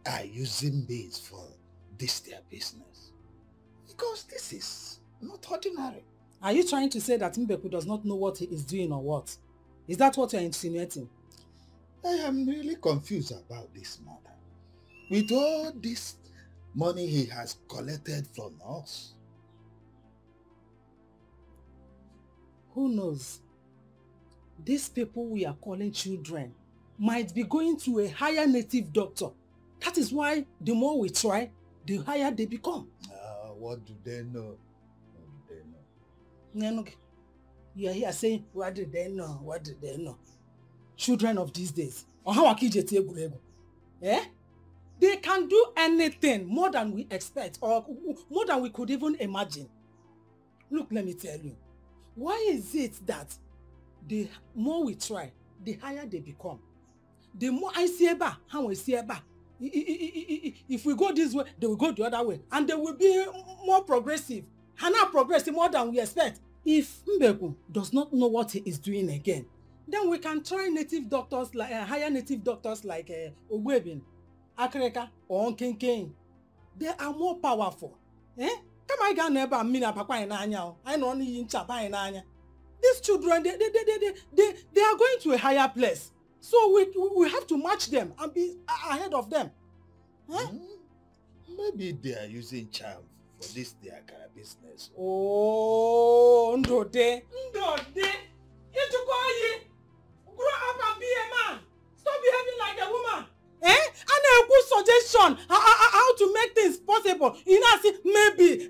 are using me for this their business. Because this is not ordinary. Are you trying to say that Mbeku does not know what he is doing or what? Is that what you're insinuating? I am really confused about this matter. With all this money he has collected from us. Who knows? These people we are calling children might be going to a higher native doctor. That is why the more we try, the higher they become. What do they know? What do they know? You are here saying, what do they know? What do they know? Children of these days. Eh? They can do anything more than we expect or more than we could even imagine. Look, let me tell you. Why is it that the more we try, the higher they become? The more I see about how we see about. If we go this way, they will go the other way. And they will be more progressive. And not progressive more than we expect. If Mbeku does not know what he is doing again, then we can try native doctors like higher native doctors like Ogwebin, Akreka, or Onkenken. They are more powerful. Eh? Come on, I never mean papa in Anya. I know only in Chapa in Anya. These children, they are going to a higher place. So we have to match them and be ahead of them. Huh? Maybe they are using charm for this their kind of business. Oh, Ndode. You grow up and be a man. Stop behaving like a woman. Eh? And a good suggestion how to make things possible. You know, say maybe.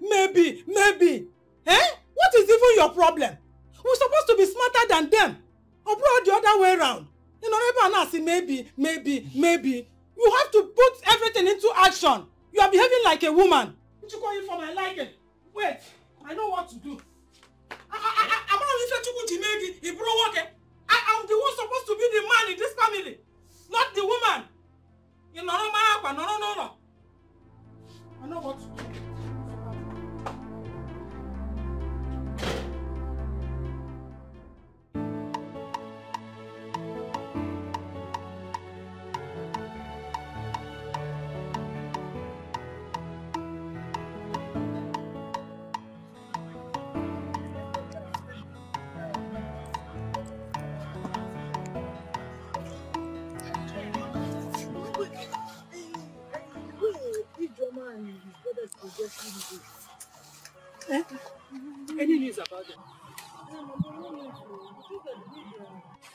Eh? What is even your problem? We're supposed to be smarter than them. Or the other way around. You know, everyone say maybe. You have to put everything into action. You are behaving like a woman. What you call you for my liking? Wait, I know what to do. I'm the one supposed to be the man in this family, not the woman. You know, no. I know what to do. Eh? Any news about them?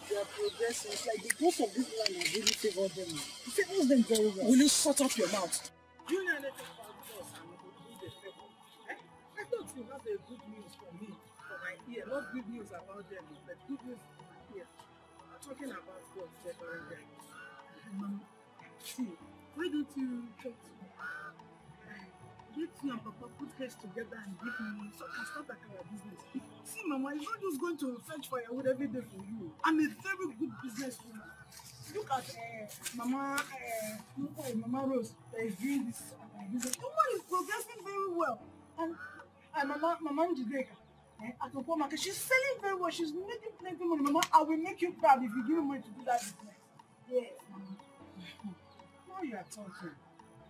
They are progressing. It's like the both of these women have really favored them. It favors them very well. Will you shut up your mouth? You know anything about us and who they favor? Eh? I thought you have a good news for me, for my ear. Not good news about them, but good news for my ear. I'm talking about God favoring them. See, why don't you try to get you and Papa put heads together and give me money so I can start our business? See, Mama, it's not just going to fetch firewood every day for you. I'm a very good businesswoman. Look at Mama Rose that is doing this business. The woman is progressing very well. And Mama Dikeh at the market, she's selling very well. She's making plenty money. Mama, I will make you proud if you give me money to do that business. Yes, Mama. Now you are talking.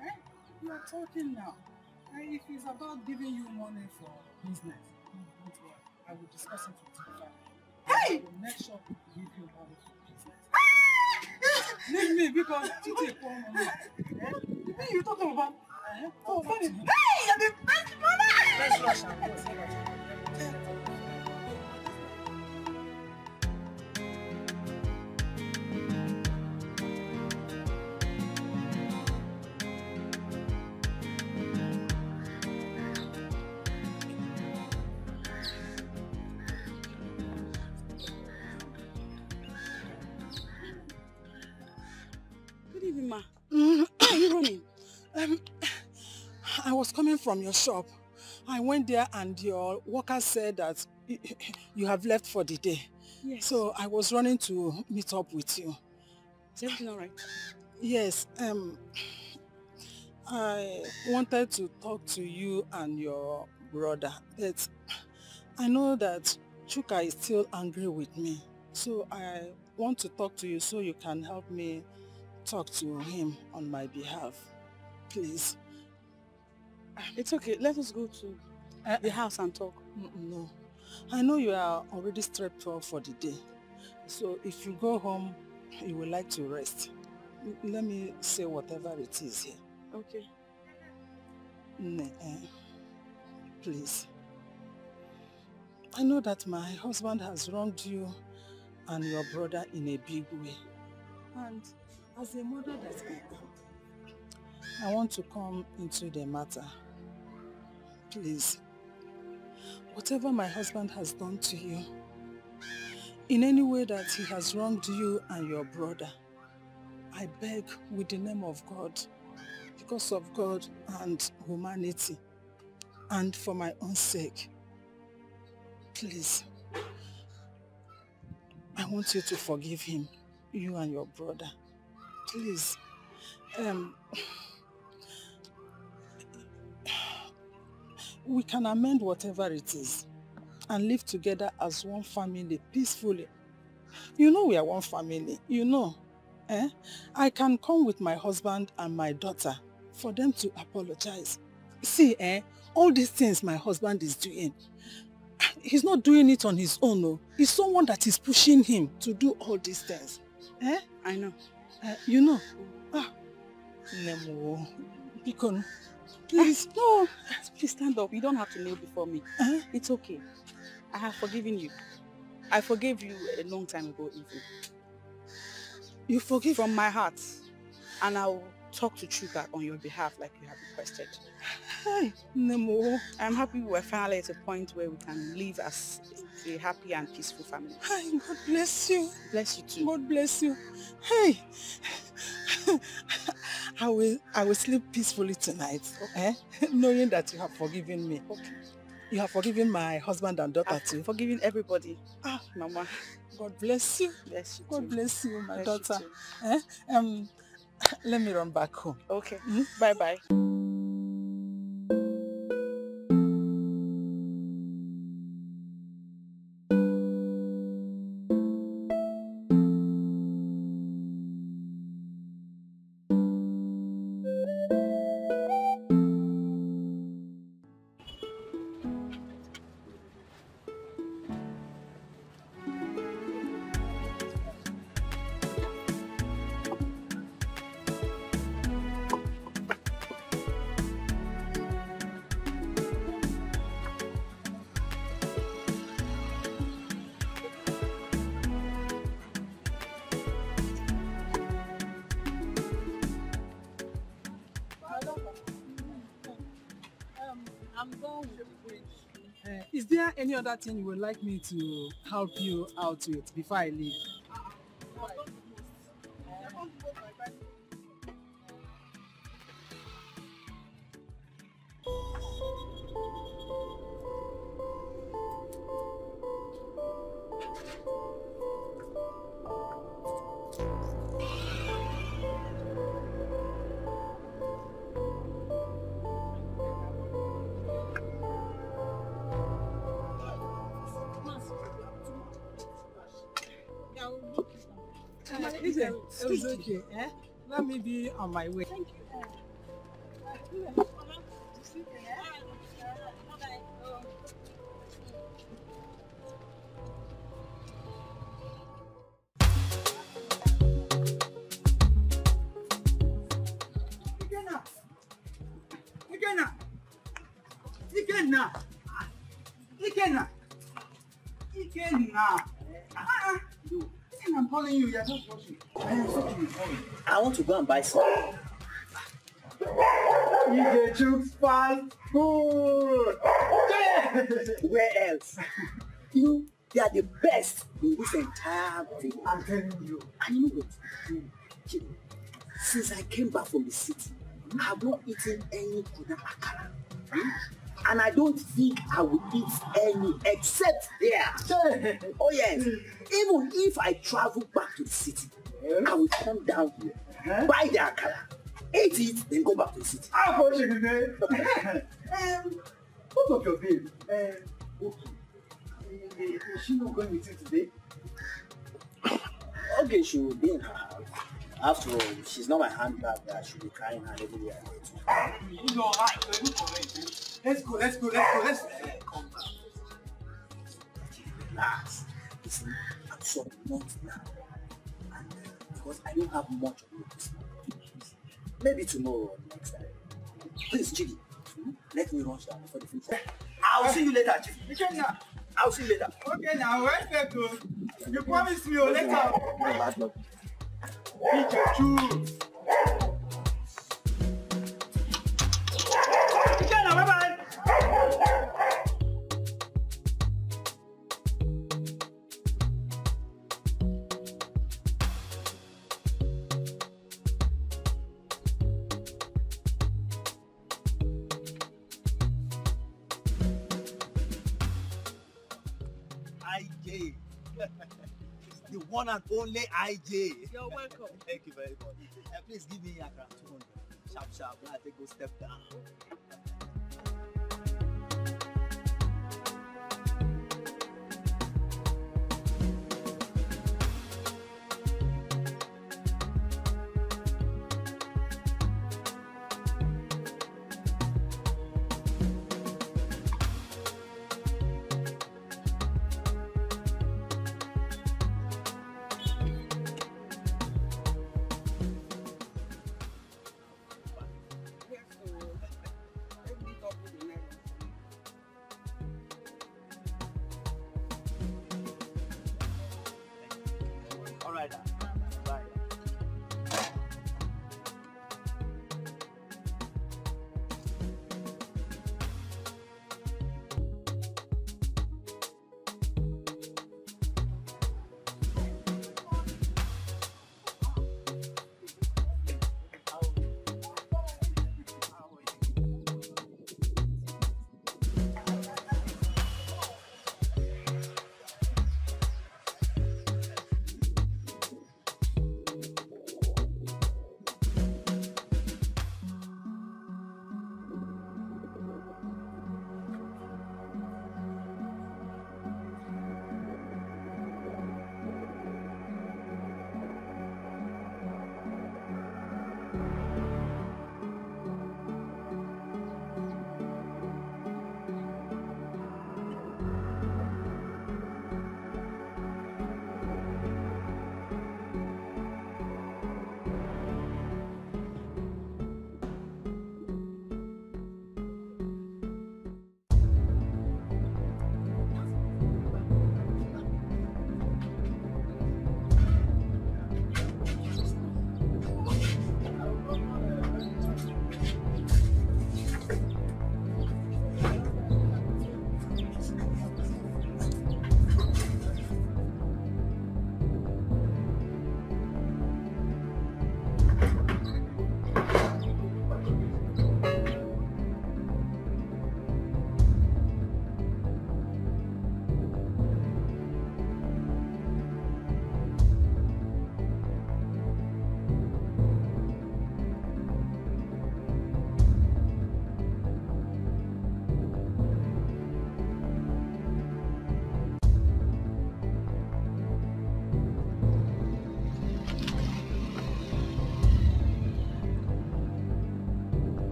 Eh? You are talking now. And if it's about giving you money for business, don't worry. I will discuss it with your family. Hey! I will make sure to give you money for business. Leave me because you take one money. What are you talking about? Oh, funny. Hey! You're the best mother! Let's rush and go. Ma. Where are you running? I was coming from your shop. I went there and your worker said that you have left for the day. Yes. So I was running to meet up with you. Is everything all right? Yes. I wanted to talk to you and your brother, but I know that Chuka is still angry with me. So I want to talk to you so you can help me talk to him on my behalf. Please. It's okay. Let us go to the house and talk. No. I know you are already strapped up for the day. So if you go home, you will like to rest. Let me say whatever it is here. Okay. Please. I know that my husband has wronged you and your brother in a big way. And as a mother that I want to come into the matter. Please, whatever my husband has done to you, in any way that he has wronged you and your brother, I beg with the name of God, because of God and humanity, and for my own sake, please, I want you to forgive him, you and your brother. Please. We can amend whatever it is and live together as one family peacefully. You know we are one family, you know. I can come with my husband and my daughter for them to apologize. See, all these things my husband is doing, he's not doing it on his own. No. It's someone that is pushing him to do all these things. I know. You know. Nemo, Bikon, please. No, please stand up. You don't have to kneel before me. It's okay. I have forgiven you. I forgave you a long time ago, even. You forgive? From my heart. And I will talk to Chuka on your behalf like you have requested. Hey, Nemo. I'm happy we're finally at a point where we can live as a happy and peaceful family. Hey, God bless you. Bless you too. God bless you. Hey, I will sleep peacefully tonight, knowing that you have forgiven me. Okay. You have forgiven my husband and daughter too. Forgiven everybody. Mama. God bless you. Bless you God too. bless you, my Bless daughter. You too. Let me run back home. Okay. Bye-bye. Is there any other thing you would like me to help you out with before I leave? It's okay. Let me be on my way. Thank you. I'm calling you, you're just watching. I want to go and buy some. You choose fast food. Where else? They are the best in this entire thing. I'm telling you. And you know what? Since I came back from the city, I have not eaten any good akara. And I don't think I will eat any except there. Oh yes. Even if I travel back to the city, I will come down here, buy the akara, eat it, then go back to the city. Unfortunately, what of your babe? Is she not going with you today? Okay, she will be in her house. After all, she's not my handbag that she'll be carrying her everywhere I go to. You know, let's go. Come back. Relax. Listen, I'm so not now. And because I don't have much of it this morning. Maybe tomorrow or next time. Please, Chidi, let me rush down before the future. I'll see you later, Chidi. Okay, now. I'll see you later. Okay, now, where's that go? You promised me later. Choose. Okay, now, bye-bye. IJ. The one and only IJ. You're welcome. Thank you very much. Please give me a 200. Sharp. I take go step down.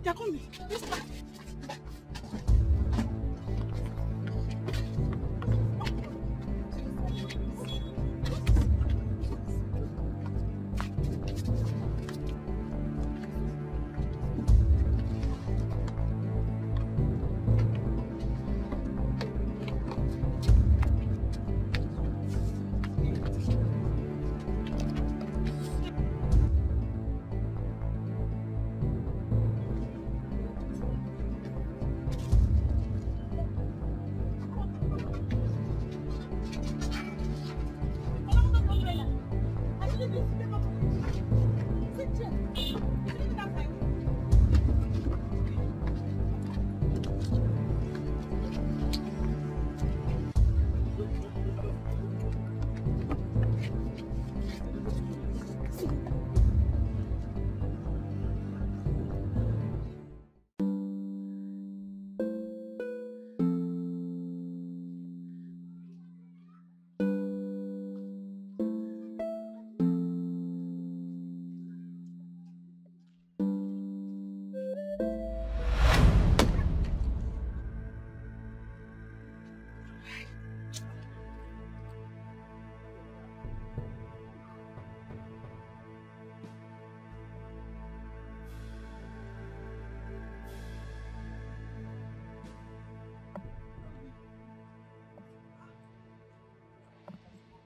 They're coming.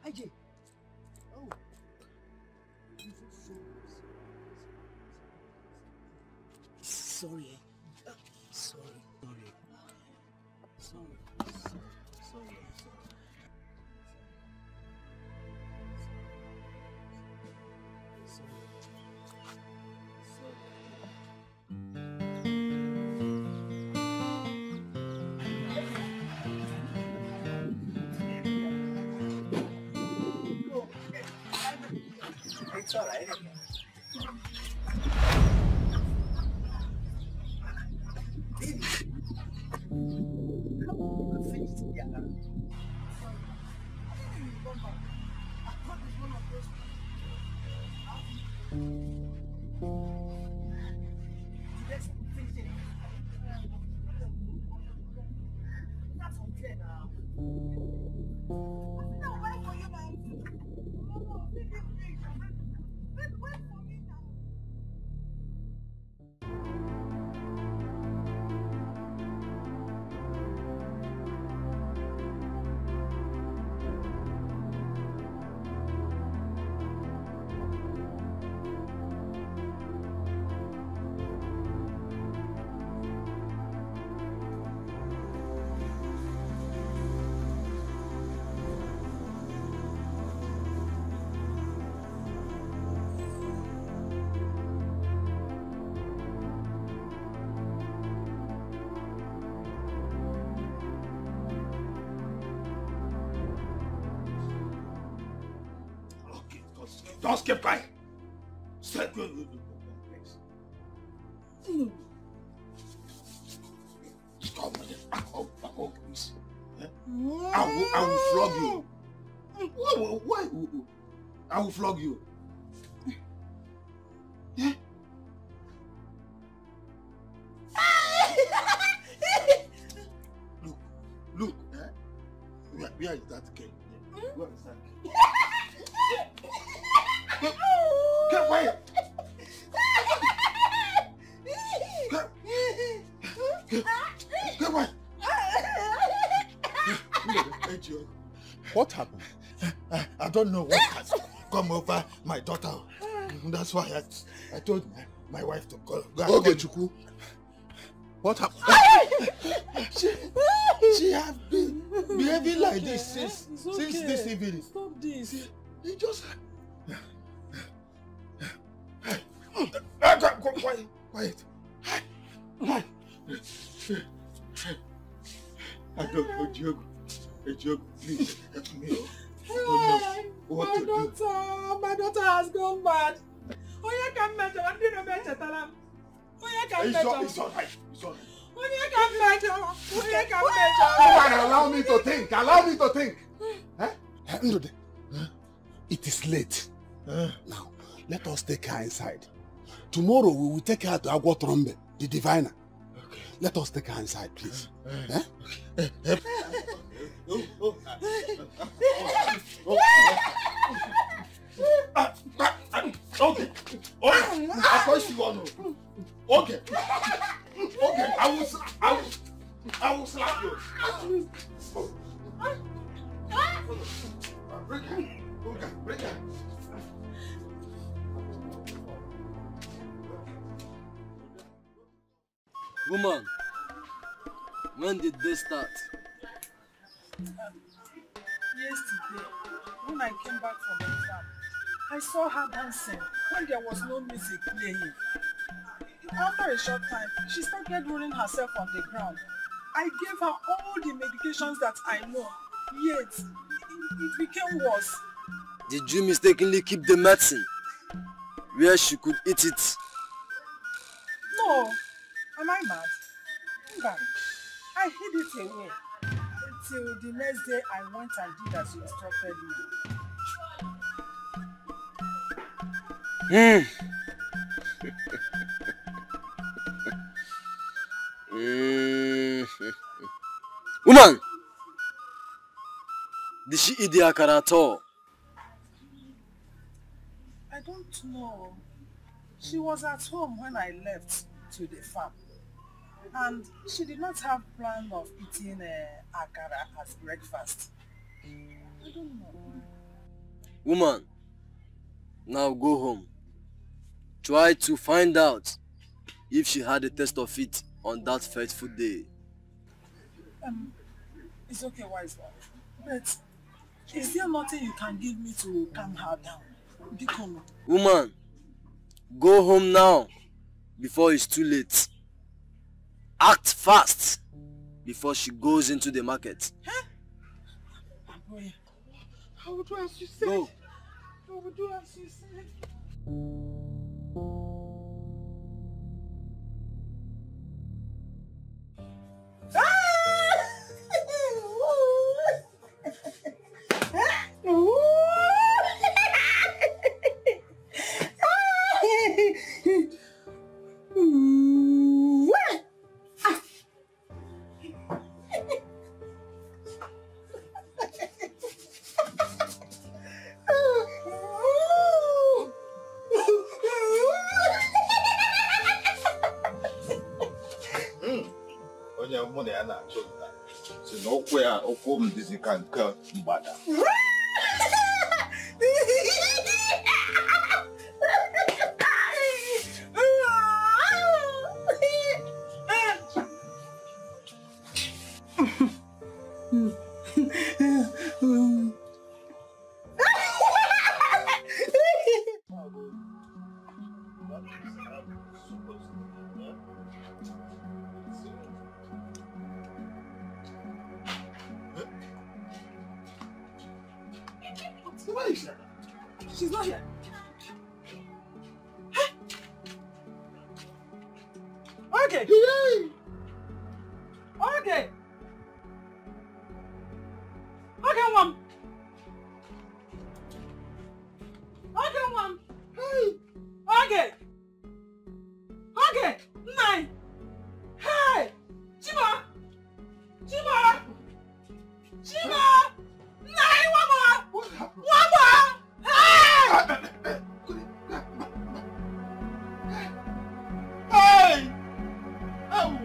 AJ. Oh. Sorry. Sorry. Sorry. It's all right. Just keep quiet. Say go. Stop me. Back up, please. I will flog you. Why? I will flog you. Yeah. Look. Where is that girl? Where is that girl? Get quiet! Get quiet! What happened? I don't know what has come over my daughter. That's why I told my wife to go. Okay, Chukwu. What happened? She has been behaving like this since this evening. Stop this. He just... Quiet. I don't know, Diogo, please help me. My daughter has gone bad. Oya can measure. I didn't measure. Talam. Oya can measure. It's all right. Oya can measure. Oya can measure. Allow me to think. It is late. Now, let us take her inside. Tomorrow we will take her to Agwotrombe. the diviner. Okay. Let us take her inside, please. Okay. Of course you want to. Okay. Okay. I will slap you. Bring her. Bring her. Woman, when did they start? Yesterday, when I came back from the farm, I saw her dancing when there was no music playing. After a short time, she started rolling herself on the ground. I gave her all the medications that I know, yet it became worse. Did you mistakenly keep the medicine where she could eat it? No, am I mad? But I hid it away until the next day I went and did as you instructed me. Woman! Did she eat the akara at all? I don't know. She was at home when I left to the farm. And she did not have plan of eating akara as breakfast. I don't know. Woman, now go home. Try to find out if she had a taste of it on that fateful day. It's okay, wise one. But is there nothing you can give me to calm her down? Dikeh. Woman, go home now before it's too late. Act fast before she goes into the market. Huh? I will do as you said. Go. I will do as you said. She's not here. Okay. Okay. Okay, Mom. Okay, Mom. Okay. Okay. 9. Hey. Chiba. Chiba. Chiba. 9. One more. What happened? One more. Hey. Hey. Oh.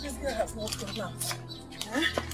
This girl has not gone out. Huh?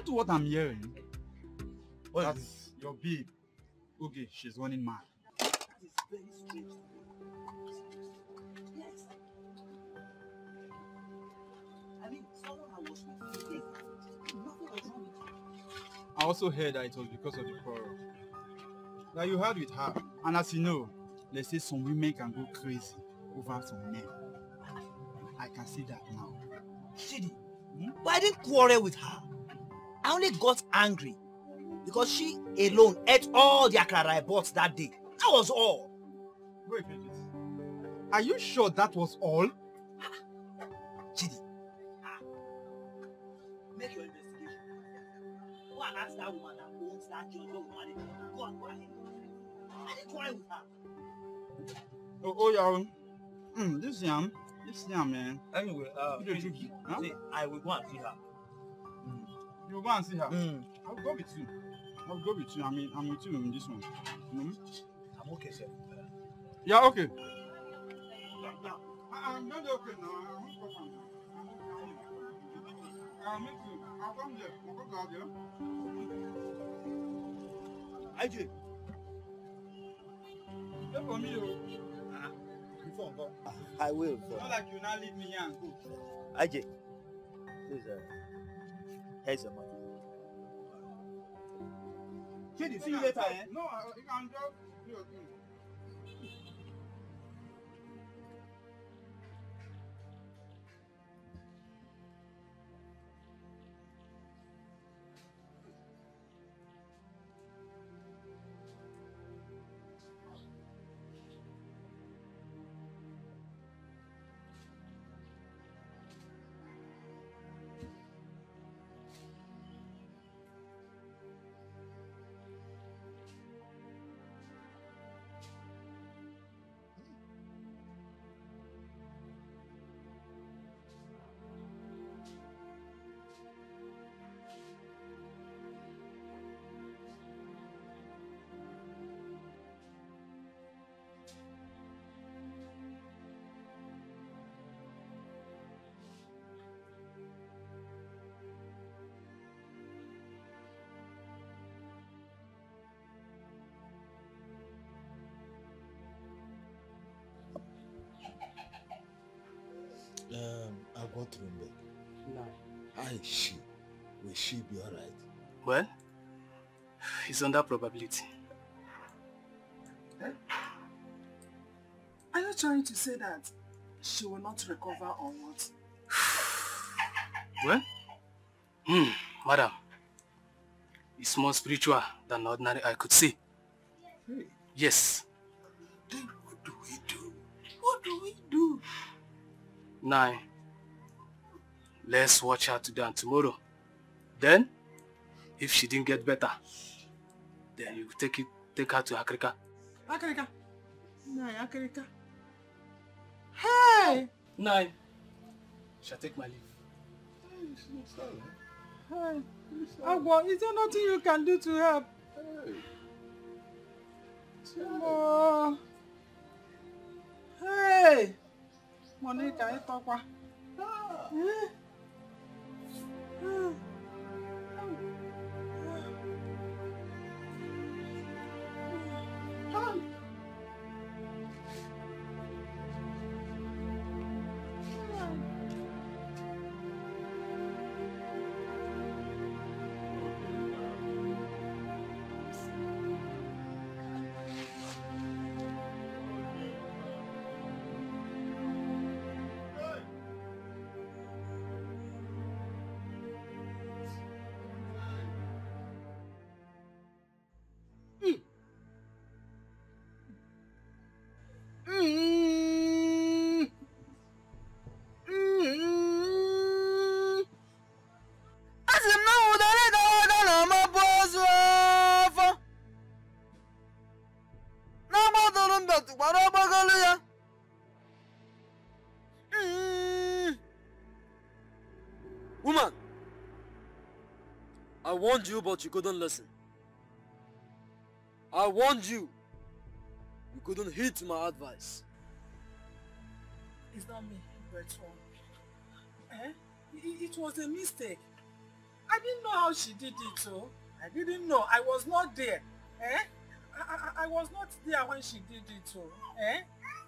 to what I'm hearing. That's your babe. Okay, she's running mad. That is very strange. Yes. I mean, someone I was with you, nothing was wrong with you. I also heard that it was because of the quarrel that you had with her. And as you know, they say some women can go crazy over some men. I can see that now. Chidi, but I didn't quarrel with her. I only got angry because she alone ate all the akara I bought that day. That was all. Wait. Are you sure that was all? Chidi, make your investigation. Go and ask that woman that owns that joint where we manage. Go ahead. I didn't quarrel with her. Oh, yeah. This yam, man. Anyway, see, I will go and see her. You will go and see her? I'll go with you. I mean, I'm with you in this one. I'm okay, sir. Yeah, okay. I'm not okay now. I won't go from I'll meet you. I'll come there. I'll come out there. IJ. Wait for me, Before go. I will, sir. Not like you now leave me here and go. IJ. Please, here's your money. Chidi, see you later, eh? No, you can just do your thing. I'll go to Rumbe. No. How is she? Will she be alright? Well, it's under probability. Are you trying to say that she will not recover or what? Well, madam, it's more spiritual than ordinary I could see. Hey. Yes. Then what do we do? What do we do? Now, let's watch her today and tomorrow. Then, if she didn't get better, then you take her to Africa. Akarika. No, Akarika. Hey! Nine. Shall take my leave. Hey. Agwa, is there nothing you can do to help? Oh. Hey! Monica, you talk what? Woman, I warned you, but you couldn't listen. I warned you. You couldn't heed to my advice. It's not me, Bertrand. It was a mistake. I didn't know how she did it, so I didn't know. I was not there. Eh? I was not there when she did it, so eh?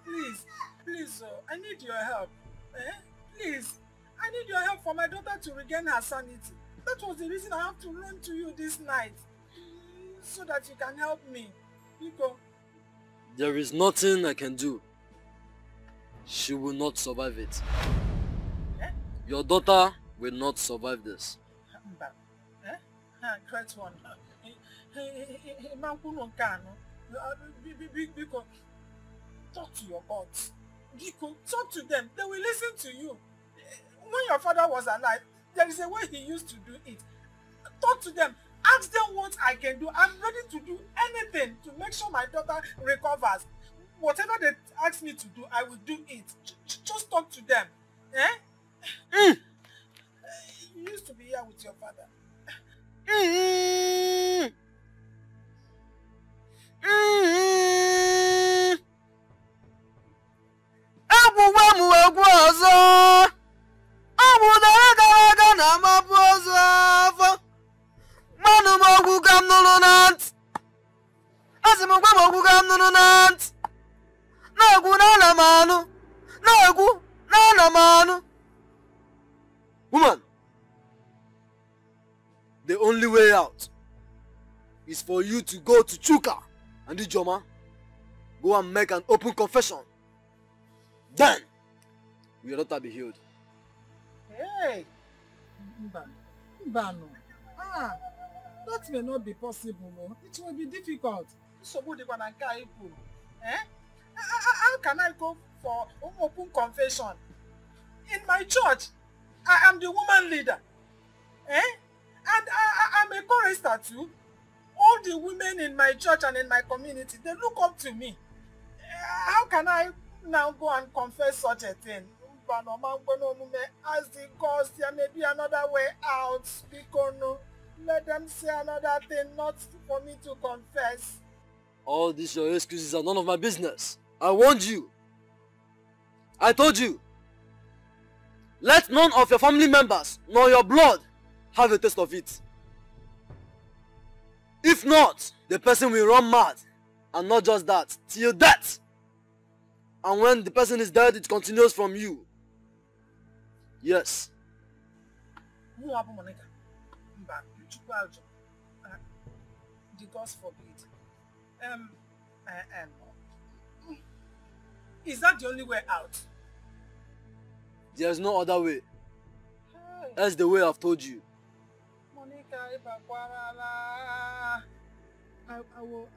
Please, I need your help. Eh? Please, I need your help for my daughter to regain her sanity. That was the reason I have to run to you this night, so that you can help me. Nico. There is nothing I can do. She will not survive it. Eh? Your daughter will not survive this. Eh? Great one. Biko, talk to your gods. Biko, talk to them. They will listen to you. When your father was alive, there is a way he used to do it. Talk to them. Ask them what I can do. I'm ready to do anything to make sure my daughter recovers. Whatever they ask me to do, I will do it. Just talk to them. Eh? You used to be here with your father. Woman, the only way out is for you to go to Chuka and Ijoma. Go and make an open confession. Then, your daughter be healed. Hey! Mbano. That may not be possible. No? It will be difficult. Eh? How can I go for open confession? In my church, I am the woman leader. Eh? And I'm a chorister too. All the women in my church and in my community, they look up to me. How can I now go and confess such a thing? As the gods, there may be another way out. Because let them say another thing, not for me to confess. All these your excuses are none of my business. I warned you. I told you. Let none of your family members nor your blood have a taste of it. If not, the person will run mad. And not just that, till death. And when the person is dead, it continues from you. Yes. The gods forbid. Is that the only way out? There's no other way. That's the way I've told you. Monica, I will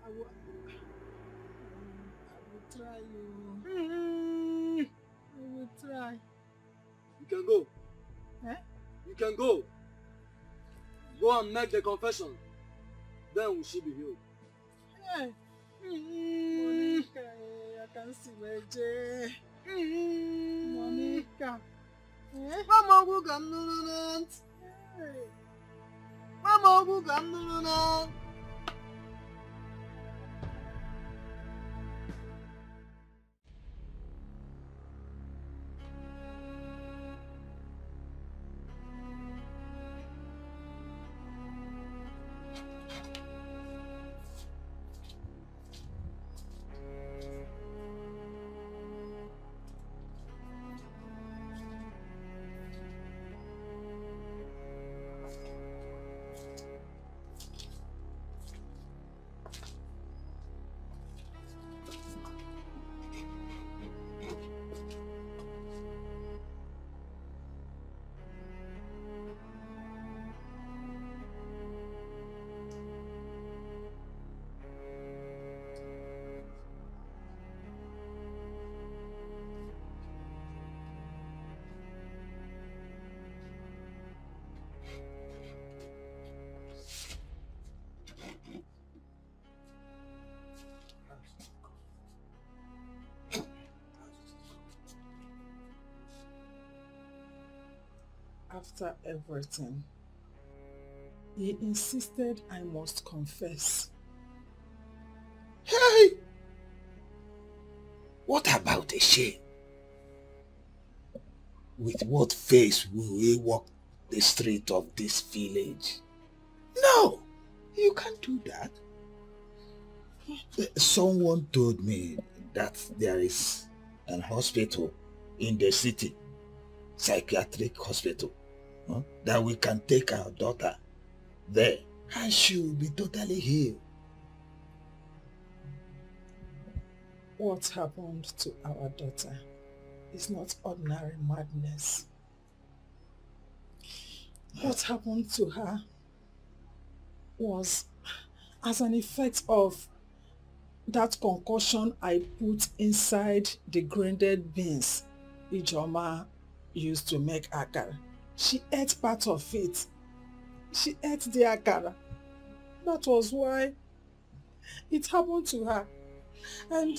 try you. I will try. You can go. Eh? You can go. Go and make the confession. Then will she be healed. Hey. Monica, I can see my J. Monica. Mama, who can do that? Mama, who can do that? After everything, he insisted I must confess. Hey! What about the shame? With what face will we walk the street of this village. No, you can't do that. Someone told me that there is an hospital in the city, psychiatric hospital, that we can take our daughter there and she will be totally healed. What happened to our daughter is not ordinary madness. What happened to her was as an effect of that concoction I put inside the grinded beans Ijoma used to make akara. She ate part of it. She ate the akara. That was why it happened to her. And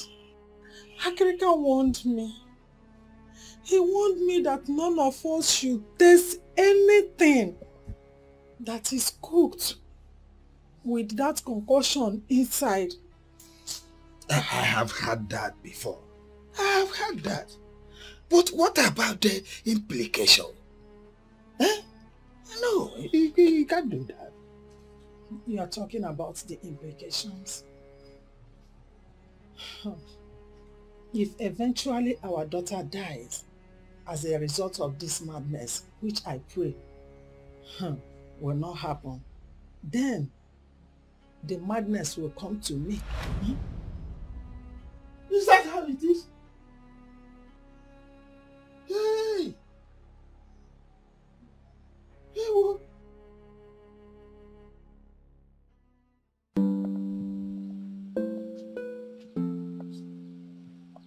Akirika warned me. He warned me that none of us should taste anything that is cooked with that concoction inside. I have had that before. I have had that. But what about the implication? No, you can't do that. You are talking about the implications. If eventually our daughter dies as a result of this madness, which I pray will not happen, then the madness will come to me. Is that how it is? Hey! Hey, what?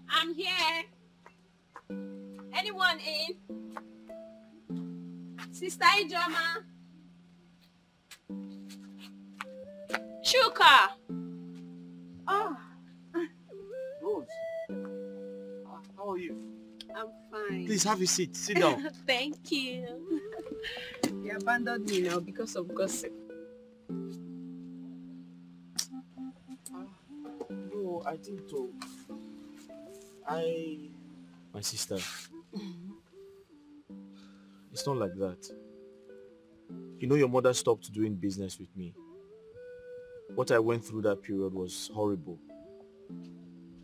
I'm here. Anyone in? Sister Ijoma? Shuka? Oh. Rose, how are you? I'm fine. Please have a seat. Sit down. Thank you. You abandoned me now because of gossip. No, I didn't talk. My sister. It's not like that. You know your mother stopped doing business with me. What I went through that period was horrible.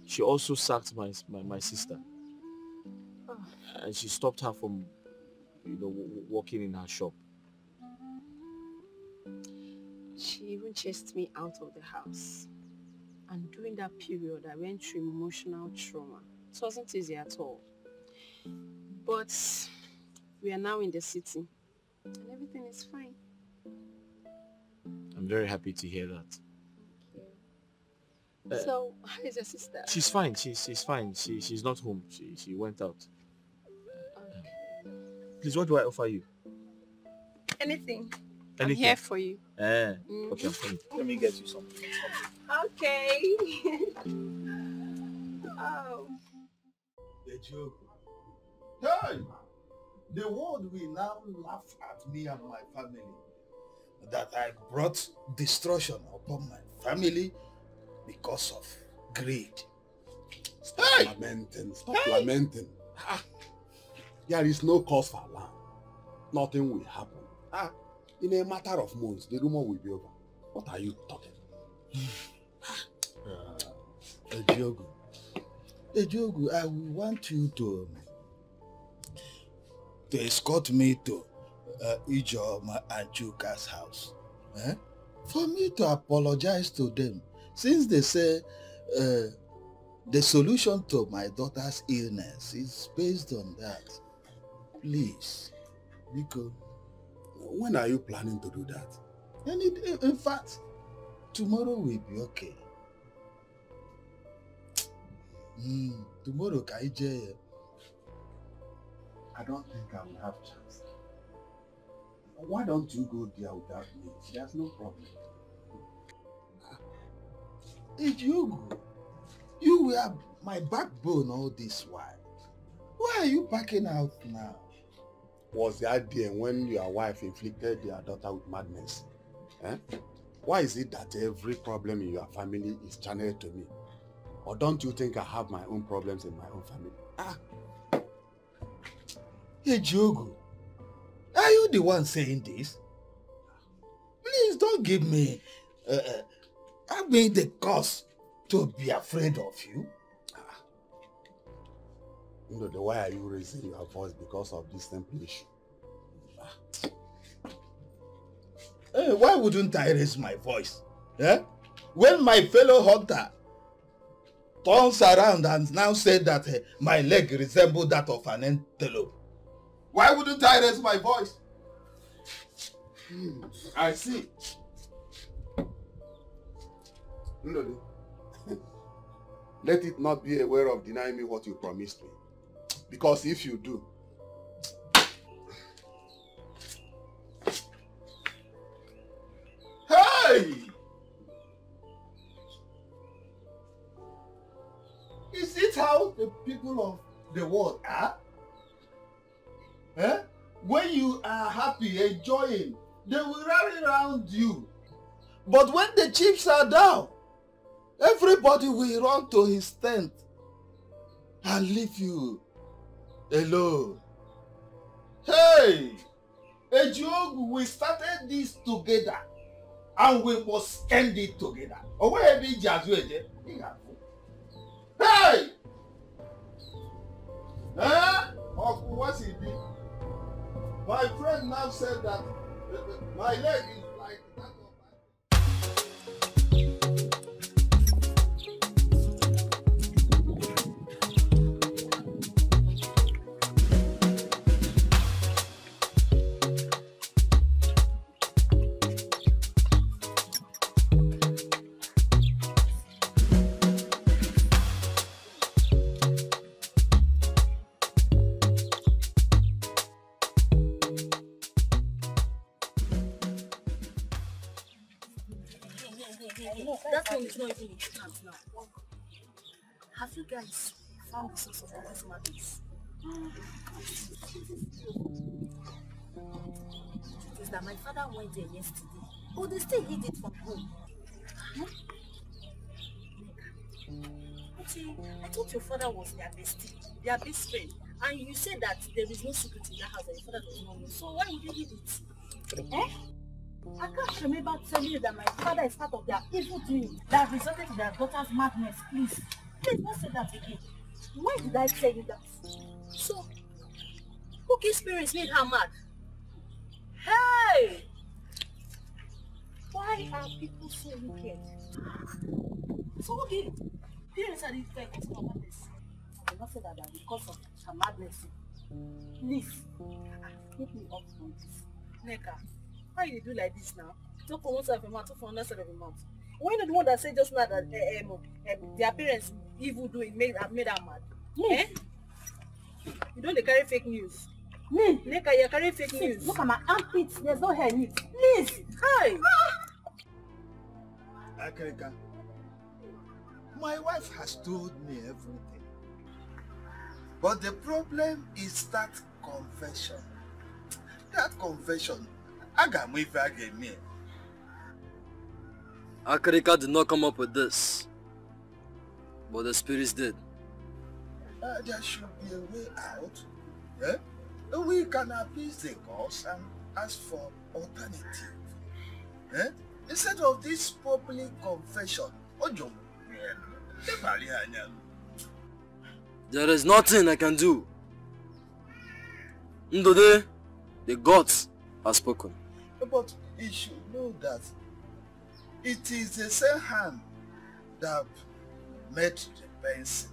She also sacked my sister. And she stopped her from, working in her shop. She even chased me out of the house. And during that period, I went through emotional trauma. It wasn't easy at all. But we are now in the city. And everything is fine. I'm very happy to hear that. So, how is your sister? She's fine. She's fine. She's not home. She went out. Please, what do I offer you? Anything. I'm Anything? here for you. Okay, I'm fine. Let me get you something. Okay. Oh. The joke. Hey! The world will now laugh at me and my family that I brought destruction upon my family because of greed. Stop lamenting. Stop lamenting. There is no cause for alarm. Nothing will happen. In a matter of months, the rumor will be over. What are you talking? Ejogu, I want you to escort me to Ijoma and Chuka's house. For me to apologize to them, since they say the solution to my daughter's illness is based on that. Please, because when are you planning to do that? In fact, tomorrow will be okay. Tomorrow, Kaije. I don't think I will have a chance. Why don't you go there without me? There's no problem. Ijugu, you were my backbone all this while. Why are you backing out now? Was the idea when your wife inflicted your daughter with madness? Why is it that every problem in your family is channeled to me? Or don't you think I have my own problems in my own family? Ijugu, Are you the one saying this? Please don't give me the cause to be afraid of you. Why are you raising your voice because of this simple issue? Why wouldn't I raise my voice? When my fellow hunter turns around and now said that my leg resembles that of an antelope, why wouldn't I raise my voice? I see. Let it not be a way of denying me what you promised me. Because if you do, hey! Is it how the people of the world are? When you are happy, enjoying, they will rally around you. But when the chips are down, everybody will run to his tent and leave you alone. Hey! Ejogu, we started this together and we must end it together. Hey! What's it be? My friend now said that my leg is like that of That one is not even important now. Have you guys found the source of all this madness? It is that my father went there yesterday, but they still hid it from home. I thought your father was their bestie, their best friend, and you said that there is no secret in that house that your father does not know. So why would you hid it? I can't remember telling you that my father is part of their evil doing that resulted in their daughter's madness. Please don't say that again. Why did I tell you that? So, Cookie's parents made her mad. Hey! Why are people so wicked? So, okay, parents are the effect of madness. I cannot say that because of her madness. Please, take me up from this. Neka. Why you do like this now? Talk for one side of a mouth, talk for another side of a mouth. When you the one that said just now that their parents evil doing have made her mad. Eh? You don't carry fake news. Me? Neka, you carry fake news. Look at my armpits. There's no hair in it. Please. Hi. Akrika, my wife has told me everything. But the problem is that confession. That confession. Akrika did not come up with this, but the spirits did. There should be a way out. We can appease the gods and ask for alternative. Instead of this public confession. There is nothing I can do. Ndode, the gods have spoken. But you should know that it is the same hand that made the pencil.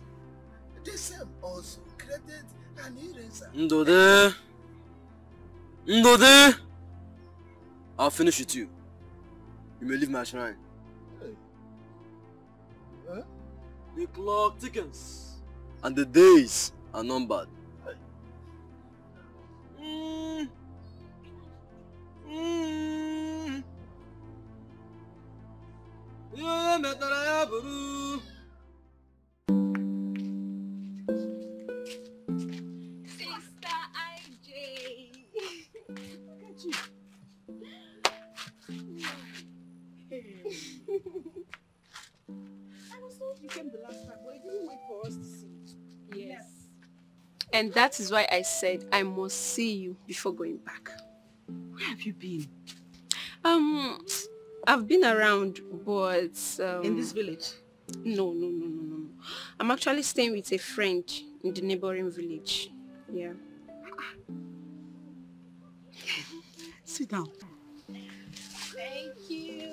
The same also created an eraser. Ndode, I'll finish with you. You may leave my shrine. The clock tickens, and the days are numbered. And that is why I said I must see you before going back. Where have you been? I've been around, but in this village? No. I'm actually staying with a friend in the neighboring village. Yeah. Sit down. Thank you.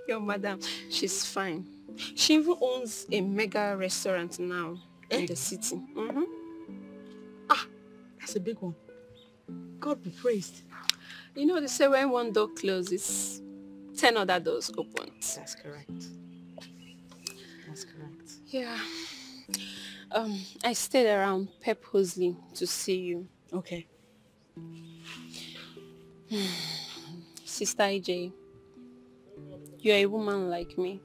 Your madam, she's fine. She even owns a mega restaurant now in the city. That's a big one. God be praised. You know, they say when one door closes, 10 other doors open. That's correct. That's correct. Yeah. I stayed around purposely to see you. Okay. Sister AJ, you're a woman like me.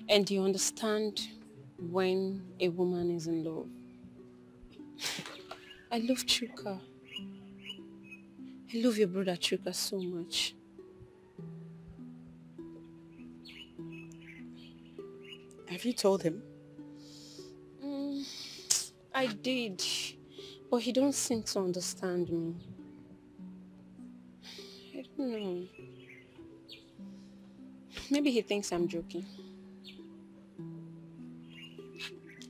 And you understand when a woman is in love. I love Chuka. I love your brother Chuka so much. Have you told him? I did, but he don't seem to understand me. I don't know. Maybe he thinks I'm joking.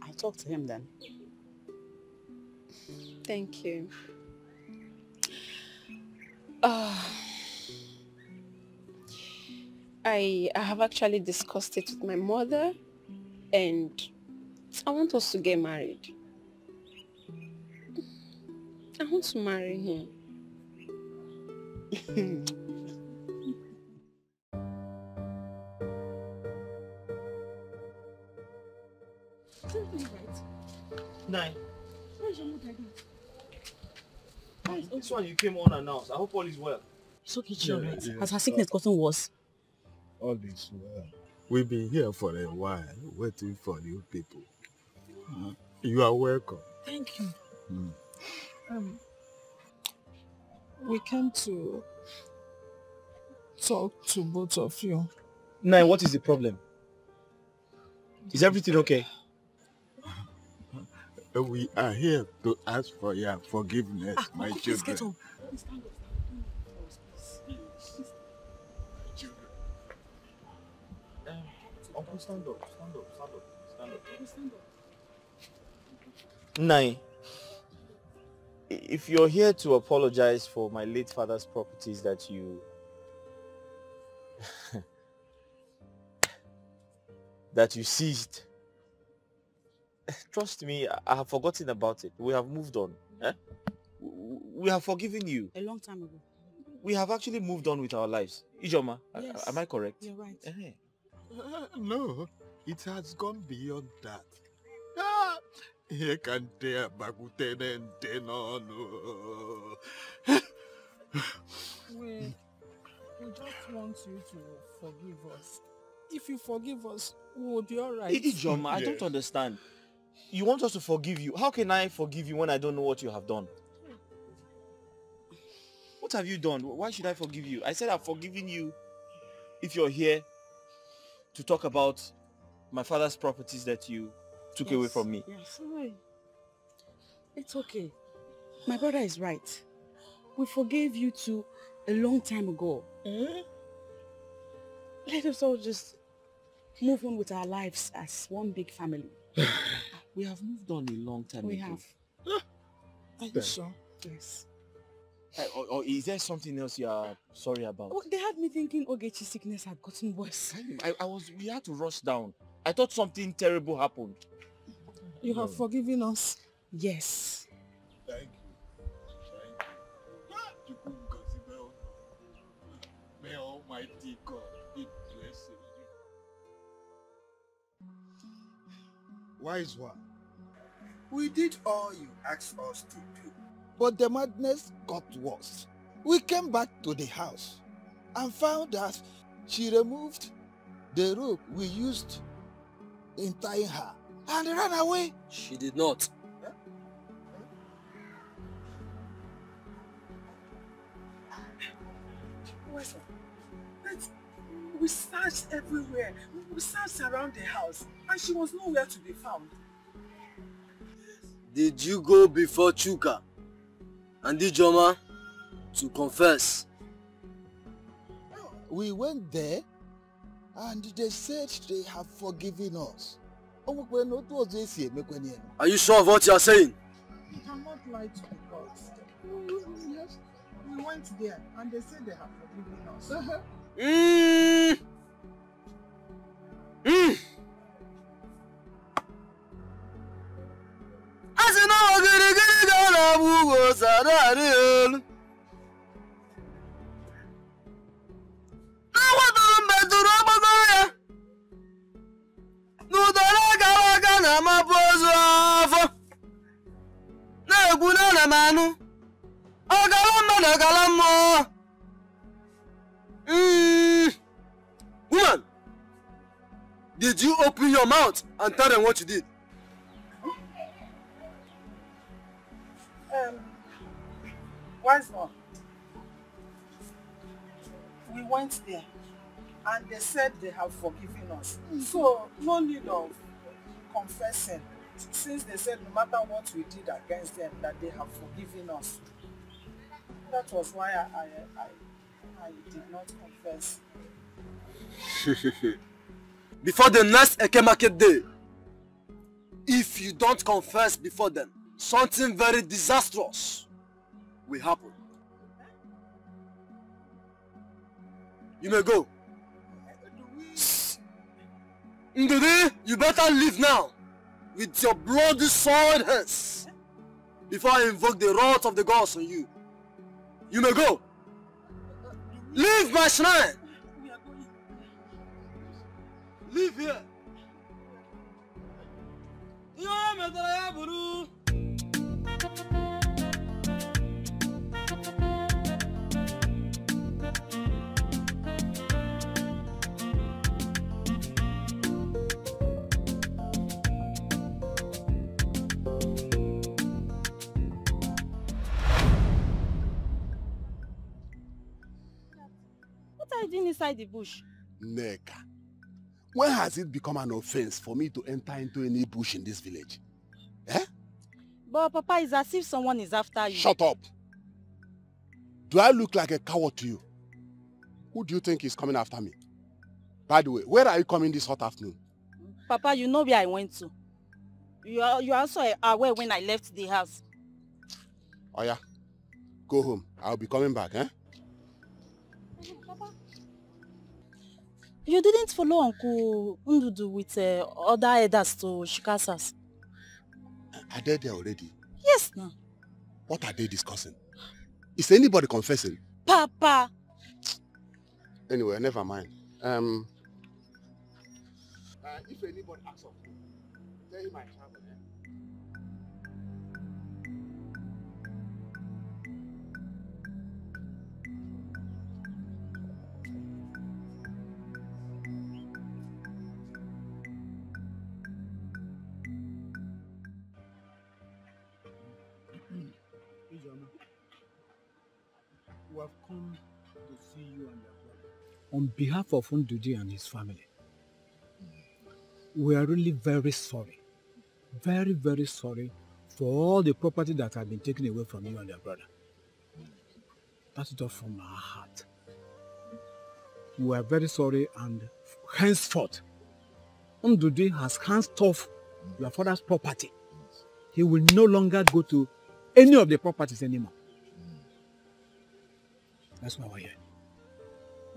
I'll talk to him then. Thank you. I have actually discussed it with my mother, and I want us to get married. I want to marry him. Nine. Where's your mother again? This one you came unannounced. I hope all is well. It's okay, she's alright. Has her sickness gotten worse? All is well. We've been here for a while, waiting for you people. You are welcome. Thank you. We came to talk to both of you. Nine, what is the problem? Is everything okay? We are here to ask for your forgiveness, my children. Please get up. Uncle, stand up. Nine, if you're here to apologize for my late father's properties that you that you seized, trust me, I have forgotten about it. We have moved on. We have forgiven you. A long time ago. We have actually moved on with our lives. Ijoma, Yes. am I correct? You're right. No, it has gone beyond that. Here can tear bakutene and tenonu. We just want you to forgive us. If you forgive us, we will be alright. Ijoma, I don't understand. You want us to forgive you. How can I forgive you when I don't know what you have done? What have you done? Why should I forgive you? I said I've forgiven you if you're here to talk about my father's properties that you took away from me. Yes, alright. It's okay. My brother is right. We forgave you two a long time ago. Let us all just move on with our lives as one big family. We have moved on a long time We ago. have. Are you sure? Yes. Or is there something else you are sorry about? Oh, they had me thinking Ogechi's sickness had gotten worse. We had to rush down. I thought something terrible happened. You have forgiven us? Yes. Thank you. May Almighty God be blessed. Wise one, we did all you asked us to do, but the madness got worse. We came back to the house and found that she removed the rope we used in tying her and ran away. She did not. We searched everywhere. We searched around the house, and she was nowhere to be found. did you go before Chuka and Ijoma to confess? We went there and they said they have forgiven us. Are you sure of what you are saying? You cannot lie to the gods. Yes, we went there and they said they have forgiven us. Woman, did you open your mouth and tell them what you did? Wise one. We went there and they said they have forgiven us. So no need of confessing, since they said no matter what we did against them that they have forgiven us. That was why I did not confess. Before the next Eke Market day, if you don't confess before them, something very disastrous will happen. You may go. Ndudi, you better leave now with your bloody sword hands before I invoke the wrath of the gods on you. You may go. Leave my shrine. Leave here. What are you doing inside the bush? Neka, when has it become an offense for me to enter into any bush in this village? Eh? But Papa, it's as if someone is after you. Shut up! Do I look like a coward to you? Who do you think is coming after me? By the way, where are you coming this hot afternoon? Papa, you know where I went to. You are also aware when I left the house. Oh yeah, go home. I'll be coming back, eh? Papa, you didn't follow Uncle Ndudu with other elders to Shikasas. Are they there already? Yes, no. What are they discussing? Is anybody confessing? Papa! Anyway, never mind. If anybody asks of me, tell him I travel, eh? We have come to see you and your brother. On behalf of Ndudi and his family, we are really very sorry. Very, very sorry for all the property that has been taken away from you and your brother. That's just from our heart. We are very sorry, and henceforth, Ndudi has handed off your father's property. He will no longer go to any of the properties anymore. That's why we're here.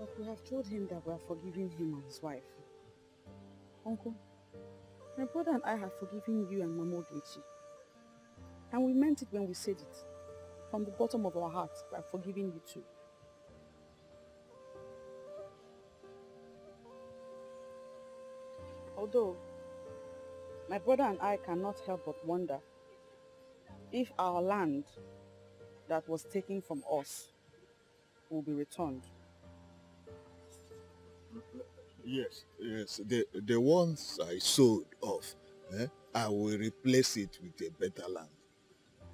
But we have told him that we are forgiving him and his wife. Uncle, my brother and I have forgiven you and Mama Ogechi. And we meant it when we said it. From the bottom of our hearts, we are forgiving you too. Although, my brother and I cannot help but wonder if our land that was taken from us will be returned. Yes. The ones I sold off, I will replace it with a better land.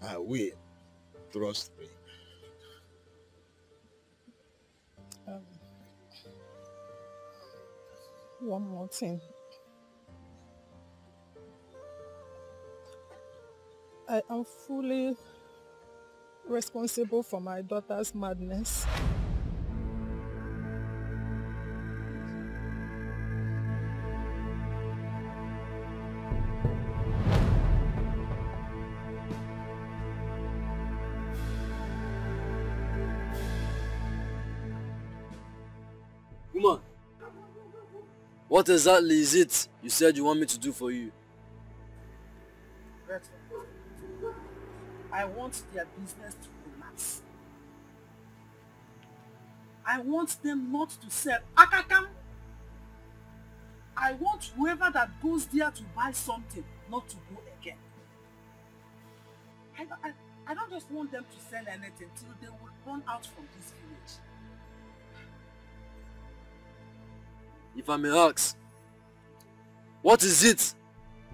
I will. Trust me. One more thing. I am fully responsible for my daughter's madness. Woman, what exactly is it you said you want me to do for you? Gretel, I want their business to collapse. I want them not to sell akakam. I want whoever that goes there to buy something not to go again. I don't just want them to sell anything till they will run out from this village. If I may ask, what is it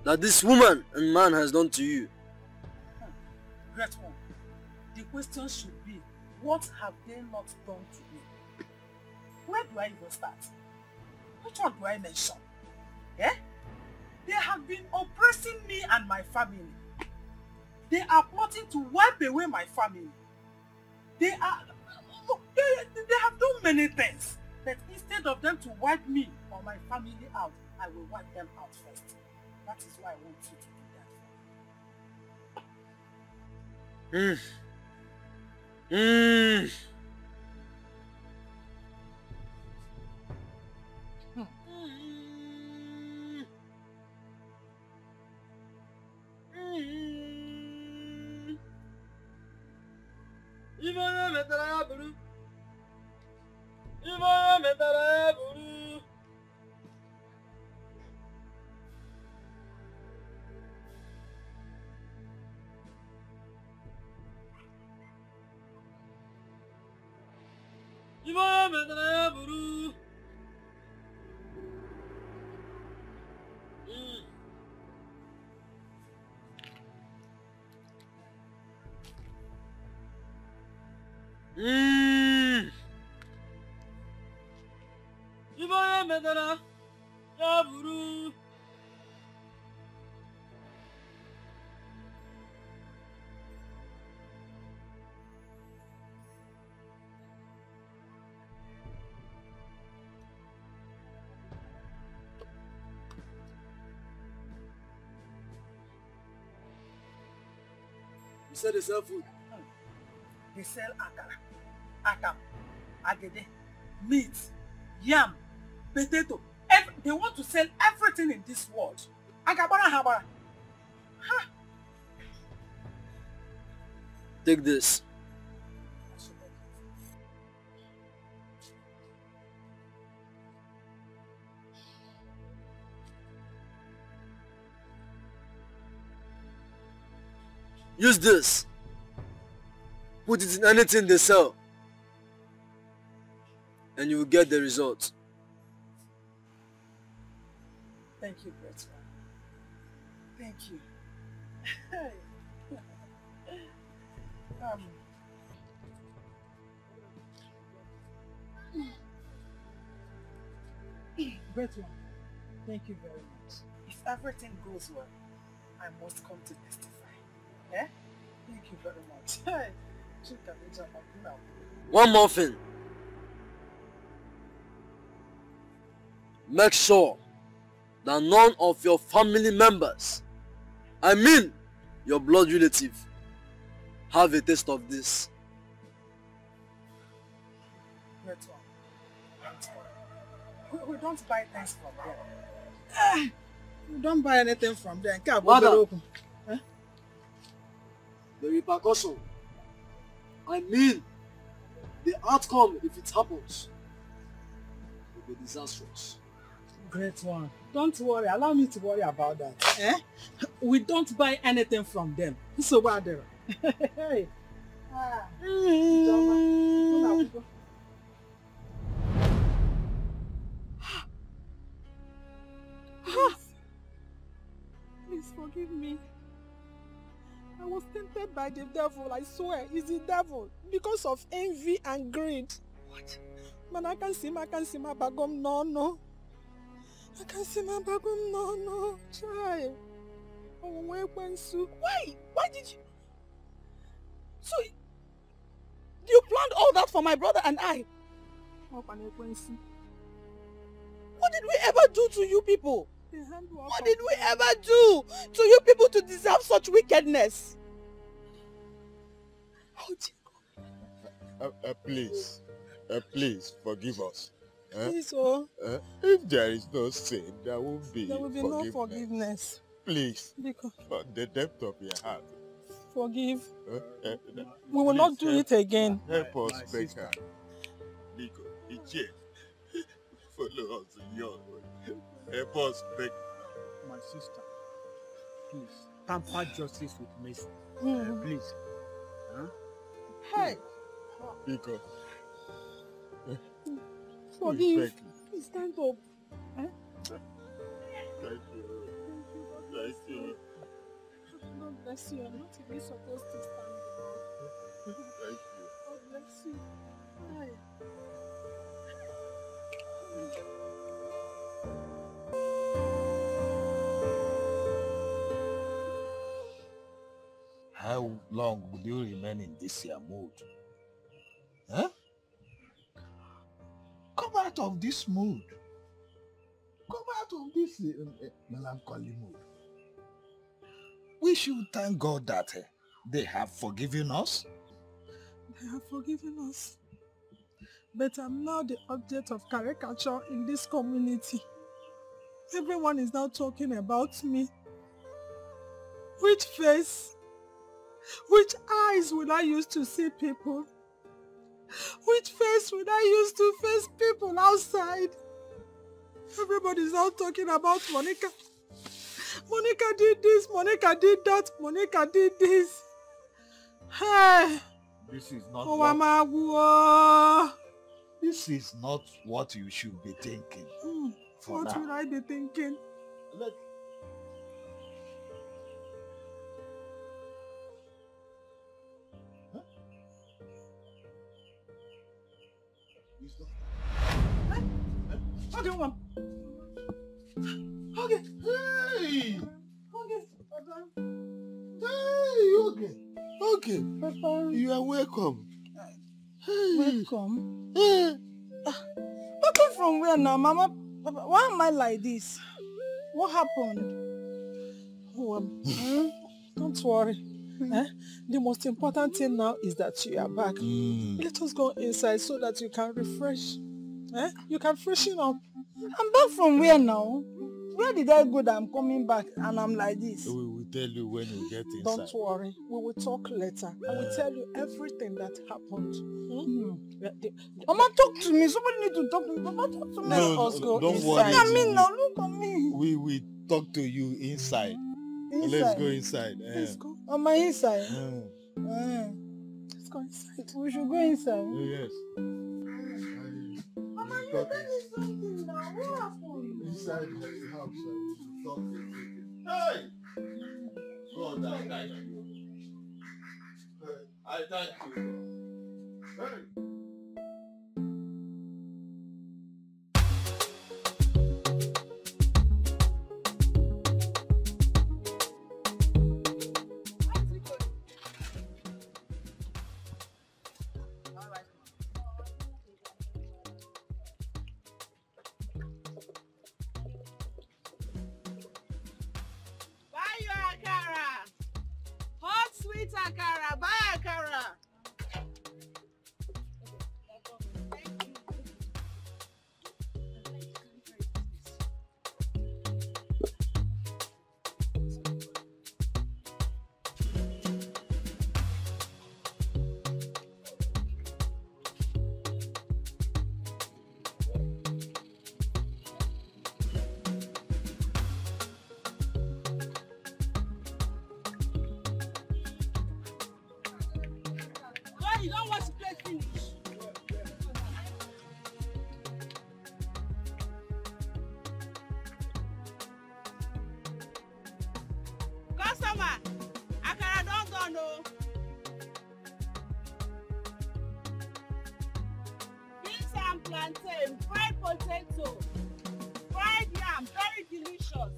that this woman and man has done to you? Great one. The question should be, what have they not done to me? Where do I even start? Which one do I mention? Eh? They have been oppressing me and my family. They are plotting to wipe away my family. They have done many things. But instead of them to wipe me or my family out, I will wipe them out first. That is why I want you to do that. You said they sell food. They sell akara, akam, agede, meat, yam, potato. They want to sell everything in this world. Agabara habara. Huh? Take this. Use this. Put it in anything they sell. And you will get the result. Thank you, great one. Thank you. Great one. Thank you very much. If everything goes well, I must come to testify. Eh? Thank you very much. One more thing. Make sure that none of your family members, I mean your blood relative, have a taste of this. Great one. We don't buy things from them. We don't buy anything from them. Madam, the repercussion, I mean the outcome if it happens, will be disastrous. Great one. Don't worry. Allow me to worry about that. Eh? We don't buy anything from them. So what there? Hey. Please forgive me. I was tempted by the devil, I swear. It's the devil. Because of envy and greed. What? Man, I can see my bagum, no. I can see my bagum, no. Try. Oh, why? Why did you? So, you planned all that for my brother and I? What did we ever do to you people? What did we ever do to you people to deserve such wickedness? Please, please forgive us. Please, oh. If there is no sin, there will be no forgiveness. Please, Because from the depth of your heart, forgive. We will not do it again. Help us, beg her. Nico, Ichie, follow us in your way. Help us, beg. My sister, please, tamper justice with mercy. Please. Huh? Hey. Nico. Forgive. Please stand up. Thank you. Thank you. God bless you. I'm not even supposed to stand up. Thank you. God bless you. Hi. How long will you remain in this your mood? Huh? Come out of this mood. Come out of this melancholy mood. We should thank God that they have forgiven us. They have forgiven us. But I'm now the object of caricature in this community. Everyone is now talking about me. Which face, which eyes will I use to see people? Which face will I use to face people outside? Everybody's now talking about Monica. Monica did this, Monica did that, Monica did this. Hey! This is not This is not what you should be thinking. What will I be thinking? Okay, Mom. Okay. Hey! Okay, Papa. Hey, okay. Okay. Papa. You are welcome. Hey. Welcome? Welcome from where now, Mama? Papa, why am I like this? What happened? Don't worry. The most important thing now is that you are back. Let us go inside so that you can refresh. You can freshen up. I'm back from where now? Where did I go that I'm coming back and I'm like this? We will tell you when you get inside. Don't worry. We will talk later. I will tell you everything that happened. Mama, talk to me. Somebody need to talk to me. Mama, talk to me. No, Let's go don't inside. worry. Look at me now. Look at me. We will talk to you inside. Let's go inside. Let's go. On my inside? Let's go inside. We should go inside. Yes. Mama, you tell me something now. What happened? Inside the house, we should talk everything. Hey! God, I thank you. I thank you. Hey! Akara, buy Akara. You don't want to play finish. Customer, Akara don't go no. Beans and plantain, fried potato, fried yam, very delicious.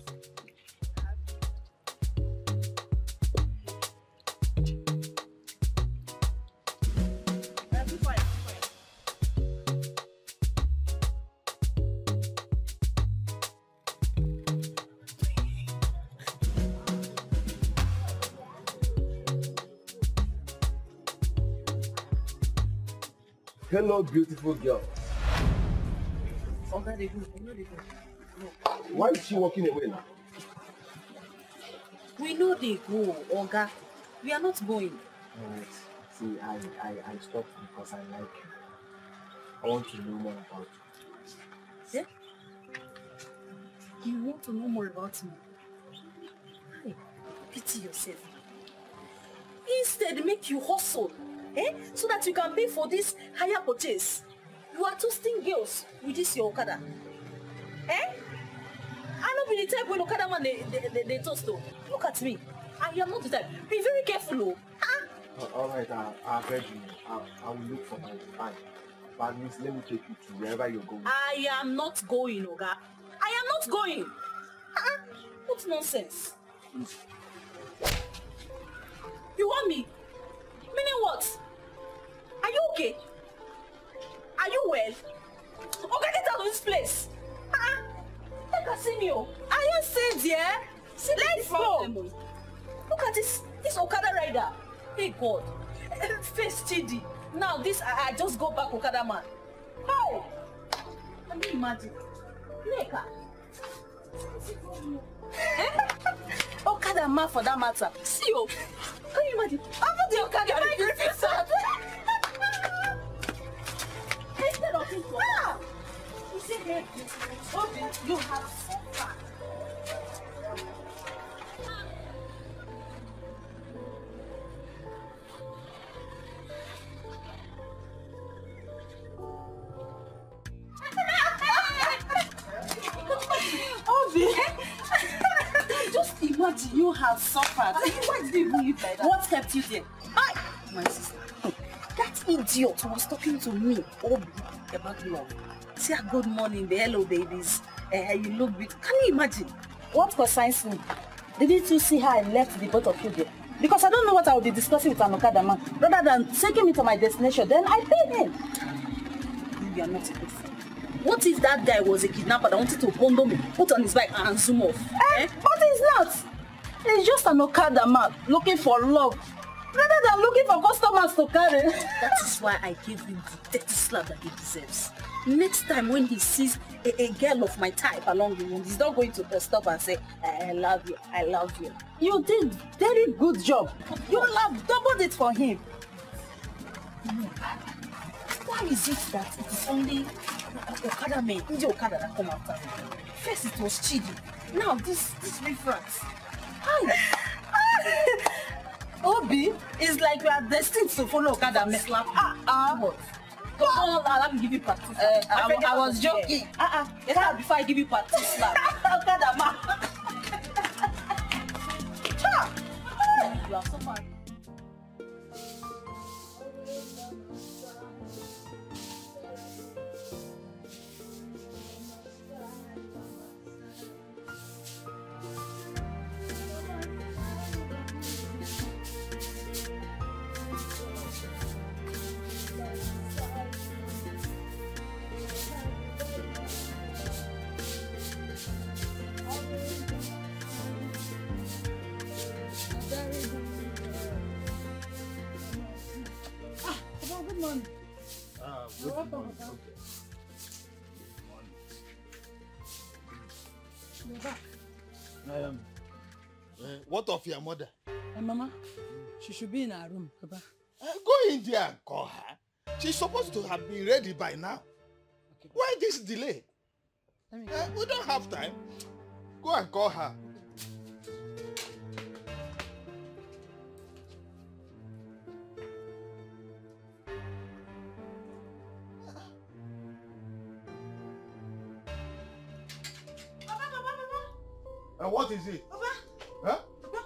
Hello, beautiful girl. Oga, they go. Why is she walking away now? We know they go, Oga. We are not going. Alright. See, I stopped because I like you. I want to know more about you. Yeah? You want to know more about me? Hey, pity yourself. Instead, make you hustle, so that you can pay for this higher purchase. You are toasting girls with this your Okada. I don't be the type when Okada man they toast though. Look at me. I am not the type. Be very careful, Alright, I'll beg you. I will look for my fine. But miss, let me take you to wherever you're going. I am not going, Oga. I am not going. What nonsense? You want me? Meaning what? Are you okay? Are you well? Okay, get out of this place. Take a senior. I am said here. Let's go. Look at this Okada rider. Hey God. Face Chidi. Now this I just go back Okada man. How? Can you imagine? Neka. Okada man for that matter. See you. Can you imagine? I'm not the Okada. Can I refuse that? Instead of this one. You see here, you have so far. Just imagine you have suffered. Why did you live like that? What kept you there? My sister, that idiot was talking to me about love. Say good morning, the hello babies. You look beautiful. Can you imagine? What concerns me? Didn't you see how I left the both of you there? Because I don't know what I will be discussing with an Okada man. Rather than taking me to my destination, then I paid him. You are not a good friend. What if that guy was a kidnapper that wanted to bundle me, put on his bike and zoom off? But he's not. He's just an Okada man looking for love, rather than looking for customers to carry. That is why I gave him the dirty slap that he deserves. Next time when he sees a girl of my type along the road, he's not going to stop and say, I love you, I love you. You did very good job. You have doubled it for him. Why is it that it is only Okada men, India Okada that come after me? First it was Chidi, now this reference. Obi, it's like we are destined to follow Okada men. What? Come on, let me give you practice. I was joking. Get out before I give you practice slap. Okada man. You are so fine. Good morning. Good morning. You're back. What of your mother? Mama, she should be in her room, Papa. Go in there and call her. She's supposed to have been ready by now. Okay. Why this delay? We don't have time. Go and call her. What is it? Papa. Huh? Papa.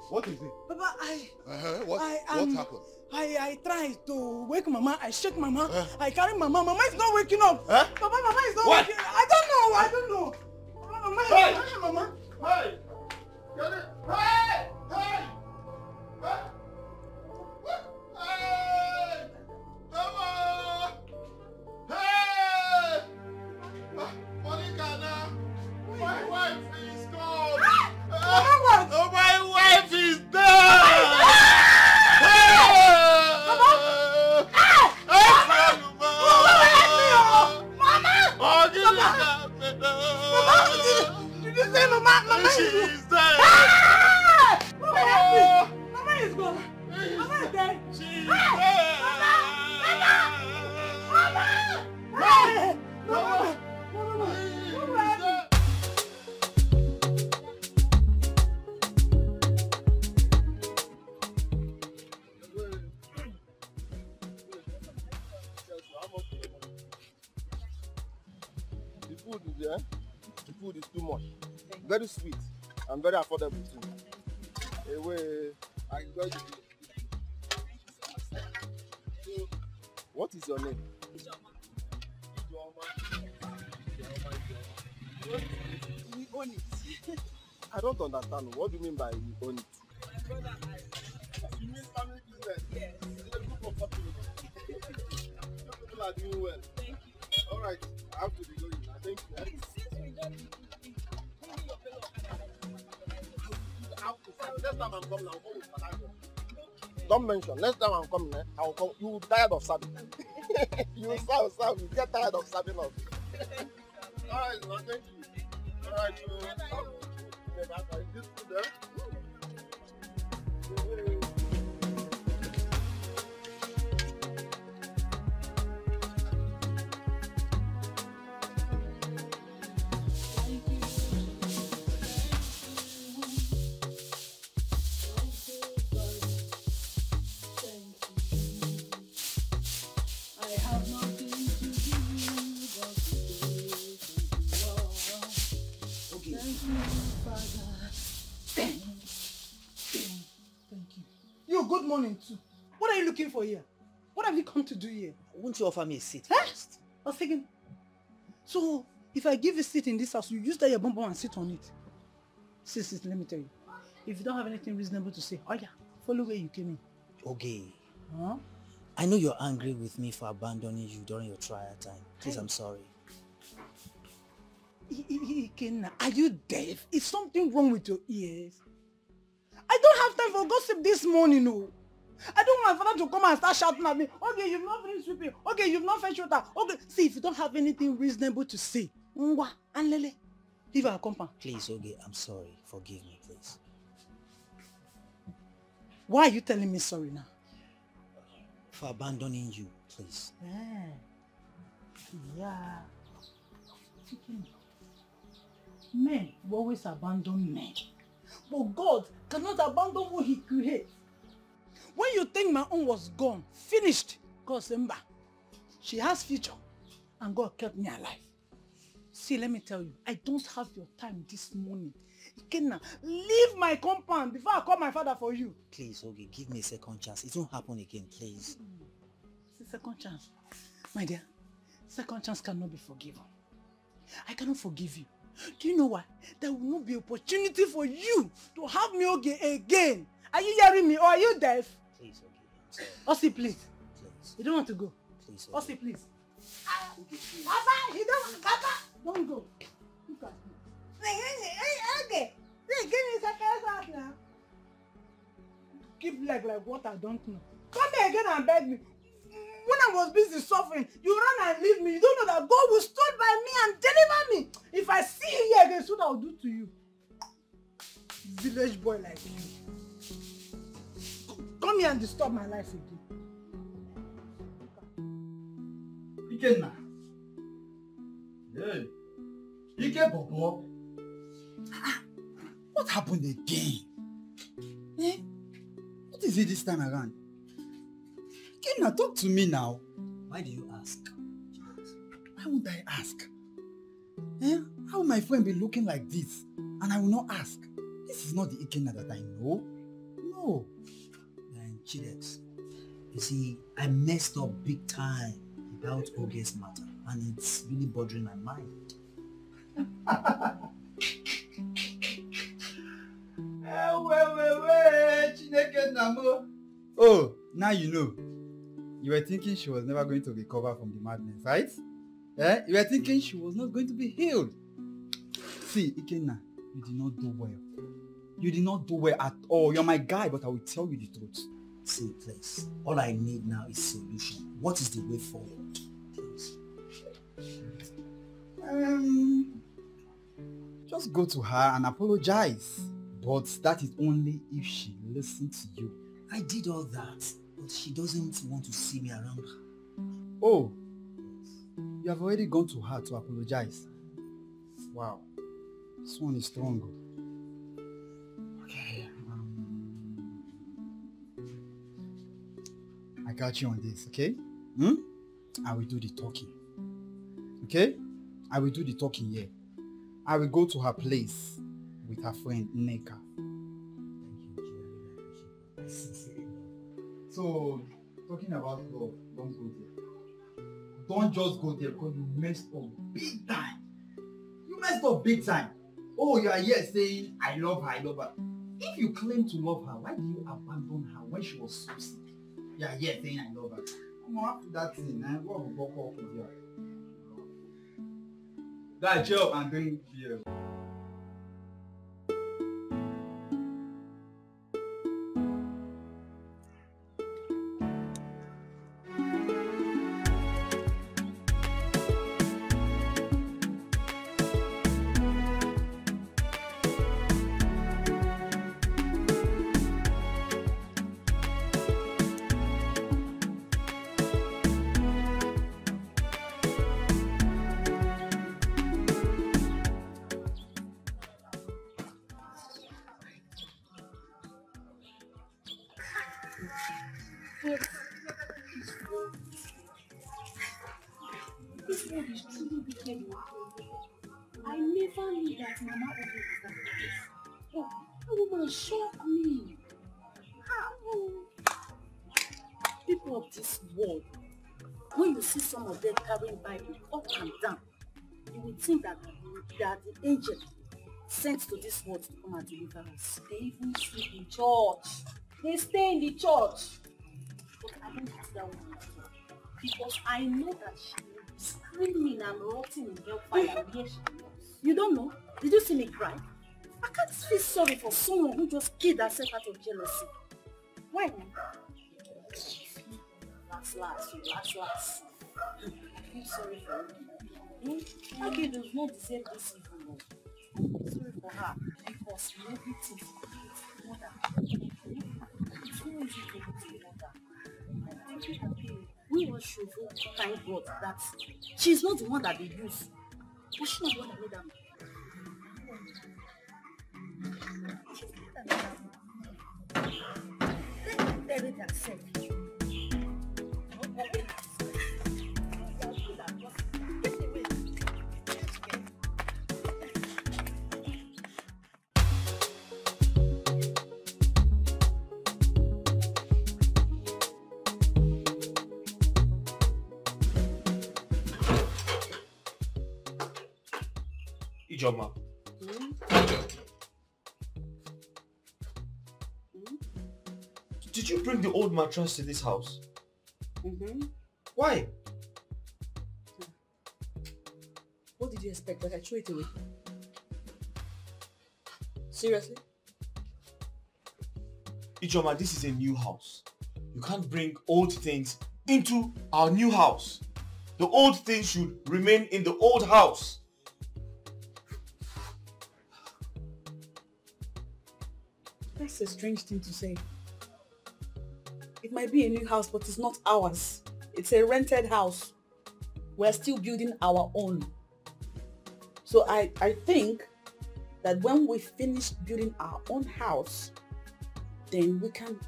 What is it? Papa, What happened? I tried to wake Mama. I shake Mama. I carry Mama. Mama is not waking up. Papa, Mama is not waking up. I don't know. Mama, Hey! Mama. Hey! Get it? Hey! Hey! Hey! Hey! Mama! Hey! Monica, now. My wife is gone. Oh, my wife is dead. food is there. The food is too much. Very sweet and very affordable too. Anyway, I enjoy the food. So, what is your name? We own it. I don't understand. What do you mean by we own it? My brother and I. You mean family business? Yes. It's a group of people. You people are doing well. Thank you. All right, I have to be going. Thank you. Please, since we don't need your fellow Next time I'm coming, I'll come with Fernando. Don't mention. Next time I'm coming, I'll come. You will be tired of serving. You will serve. You get tired of serving us. All right, no, thank you. All right, this food there. Good morning too. What are you looking for here? What have you come to do here? Won't you offer me a seat first? I was thinking. So, if I give you a seat in this house, you use that your bum and sit on it. Sis, let me tell you. If you don't have anything reasonable to say, oh yeah, follow where you came in. Okay. Huh? I know you're angry with me for abandoning you during your trial time. Please, I'm sorry. Ikenna, are you deaf? Is something wrong with your ears? I don't have time for gossip this morning, no. I don't want my father to come and start shouting at me. Okay, you've not finished sweeping. Okay, you've not fetched water. Okay, see, if you don't have anything reasonable to say, Ngwa and Lele, leave our compound. Please, Oge, I'm sorry. Forgive me, please. Why are you telling me sorry now? For abandoning you, please. Yeah. Men will always abandon men. But God cannot abandon what he creates. When you think my own was gone, finished, God said, she has future. And God kept me alive. See, let me tell you, I don't have your time this morning. Ikenna, leave my compound before I call my father for you. Please, Oge, give me a second chance. It won't happen again, please. It's a second chance. My dear, second chance cannot be forgiven. I cannot forgive you. Do you know why? There will not be opportunity for you to have me again. Are you hearing me or are you deaf? Please, okay. I'm sorry. Ossie, please. Please. You don't want to go? Please, okay. Ossie, please. Papa, you don't. Papa, don't go. Look at me. Okay. Give me a second now. Keep like what I don't know. Come here again and beg me. When I was busy suffering, you run and leave me. You don't know that God will stand by me and deliver me. If I see you here again, what I'll do to you. Village boy like you. Come here and disturb my life again. Ikenna. Hey. Ike Bobo. What happened again? Eh? What is it this time around? Ikenna, talk to me now. Why do you ask? Why would I ask? Eh? How will my friend be looking like this and I will not ask? This is not the Ikenna that I know. No. And Chidex, you see, I messed up big time about Oge's matter and it's really bothering my mind. Oh, now you know. You were thinking she was never going to recover from the madness, right? Eh? You were thinking she was not going to be healed. See, Ikenna, you did not do well. You did not do well at all. You're my guy, but I will tell you the truth. See, please, all I need now is solution. What is the way forward? Please. Just go to her and apologize. But that is only if she listens to you. I did all that, but she doesn't want to see me around her. Oh, you have already gone to her to apologize. Wow, this one is strong. Okay, I got you on this, okay? I will do the talking. Okay? I will do the talking here. I will go to her place with her friend Neka. So, talking about love, don't go there. Don't just go there because you messed up big time. You messed up big time. Oh, you are here saying, I love her, I love her. If you claim to love her, why do you abandon her when she was so sick? You are here saying, I love her. Come on, after that thing, what will go up with you? That job I'm doing here. This one is truly wicked. I never knew that Mama would do that. Oh, that woman shocked me. How? People of this world, when you see some of them carrying Bible up and down, you will think that they are the angel sent to this world to come and deliver us. They even sleep in church. They stay in the church. But I don't ask that woman because I know that she will be screaming and rotting in hellfire where she knows. You don't know? Did you see me cry? I can't feel sorry for someone who just killed herself out of jealousy. Why not? Last. I feel sorry for her. Dikeh does not deserve this evil. I'm sorry for her because everything is mother. It's not easy for her to be mother. We all should thank God that she's not the one that they use. But she's not the one that made them. Let me bury herself. Ijoma. Did you bring the old mattress to this house? Why? What did you expect? That I threw it away? Seriously? Ijoma, this is a new house. You can't bring old things into our new house. The old things should remain in the old house. That's a strange thing to say. It might be a new house, but it's not ours. It's a rented house. We're still building our own. So I think that when we finish building our own house, then we can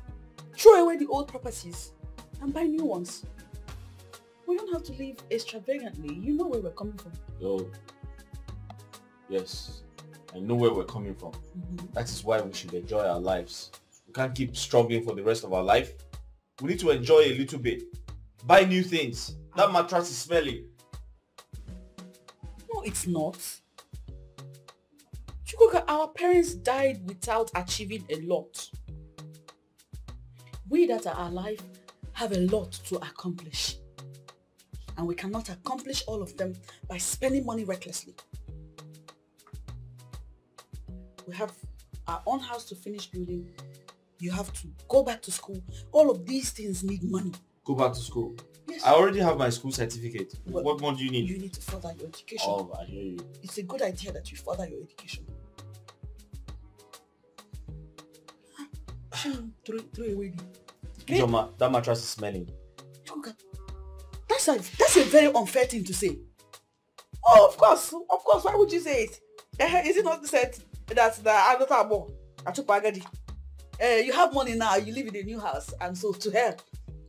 throw away the old properties and buy new ones. We don't have to live extravagantly. You know where we're coming from. Oh, yes. I know where we're coming from. That is why we should enjoy our lives. We can't keep struggling for the rest of our life. We need to enjoy a little bit. Buy new things. That mattress is smelly. No, it's not. Chukwuka, our parents died without achieving a lot. We that are alive have a lot to accomplish. And we cannot accomplish all of them by spending money recklessly. We have our own house to finish building. You have to go back to school. All of these things need money. Go back to school? Yes. I already have my school certificate. But what more do you need? You need to further your education. Oh, I hear you. It's a good idea that you further your education. Throw away the... Ijoma, that mattress is smelling. That's a very unfair thing to say. Oh, of course. Why would you say it? Is it not said that the Adotabo, Achupagadi? You have money now, you live in a new house, and so to hell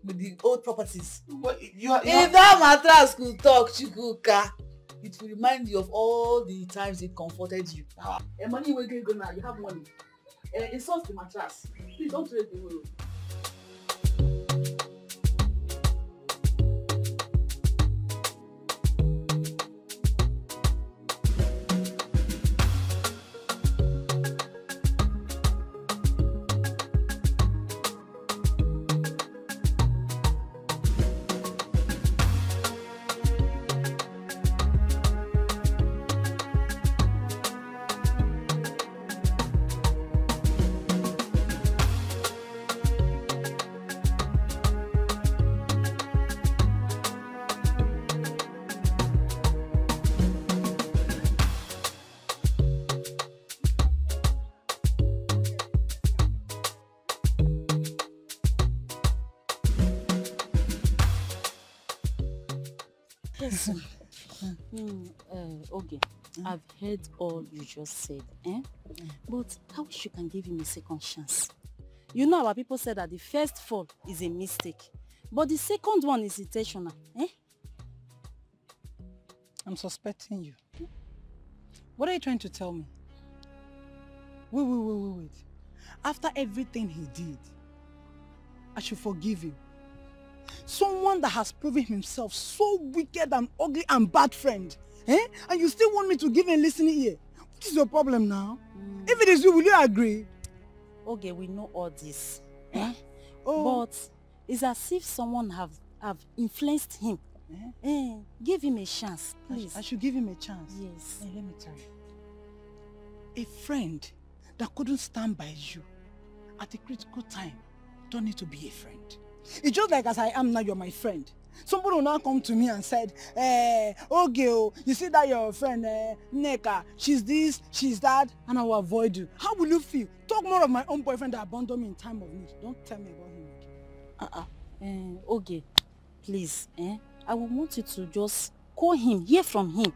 with the old properties. If that mattress could talk, Chukwuka, it will remind you of all the times it comforted you. And money will go now, you have money. Insult the mattress. Please don't trade the world. Okay, I've heard all you just said, but I wish you can give him a second chance. You know our people said that the first fall is a mistake, but the second one is intentional, I'm suspecting you. What are you trying to tell me? Wait. After everything he did, I should forgive him. Someone that has proven himself so wicked and ugly and bad friend. And you still want me to give him a listening ear? What is your problem now? If it is you, will you agree? Okay, we know all this. But it's as if someone have influenced him. Give him a chance, please. I should give him a chance? Yes. Let me tell you. A friend that couldn't stand by you at a critical time don't need to be a friend. It's just like as I am now, you're my friend. Somebody will now come to me and said, okay, you see that your friend, Neka, she's this, she's that, and I will avoid you. How will you feel? Talk more of my own boyfriend that abandoned me in time of need. Don't tell me about him. Okay, please, I will want you to just call him, hear from him.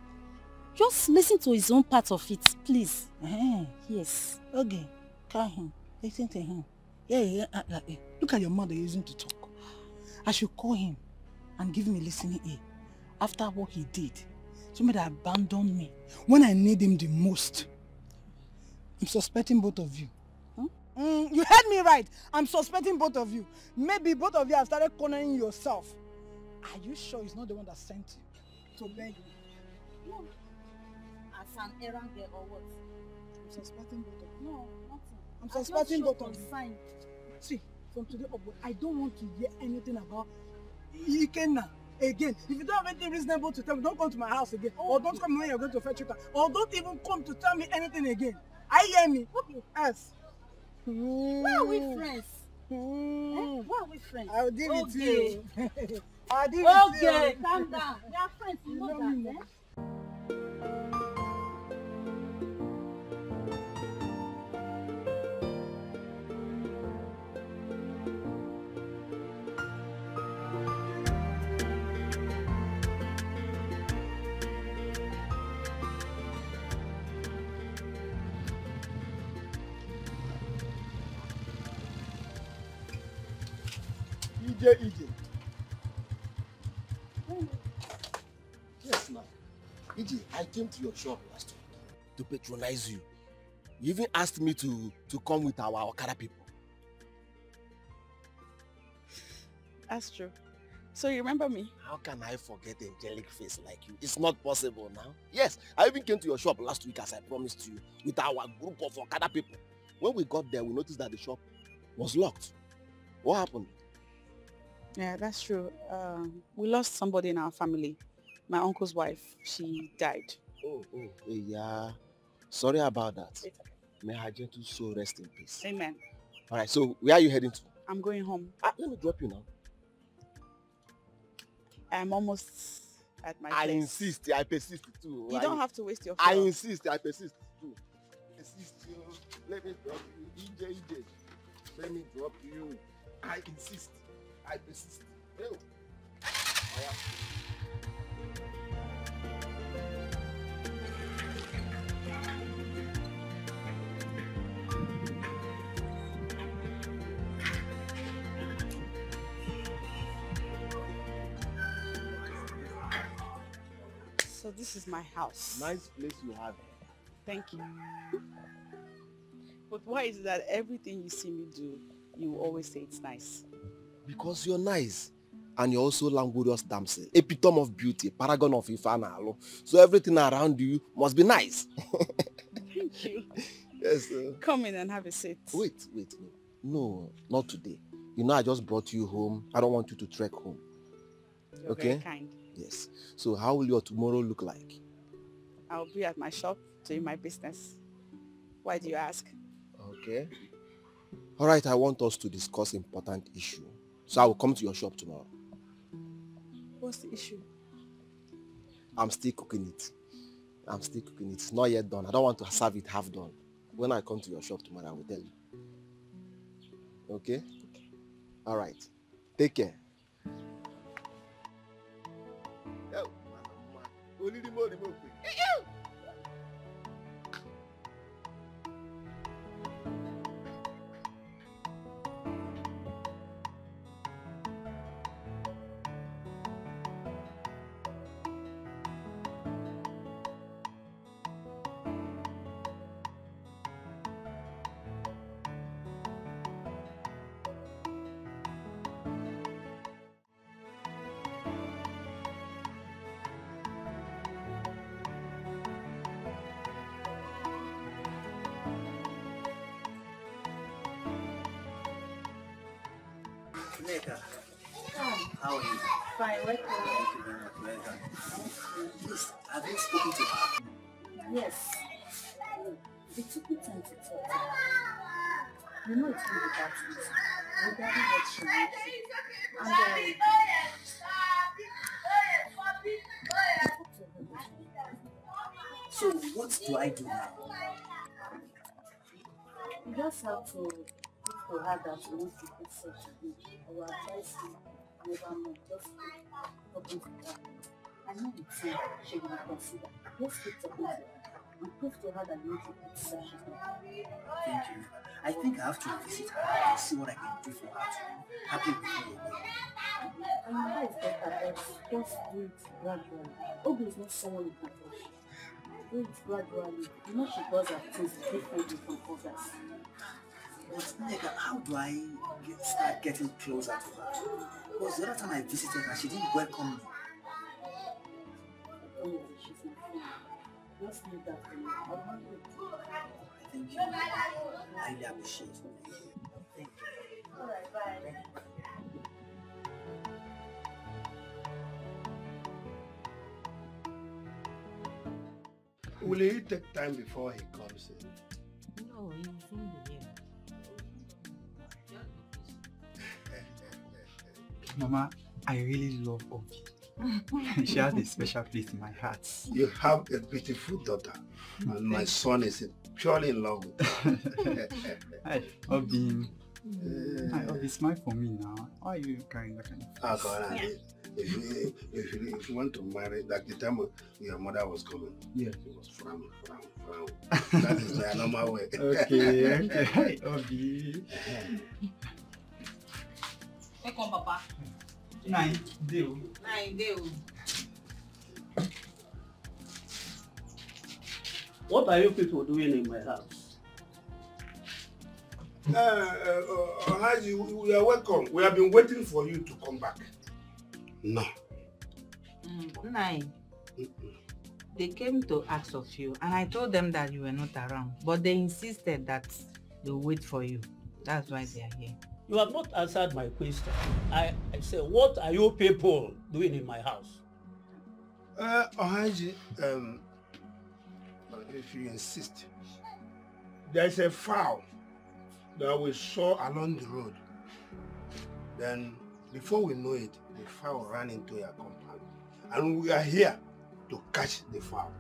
Just listen to his own part of it, please. Yes. Okay, call him, listen to him. Yeah. Look at your mother using to talk. I should call him and give him a listening ear after what he did. Somebody that abandoned me when I need him the most. I'm suspecting both of you. You heard me right. I'm suspecting both of you. Maybe both of you have started cornering yourself. Are you sure he's not the one that sent you to beg you? No. As an errand girl or what? I'm suspecting both of you. No, nothing. I'm suspecting both of you. See, from today upward, I don't want to hear anything about Ikenna again. If you don't have anything reasonable to tell me, don't come to my house again. Or don't come when you're going to fetch you. Or don't even come to tell me anything again. I hear me. Okay. Yes. Why are we friends? Why are we friends? I'll deal with you. I'll deal with you. Okay, calm down. We are friends, you know that, EJ. Yes, ma'am. EJ, I came to your shop last week to patronize you. You even asked me to come with our Okada people. That's true. So you remember me? How can I forget an angelic face like you? It's not possible now. Yes, I even came to your shop last week as I promised you with our group of Okada people. When we got there, we noticed that the shop was locked. What happened? Yeah, that's true. We lost somebody in our family. My uncle's wife, she died. Oh, yeah. Sorry about that. May her gentle soul rest in peace. Amen. All right, so where are you heading to? I'm going home. Let me drop you now. I'm almost at my place. I insist. I persist too. You don't have to waste your I fuel. insist. I persist too. Persist you. Let me drop you. EJ. Let me drop you. I insist. I persist. Ew. So this is my house. Nice place you have. Thank you. But why is it that everything you see me do, you always say it's nice? Because you're nice. And you're also languorous damsel, epitome of beauty, paragon of Ifanalo. So everything around you must be nice. Thank you. Yes. Come in and have a seat. Wait. No, not today. You know I just brought you home. I don't want you to trek home. You're okay? very kind. Yes. So how will your tomorrow look like? I'll be at my shop doing my business. Why do you ask? Okay. All right, I want us to discuss important issue. So I will come to your shop tomorrow. What's the issue? I'm still cooking it. It's not yet done. I don't want to serve it half done. When I come to your shop tomorrow, I will tell you. Okay? All right. Take care. How are you? Fine, welcome. Thank you very much. Welcome. Please, have you spoken to her? Yes. It took me time to talk to her. You know it's been about it. Regarding what she wants. And So what do I do now? you just have to prove to her that you want to put such a thing. I will advise you never know. Just talking to her. I know it's time she will consider. Just keep talking to her and prove to her that you want to put such a thing. Thank you. I think I have to visit her and see what I can do for her to happy with me. I know it's better, but just do it gradually. Obi is not someone you can touch. Do it gradually. You know she does her things differently from others. But Nega, how do I start getting closer to her? Because the other time I visited her, she didn't welcome me. Oh, she's my friend. Just leave that for me. I'll not do it. Thank you. I really appreciate it. Thank you. Alright, bye. Will he take time before he comes in? No, he will soon be here. Mama, I really love Obi. She has a special place in my heart. You have a beautiful daughter, and my son is purely in love with her. Hi, Obi. Hi, Obi, smile for me now. Why are you carrying that kind of Ah, go on, if you want to marry, like the time your mother was coming, yeah, it was frown. That is my normal way. Okay. Hi, Obi. Welcome, Papa. Nine, deal. What are you people doing in my house? Haji, we are welcome. We have been waiting for you to come back. No. Nine. They came to ask of you, and I told them that you were not around, but they insisted that they'll wait for you. That's why they are here. You have not answered my question. I say, what are you people doing in my house? Haji, if you insist, there's a fowl that we saw along the road. Then, before we know it, the fowl ran into your compound. And we are here to catch the fowl.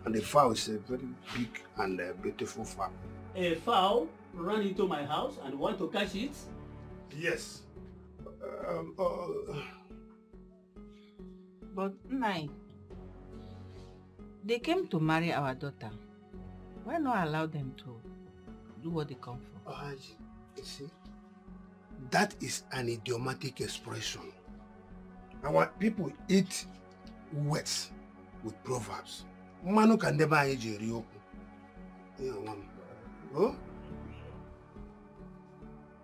And the fowl is a very big and beautiful fowl. A fowl ran into my house and want to catch it? Yes. But Nine, they came to marry our daughter. Why not allow them to do what they come for? You see, that is an idiomatic expression. Our people eat words with proverbs. Manu can never age a real. Oh?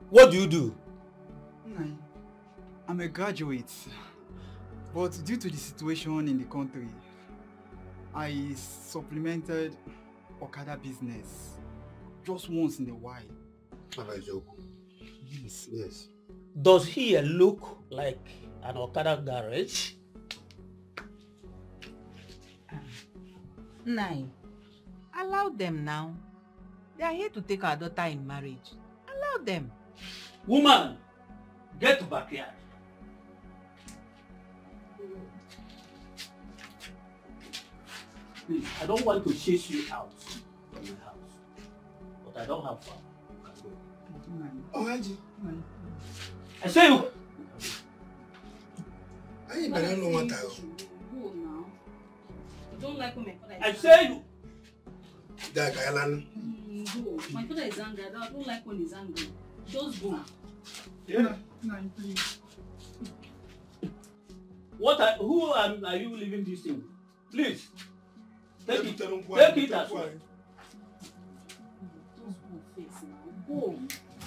What do you do? I'm a graduate, but due to the situation in the country, I supplemented Okada business just once in a while. Have a joke? Yes. Yes. Does he look like an Okada garage? Nai, allow them now. They are here to take our daughter in marriage. Allow them. Woman, get to backyard. Please, I don't want to chase you out from my house, but I don't have fun. Oh, Haji. I say you. I ain't better know what I Go now. You don't like when my father is I say you. Go. My father is angry. I don't like when he's angry. Just go. Yeah. Please. Who are you leaving this thing? Please. Take it. Take it as well. Just go first now. Go.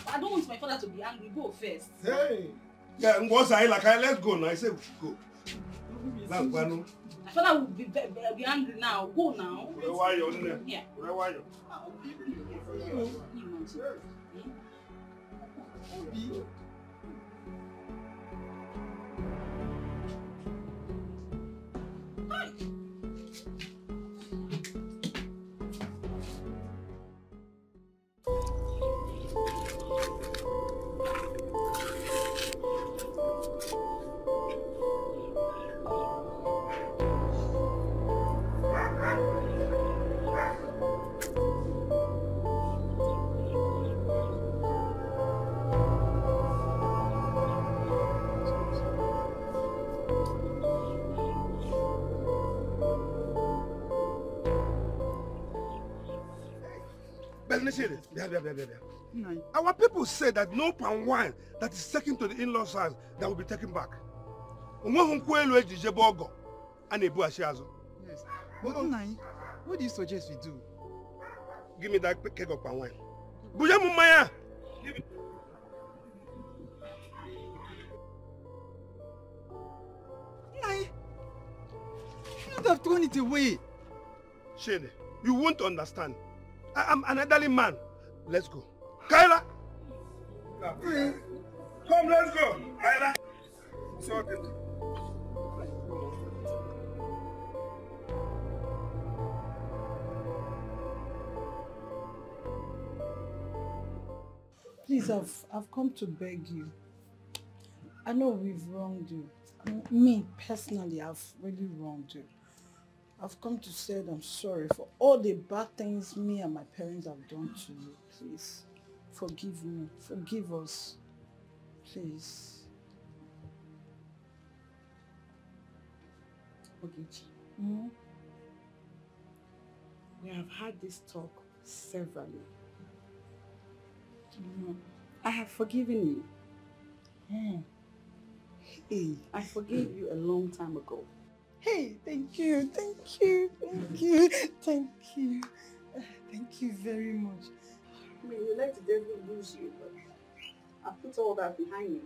I don't want my father to be angry. Go first. Hey. Yeah, let's go now. I say go. My father will be angry now. Go now. Where are you? Yeah. Where are you? Our people say that no palm wine that is taken to the in-laws' house that will be taken back. Yes. But Nai, what do you suggest we do? Give me that keg of palm wine. Buja Mumaya! Nai, you would have thrown it away. Shane, you won't understand. I am an elderly man. Let's go. Kyla! Come, let's go. Kyla! It's okay. Please, I've come to beg you. I know we've wronged you. Me, personally, I've really wronged you. I've come to say that I'm sorry for all the bad things me and my parents have done to you. Please, forgive me. Forgive us. Please. Ogechi, we have had this talk severally. I have forgiven you. Hey, I forgave you a long time ago. Hey, thank you. Thank you very much. I mean, you let the devil lose you, but I put all that behind me.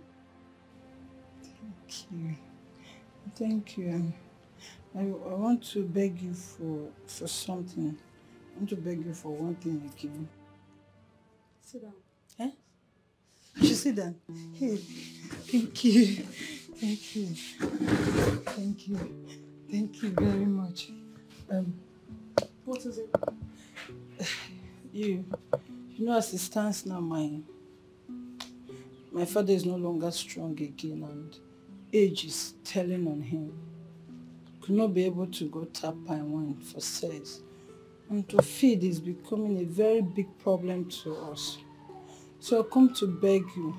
Thank you. I want to beg you for something. I want to beg you for one thing again. Sit down. Eh? I should sit down. Hey, thank you. Thank you very much. What is it? You know, as it stands now, my father is no longer strong again, and age is telling on him. Could not be able to go tap pine wine for sex, and to feed is becoming a very big problem to us. So I come to beg you,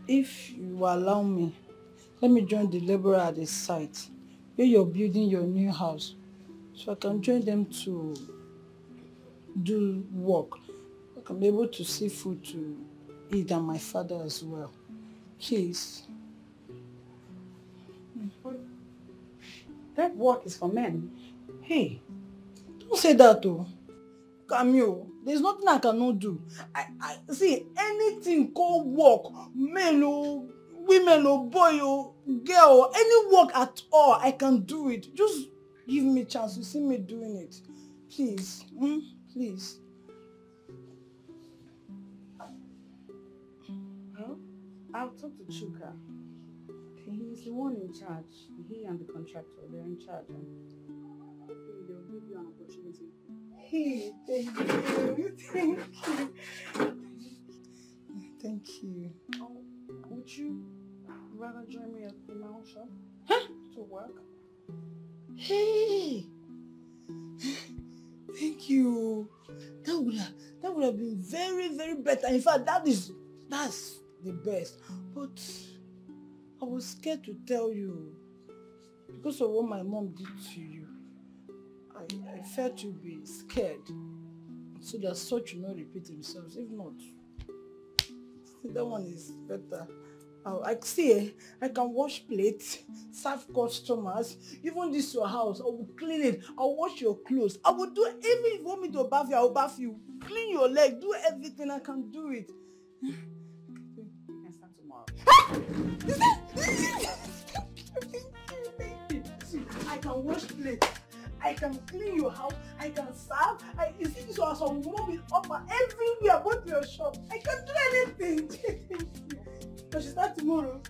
if you allow me, let me join the laborer at the site where you're building your new house, so I can join them to do work. I can be able to see food to eat, and my father as well. Please. That work is for men. Hey, don't say that though. Camille, there's nothing I cannot do. I see anything called work, male or women or boy or girl, any work at all, I can do it. Just give me a chance to see me doing it. Please, please. Well, I'll talk to Chuka. He's the one in charge. He and the contractor, they're in charge. They'll give you an opportunity. Hey, thank you. Thank you. Thank you. Would you rather join me in my own shop? To work? Hey! Thank you. That would have been very, very better. In fact, that's the best. But I was scared to tell you because of what my mom did to you. I felt you'd be scared so that such will not repeat themselves. If not, that one is better. I see, I can wash plates, serve customers, even this your house, I will clean it, I'll wash your clothes, I will do, even if you want me to bath you, I will bath you, clean your leg, do everything, I can do it. You can start tomorrow. I can wash plates, I can clean your house, I can serve, you see this house, I will move it up everywhere, go to your shop, I can do anything. I should start tomorrow.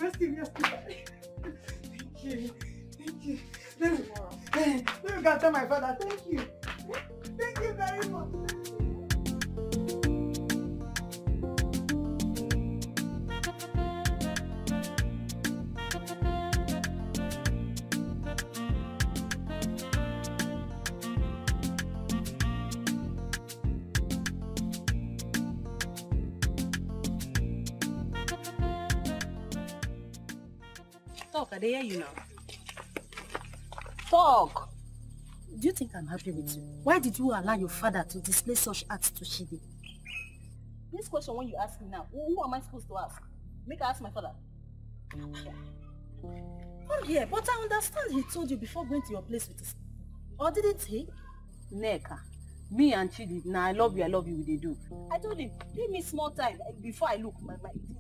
Let's give me a sticker. Thank you. Thank you. Let me go tell my father. Thank you. Thank you very much. Talk, I hear you now. Talk. Do you think I'm happy with you? Why did you allow your father to display such acts to Shidi? This question when you ask me now, who am I supposed to ask? Make I ask my father. Come here, but I understand he told you before going to your place with his... Or didn't he? Neka, me and Chidi, now I love you, we they do. I told him, give me small time before I look.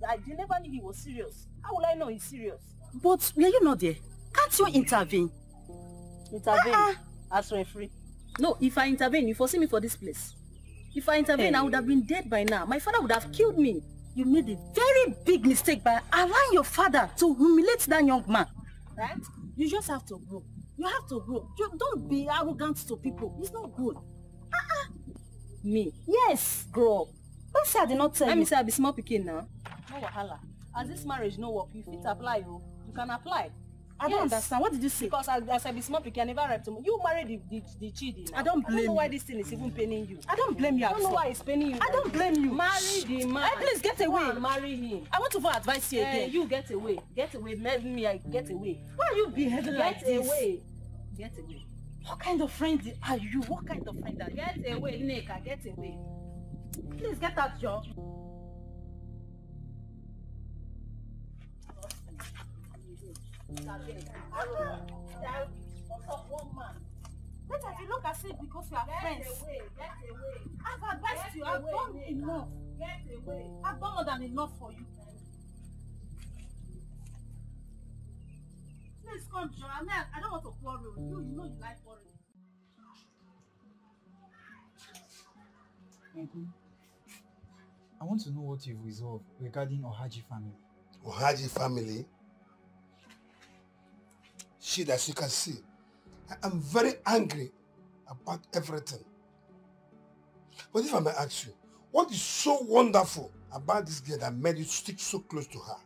I never knew he was serious. How will I know he's serious? But were you not there? Can't you intervene? Intervene? As referee? No, if I intervene, you foresee me for this place. If I intervene, I would have been dead by now. My father would have killed me. You made a very big mistake by allowing your father to humiliate that young man. Right? You just have to grow. You have to grow. Don't be arrogant to people. It's not good. Me? Yes, grow up. Don't say I did not tell you. Let me say I be small pikin now. No wahala. As this marriage no work, you fit apply, you can apply. I don't understand. What did you say? Because as I be small pikin, I never raped him. You married the Chidi. I don't blame you. I don't know why this thing is even paining you. I don't blame you. I don't know why it's paining you. I don't blame you. Marry the man. Hey, please get away. Marry him. I want to for advice you again. You get away. Get away. Let me get away. Why are you behaving like this? Get away. Get away. What kind of friend are you? What kind of friend are you? Get away, Neka. Get away. Please get out, Joe. Look at it because we are friends. Get away. I've advised you. I've done enough. Get away. I've done more than enough for you. Please come, Joe. I don't want to quarrel with you. You know you like quarreling. I want to know what you've resolved regarding Ohaji family. Ohaji family? Shit, as you can see, I am very angry about everything. But if I may ask you, what is so wonderful about this girl that made you stick so close to her?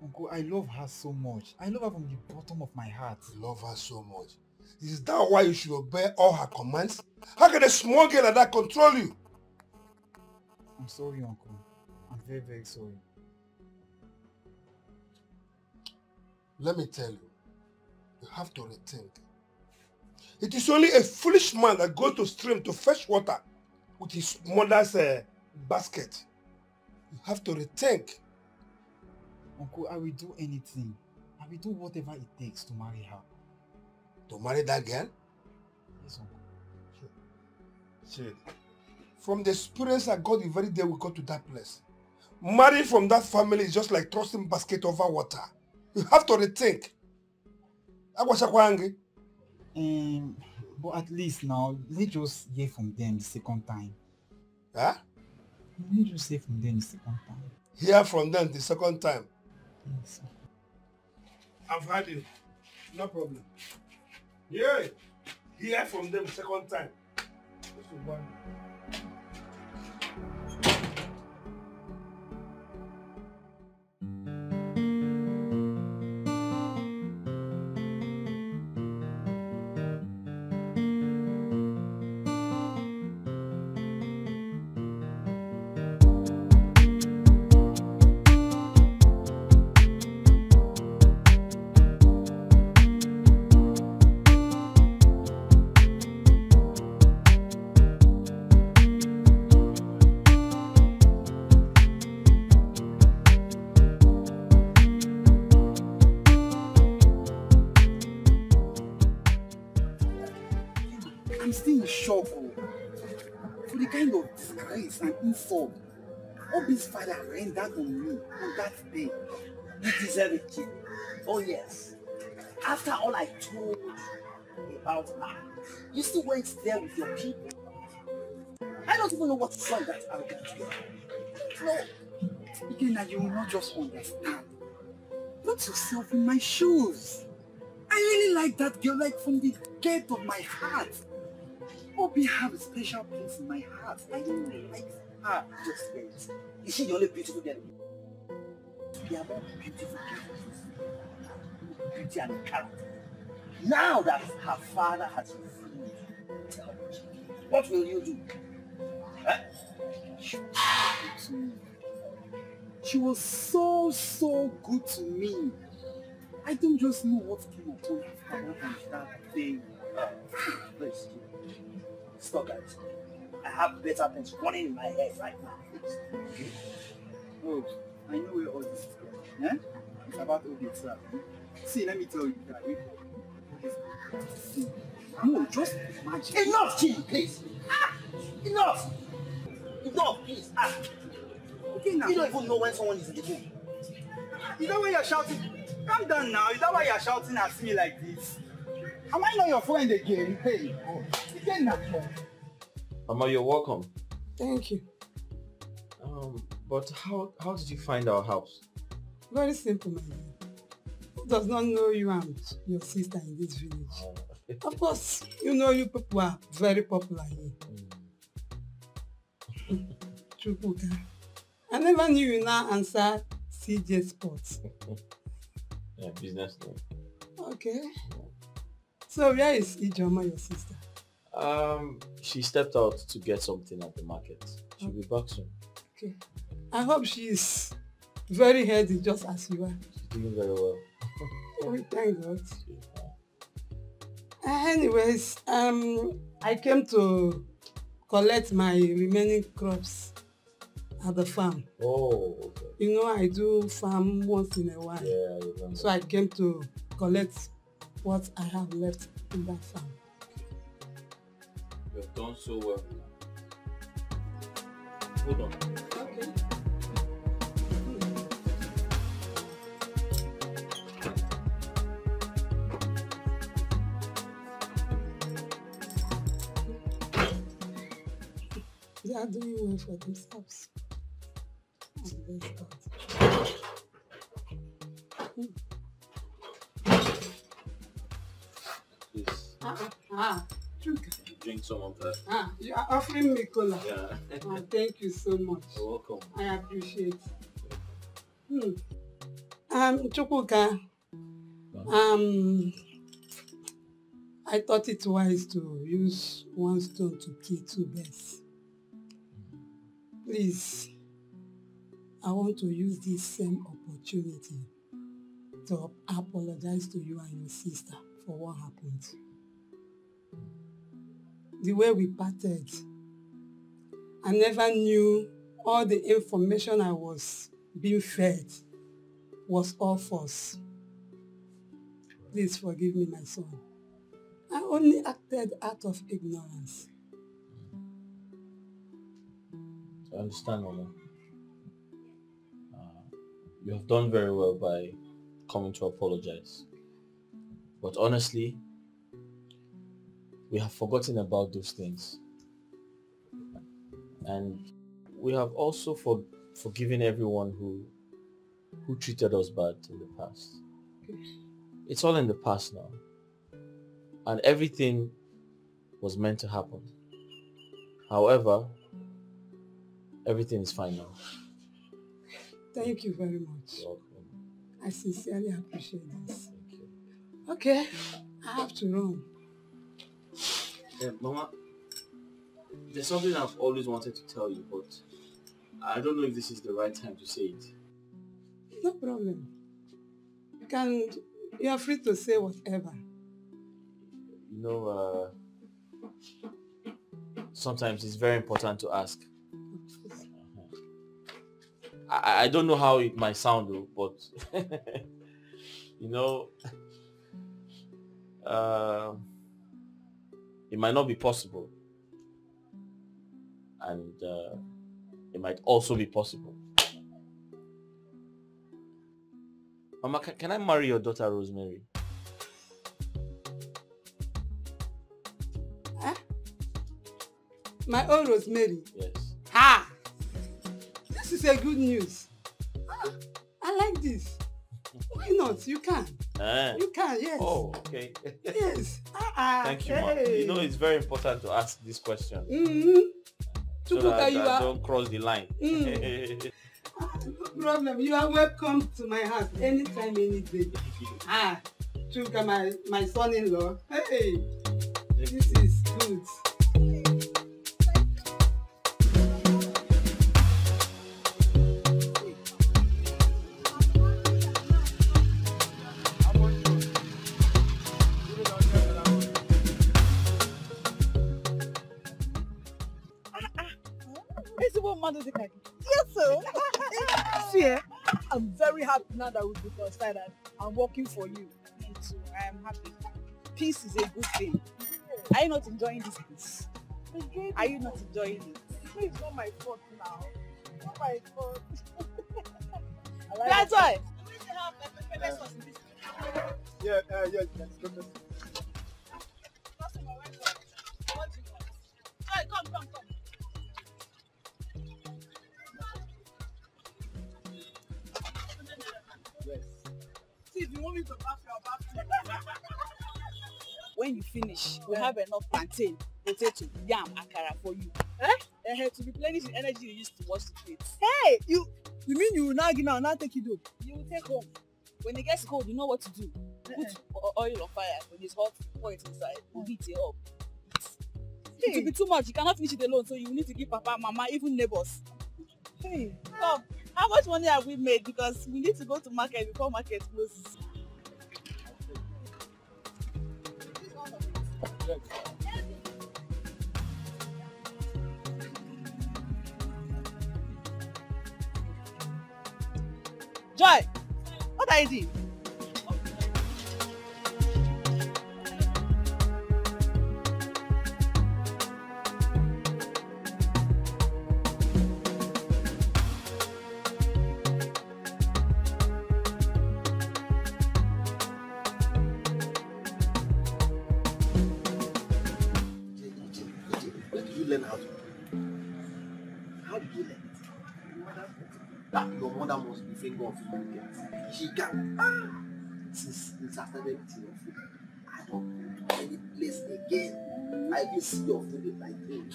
Uncle, I love her so much. I love her from the bottom of my heart. You love her so much. Is that why you should obey all her commands? How can a small girl like that control you? I'm sorry, Uncle. I'm very, very sorry. Let me tell you, you have to rethink. It is only a foolish man that goes to stream to fetch water with his mother's basket. You have to rethink. Uncle, I will do anything. I will do whatever it takes to marry her. To marry that girl? Yes, uncle. Sure. From the experience I got the very day we got to that place, marrying from that family is just like tossing basket over water. You have to rethink. But at least now, let's just hear from them the second time. Huh? Let's just hear from them the second time. Hear from them the second time? Yes, sir. I've heard you. No problem. Yeah. Hear from them second time. This is one. I'm still in shock for the kind of disgrace and insult Obi's father rendered on me on that day. You deserve it, kid. Oh yes. After all I told you about her, you still went there with your people. I don't even know what is wrong that arrogant girl. No. Again, you will not just understand. Put yourself in my shoes. I really like that girl, like from the depth of my heart. Obi have a special place in my heart. I really like her. Just wait. Is she the only beautiful girl? There are more beautiful girls. Beauty and character. Now that her father has refused, tell me, what will you do? Huh? She was so good to me. I don't just know what came upon her that day. Please, stop that. I have better things running in my head right now. Okay? Oh, I know where all this is going. Eh? It's about Obi itself. See, let me tell you that. No, just imagine. Enough, King, please. Enough. Enough, please. Okay, now. You don't even know when someone is in the mood. Is that why you're shouting? Calm down now. Is that why you're shouting at me like this? Am I not your friend again? Hey, again now. Mama, you're welcome. Thank you. But how did you find our house? Very simple, my dear. Who does not know you and your sister in this village? Of course, you know you people are very popular here. Chukwuka. I never knew you now answer CJ Sports. Yeah, business name. Okay. So where is Ijoma, your sister? She stepped out to get something at the market. She'll be back soon. Okay. I hope she is very healthy just as you are. She's doing very well. Oh, thank God. Anyways, I came to collect my remaining crops at the farm. Oh, okay. You know, I do farm once in a while. Yeah, I remember. So I came to collect what I have left in that farm. You have done so well. Hold on. Okay. They are doing well for themselves. And they start. Please. Drink some of that. You are offering me cola. Yeah. Thank you so much. You're welcome. I appreciate. Chukwuka, I thought it wise to use one stone to kill two birds. Please, I want to use this same opportunity to apologize to you and your sister for what happened. The way we parted, I never knew all the information I was being fed was all false. Please forgive me, my son. I only acted out of ignorance. I understand, Mama. You have done very well by coming to apologize. But honestly, we have forgotten about those things. And we have also forgiven everyone who treated us bad in the past. It's all in the past now. And everything was meant to happen. However, everything is fine now. Thank you very much. You're welcome. I sincerely appreciate this. Thank you. Okay, I have to run. Mama, there's something I've always wanted to tell you, but I don't know if this is the right time to say it. No problem. You are free to say whatever. You know, sometimes it's very important to ask. I don't know how it might sound though, but you know, it might not be possible, and it might also be possible. Mama, can I marry your daughter Rosemary? Huh? My own Rosemary? Yes. Ha! This is a good news. I like this. Why not? You can. You can, yes. Oh, okay. Yes. Thank you, Ma. You know, it's very important to ask this question. So that I don't cross the line. No problem. You are welcome to my house anytime, any day. Chuka, my son-in-law. Hey, this is good. Yes, sir. See, I'm very happy now that we've decided that I'm working for you. Me too. I am happy. Peace is a good thing. Are you not enjoying this peace? Are you not enjoying it? It's not my fault now. Not my fault. That's why. Yes. Come. Yes. See, if you want me to bath your bath. When you finish, we'll have enough plantain, potato, yam, akara for you. To replenish the energy you used to wash the plates. Hey, you mean you will not give now, not take it home? You will take home. When it gets cold, you know what to do. Put oil on fire. When it's hot, pour it inside. We'll heat it up. It will be too much. You cannot finish it alone, so you need to give Papa, Mama, even neighbors. Hey, come. How much money have we made? Because we need to go to market before market closes. Joy, what are you doing? How did you learn it? That your mother must be finger of food. She can. Since I started eating your food, I don't go to any place again. I will see your food in my dream.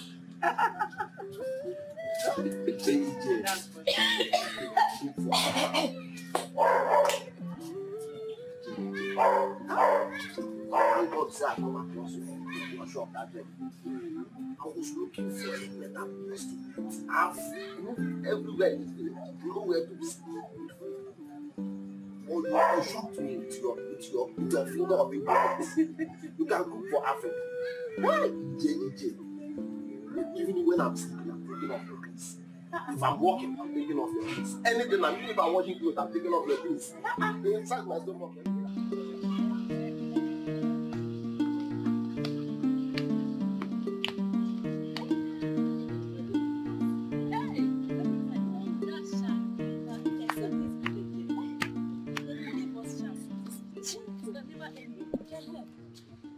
Thank God, sir, I come across your shop that day. I was looking for a better place to eat. I've looked everywhere in this village. Nowhere to sleep. Oh, you shocked me with your finger of importance. You can cook for Africa. Why? EJ. Even when I'm sleeping, I'm thinking of your place. If I'm walking, I'm thinking of your place. Anything, even if I'm watching clothes, I'm thinking of your place. Inside my stomach.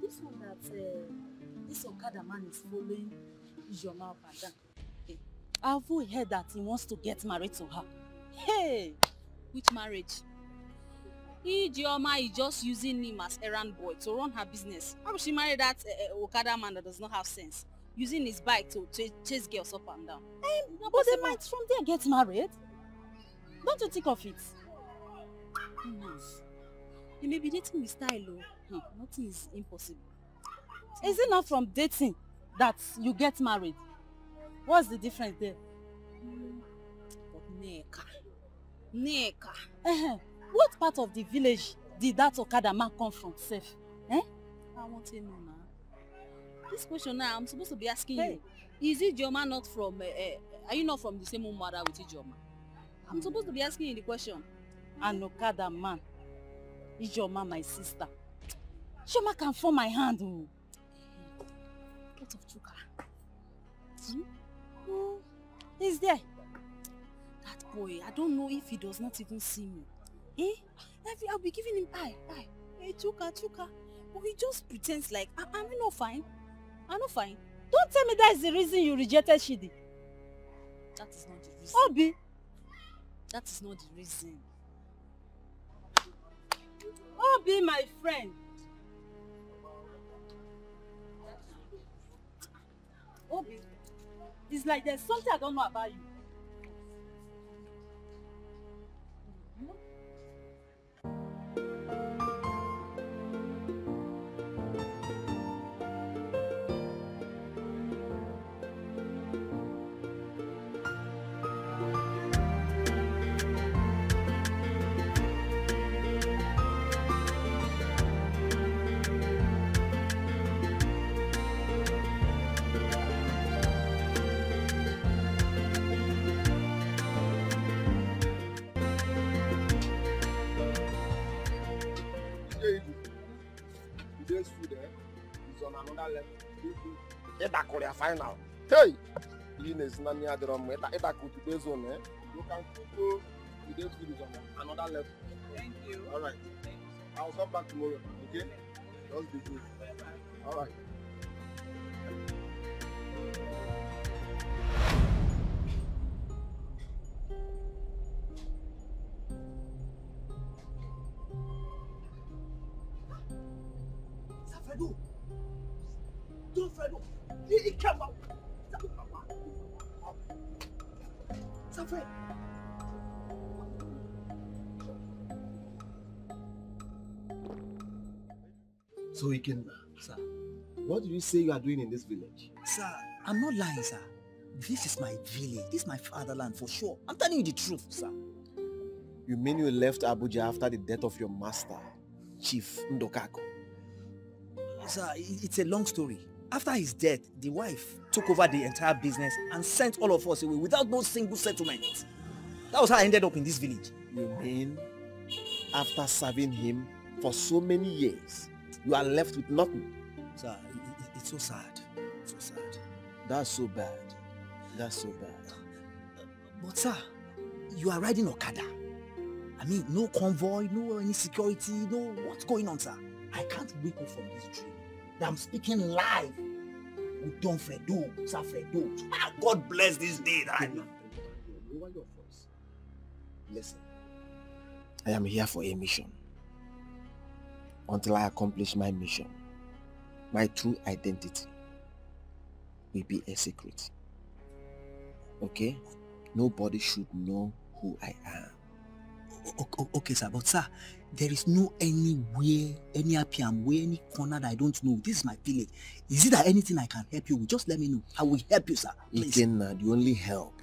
This one that this Okada man is following Ijeoma up and down. Okay. I've heard that he wants to get married to her. Hey! Which marriage? Ijeoma is just using him as errand boy to run her business. How would she marry that Okada man that does not have sense? Using his bike to chase girls up and down. But they might from there get married. Don't you think of it? Who knows? He may be dating with style, though. Nothing is impossible. Is it not from dating that you get married? What's the difference there? But Neka. What part of the village did that Okada man come from, safe? I want to know now. This question now, I'm supposed to be asking you. Is Ijeoma not from, are you not from the same mother with Ijeoma? I'm supposed to be asking you the question. An Okada man. Ijeoma, my sister. Ijeoma can form my hand. What of Chuka? He's there. That boy, I don't know if he does not even see me. I'll be giving him eye. Hey, Chuka. But he just pretends like, I'm not fine. I'm not fine. Don't tell me that is the reason you rejected Shidi. That is not the reason. Obi. That is not the reason. Obi, my friend. Obi, it's like there's something I don't know about you. Final. Hey, Ines Nani Adrom, Eda today's zone, you can go today's food is on another level. Thank you. All right. I'll come back tomorrow. Okay? Just be good. All right. Safedo. Don't Fredo. He came out. Safedo. So Ikenna, sir, what do you say you are doing in this village? Sir, I'm not lying, sir. This is my village. This is my fatherland for sure. I'm telling you the truth, sir. You mean you left Abuja after the death of your master, Chief Ndokako? Sir, it's a long story. After his death, the wife took over the entire business and sent all of us away without no single settlement. That was how I ended up in this village. You mean after serving him for so many years, you are left with nothing? Sir, it's so sad. So sad. That's so bad. That's so bad. But sir, you are riding Okada. I mean, no convoy, no any security, no what's going on, sir? I can't wake up from this dream. I'm speaking live with Don Fredo, Sir Fredo. God bless this day that I know. Lower your voice. Listen, I am here for a mission. Until I accomplish my mission, my true identity will be a secret. Okay? Nobody should know who I am. Okay, sir, but sir, there is no anywhere, any apiam, where any corner that I don't know. This is my village. Is it that anything I can help you with? Just let me know. I will help you, sir. Please. Ikenna, the only help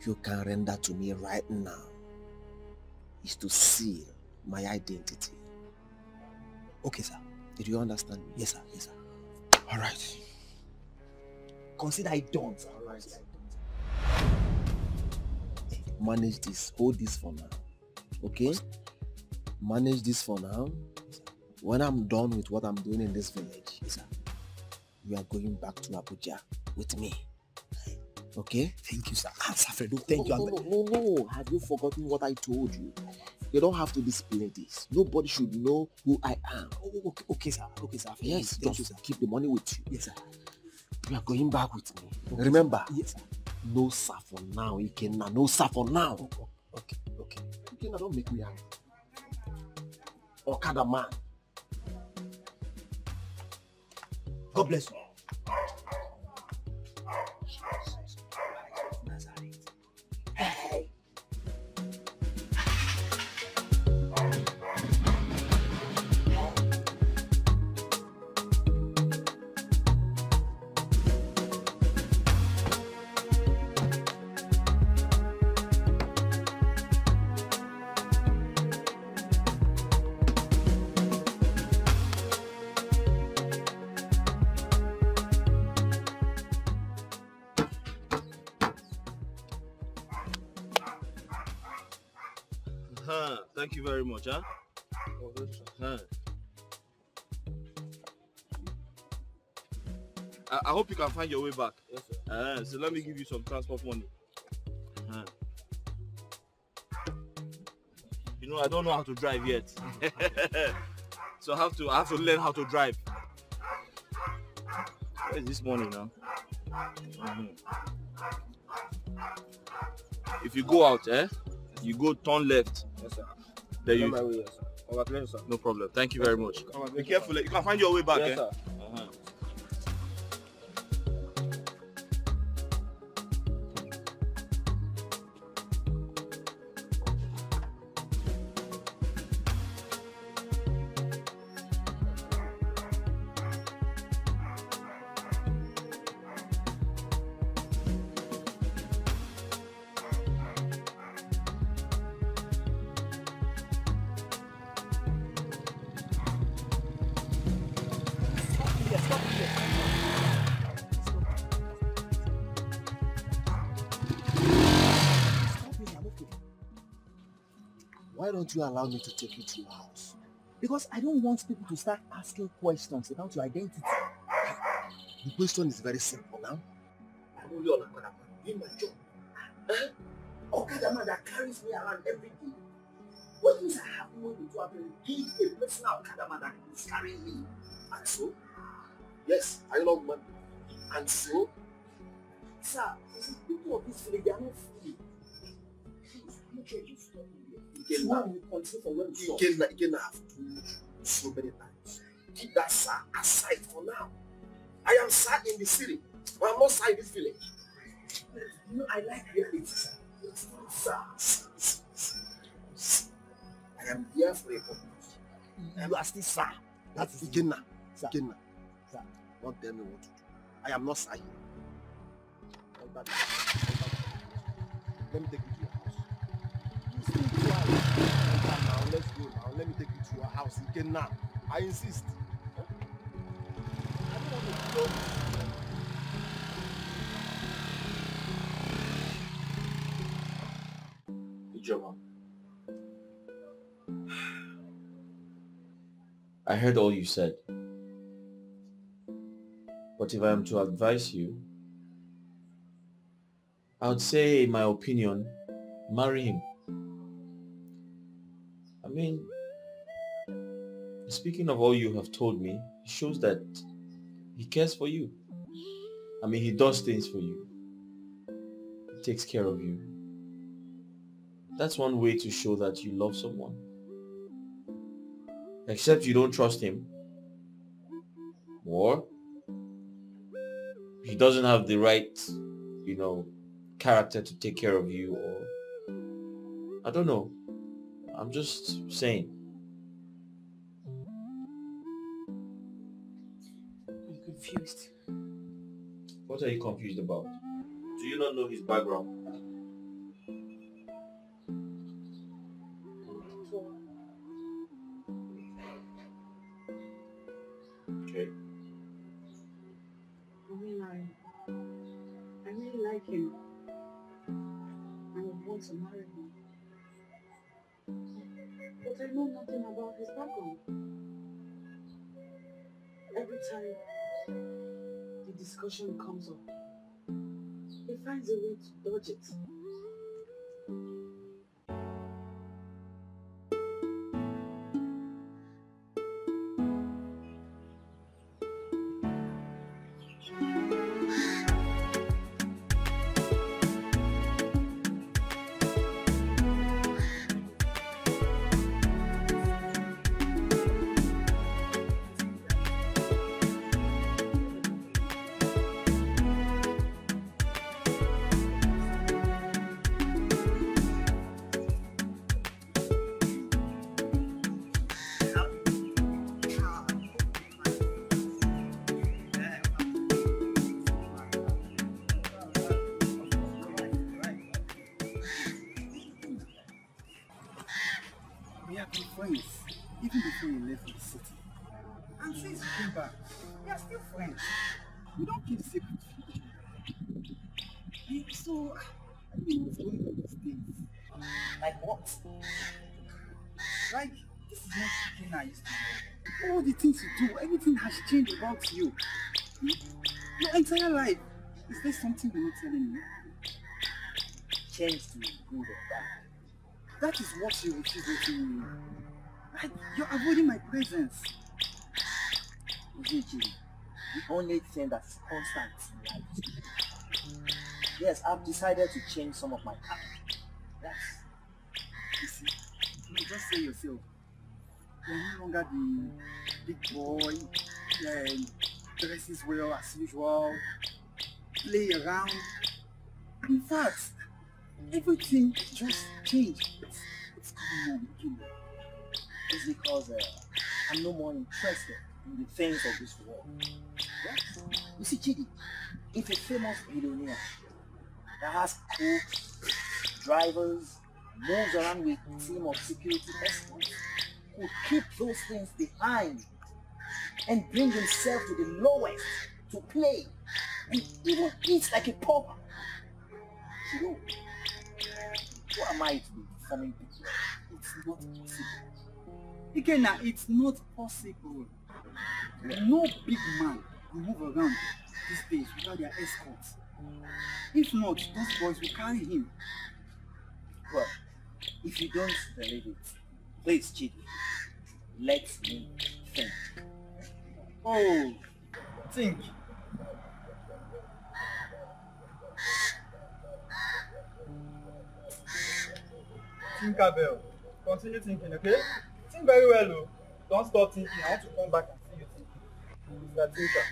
you can render to me right now is to seal my identity. Okay, sir. Did you understand me? Yes, sir. Yes, sir. All right. Consider it done, sir. All right. Manage this. Hold this for now. Okay? Manage this for now. When I'm done with what I'm doing in this village, yes, sir, you are going back to Abuja with me. Okay? Thank you, sir. Sir Fredo, thank you. No. Have you forgotten what I told you? You don't have to display this. Nobody should know who I am. Oh, okay, sir. Okay, sir. Yes, Thank just you, sir. keep the money with you. Yes, sir. You are going back with me. Okay, Remember? Yes, sir. No sir for now, Ikenna. No sir for now. Okay. Ikenna, don't make me angry. Okada man. God bless you. Hey. Thank you very much, huh? I hope you can find your way back. Yes, sir. So let me give you some transport money. You know, I don't know how to drive yet. So I have to learn how to drive. Where is this money now? If you go out, you go turn left. Yes, sir. There you My way, yes, sir. Congratulations, sir. No problem. Thank you very much. Be careful. You can find your way back. Yes, sir. Why don't you allow me to take you to your house? Because I don't want people to start asking questions about your identity. The question is very simple now. I'm only on Okada man, doing my job. Okada man that carries me around every day. What means I have money to have a personal Okada man that is carrying me? And so? Yes, I love money. And so? Sir, people of this village, they are not free. Please, I'm not sure you stop me. Again, I have told you so many times. Keep that sir aside for now. I am sir in the city, but I'm not sir in this village. You know, I like reality, sir. Sir. I am here for a purpose. You are still sir. That's Ikenna. Ikenna. Sir, don't tell me what to do. I am not sir here. Let me take you to your house. Now, let's go now. Let me take you to your house. Ikenna. I insist. I don't want to go. Ijoma, I heard all you said. But if I am to advise you, I would say, in my opinion, marry him. I mean, speaking of all you have told me, it shows that he cares for you. I mean, he does things for you. He takes care of you. That's one way to show that you love someone. Except you don't trust him. Or he doesn't have the right, character to take care of you, or I don't know. I'm just saying. I'm confused. What are you confused about? Do you not know his background? Okay. I really like him. I would want to marry him. But I know nothing about his background. Every time the discussion comes up, he finds a way to dodge it. Okay. You know, I don't know his background. But I know nothing about his background. Every time the discussion comes up, he finds a way to dodge it. friends even before you left for the city. And since you came back, we are still friends. We don't keep secrets from each other. And so, I don't know what's going on these days. Like what? Like, this is not the thing I used to know. All the things you do, everything has changed about you. Your entire life. Is there something you're not telling me? Change to good or bad. That is what you refuse to tell me. Like, you're avoiding my presence. Gigi, the only thing that's constant in life is change. Yes, I've decided to change some of my habits. Yes. You see, you just say yourself. You're no longer the big boy, dresses well as usual, play around. In fact, everything just changed. It's coming on, you know. It's because I'm no more interested in the things of this world. Yes. You see, Chidi, if a famous billionaire that has cooks, drivers, moves around with a team of security escorts, could keep those things behind and bring himself to the lowest to play and even eat like a pauper. You know, who am I to be forming people? It's not possible. Again, it's not possible. No big man will move around these days without their escorts. If not, those boys will carry him. Well, if you don't believe it, please, Chidi, let me think. Oh, think. Think, Abel. Continue thinking, okay? Think very well, though. Don't stop thinking. I want to come back and see you thinking. Mr. Thinker.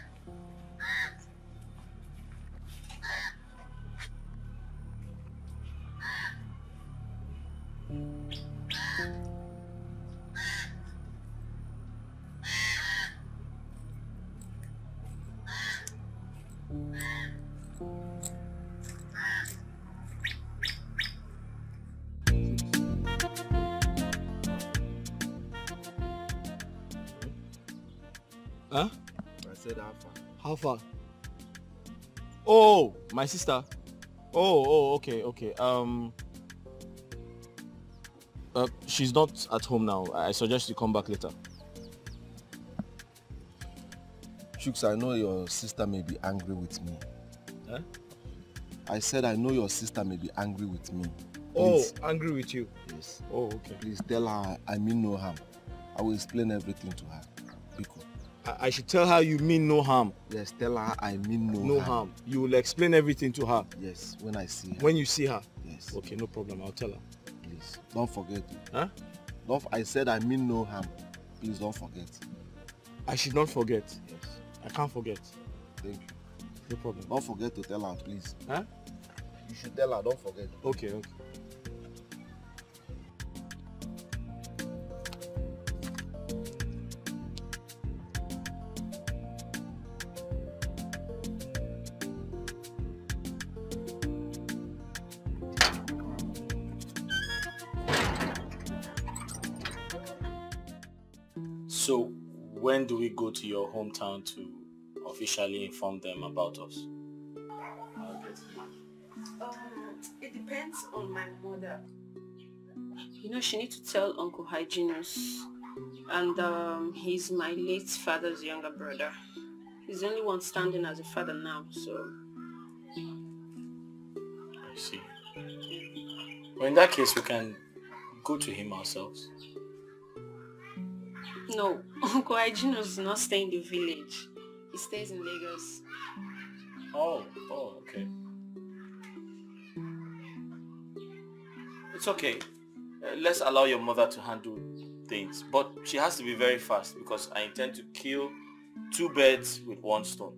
Huh? I said how far? How far? Oh, my sister. Oh, okay. She's not at home now. I suggest you come back later. Shooks, I know your sister may be angry with me. Huh? I said I know your sister may be angry with me. Please. Oh, angry with you? Yes. Oh, okay. Please tell her I mean no harm. I will explain everything to her. Biko. I should tell her you mean no harm. Yes, tell her I mean no harm. You will explain everything to her. Yes, when I see her. When you see her? Yes. Okay, no problem. I'll tell her. Please, don't forget. Huh? I said I mean no harm. Please don't forget. I should not forget. Yes. I can't forget. Thank you. No problem. Don't forget to tell her, please. Huh? You should tell her, don't forget. Okay. So, when do we go to your hometown to officially inform them about us? It depends on my mother. You know, she needs to tell Uncle Hyginus, and he's my late father's younger brother. He's the only one standing as a father now, so... I see. Well, in that case, we can go to him ourselves. No, Uncle Hyginus does not stay in the village. He stays in Lagos. Oh, okay. It's okay. Let's allow your mother to handle things. But she has to be very fast because I intend to kill 2 birds with 1 stone.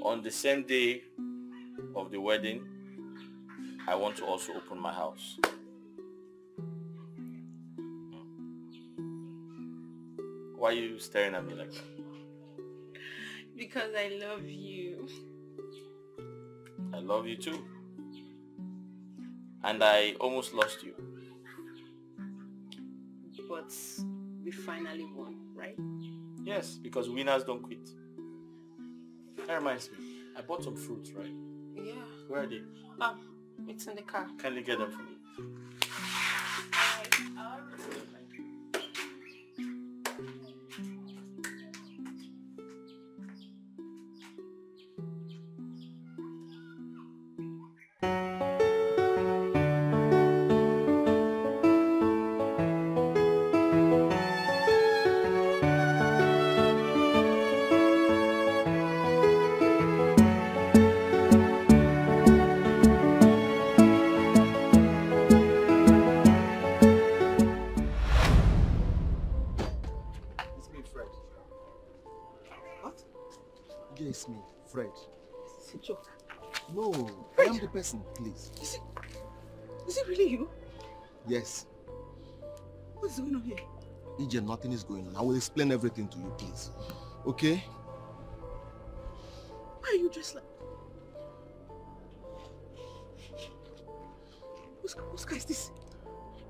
On the same day of the wedding, I want to also open my house. Why are you staring at me like that? Because I love you. I love you too. And I almost lost you. but we finally won, right? Yes, because winners don't quit. That reminds me, I bought some fruits, right? Yeah. Where are they? It's in the car. Kindly get them for me. It's me, Fred. It's a joke. No, Fred. I am the person, please. Is it really you? Yes. What's going on here? EJ, nothing is going on. I will explain everything to you, please. Okay? Why are you dressed like... Whose car is this?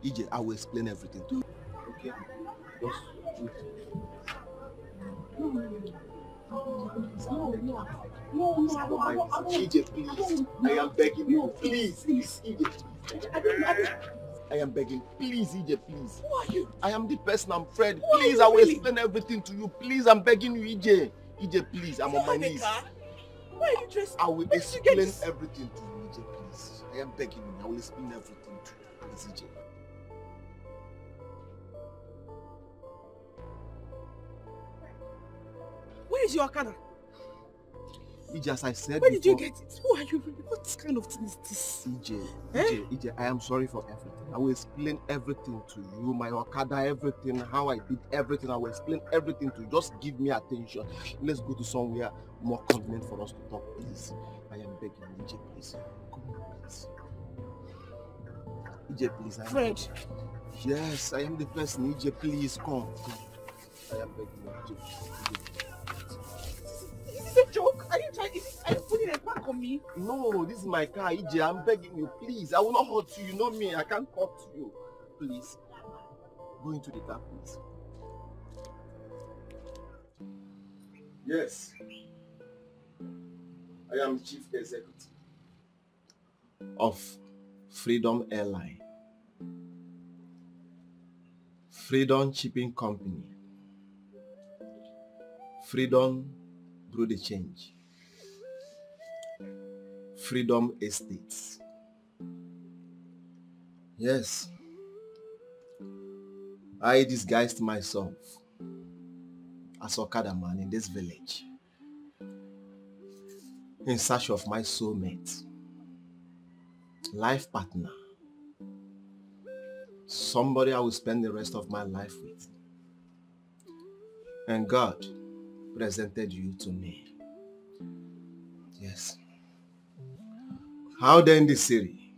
EJ, I will explain everything to you. Okay? Just wait. No, EJ, please. I am begging you. Please, EJ. I am begging. Please, EJ, please. Who are you? I am the person. I'm Fred. Please, I will explain everything to you. Please, I'm begging you, EJ. EJ, please. I'm on my knees. Why are you dressed? I will explain everything to you, EJ, please. I am begging you. I will explain everything to you, please, EJ. Where is your Okada? EJ, as I said Where before, did you get it? Who are you? What kind of thing is this? EJ, I am sorry for everything. I will explain everything to you, my Okada, everything, how I did everything. I will explain everything to you. Just give me attention. Let's go to somewhere more convenient for us to talk, please. I am begging you, EJ, please. Come on, please. EJ, please. Fred. Yes, I am the person. EJ, please, come. I am begging you, EJ. Is this a joke? Are you putting a prank on me? No, this is my car, EJ. I'm begging you, please. I will not hurt you. You know me. I can't hurt you. Please. Go into the car, please. Yes. I am Chief Executive of Freedom Airline. Freedom Shipping Company. Freedom Brew the Change. Freedom Estates. Yes. I disguised myself as Okada man in this village in search of my soulmate, life partner, somebody I will spend the rest of my life with. And God presented you to me. Yes. Out there in the city,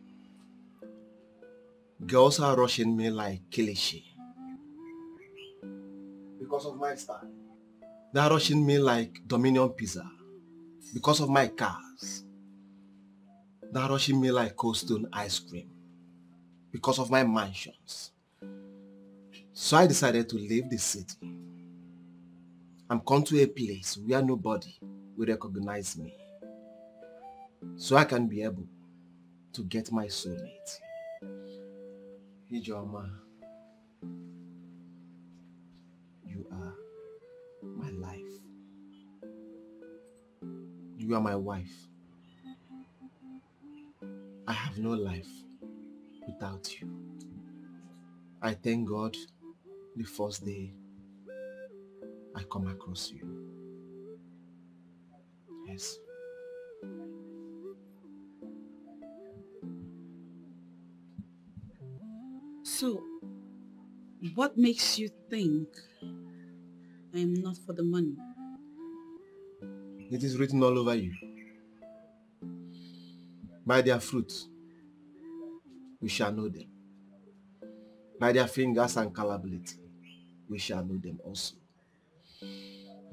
girls are rushing me like Kilishi because of my style. They are rushing me like Dominion Pizza because of my cars. They are rushing me like Cold Stone ice cream because of my mansions. So I decided to leave the city. I'm come to a place where nobody will recognize me, so I can be able to get my soulmate. Ijoma, you are my life. You are my wife. I have no life without you. I thank God the first day I come across you. Yes. So, what makes you think I am not for the money? It is written all over you. By their fruits, we shall know them. By their fingers and calibrity, we shall know them also.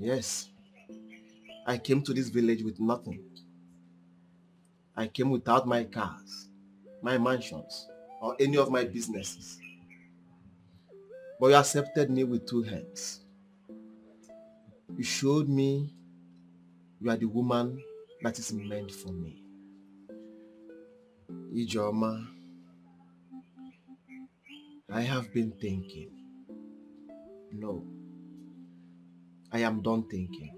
Yes, I came to this village with nothing. I came without my cars, my mansions, or any of my businesses. But you accepted me with 2 hands. You showed me you are the woman that is meant for me. Ijoma, I have been thinking. No, I am done thinking.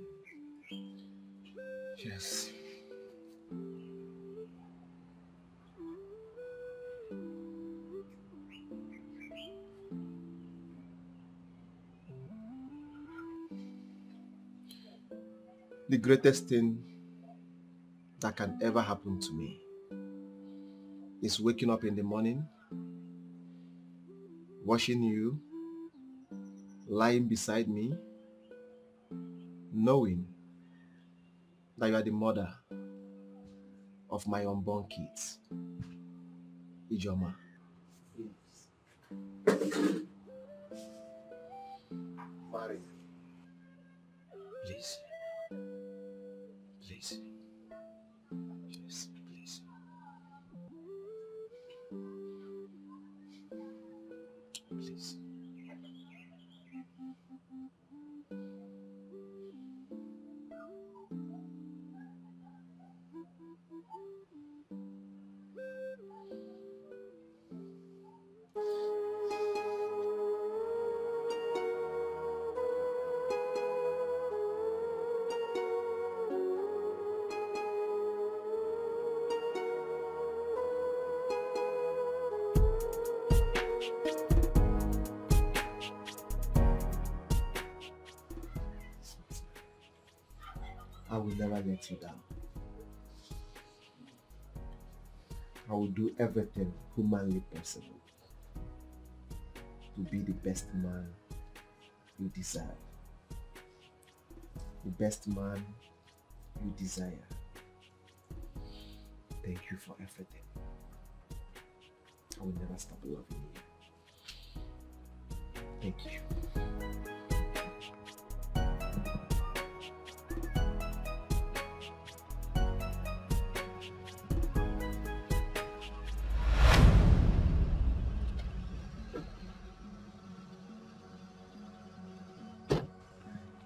Yes. The greatest thing that can ever happen to me is waking up in the morning, watching you, lying beside me, knowing that you are the mother of my unborn kids. Ijoma. Marry. Please. Please. Yes, please. Please. I will never let you down. I will do everything humanly possible to be the best man you deserve. The best man you desire. Thank you for everything. I will never stop loving you. Thank you.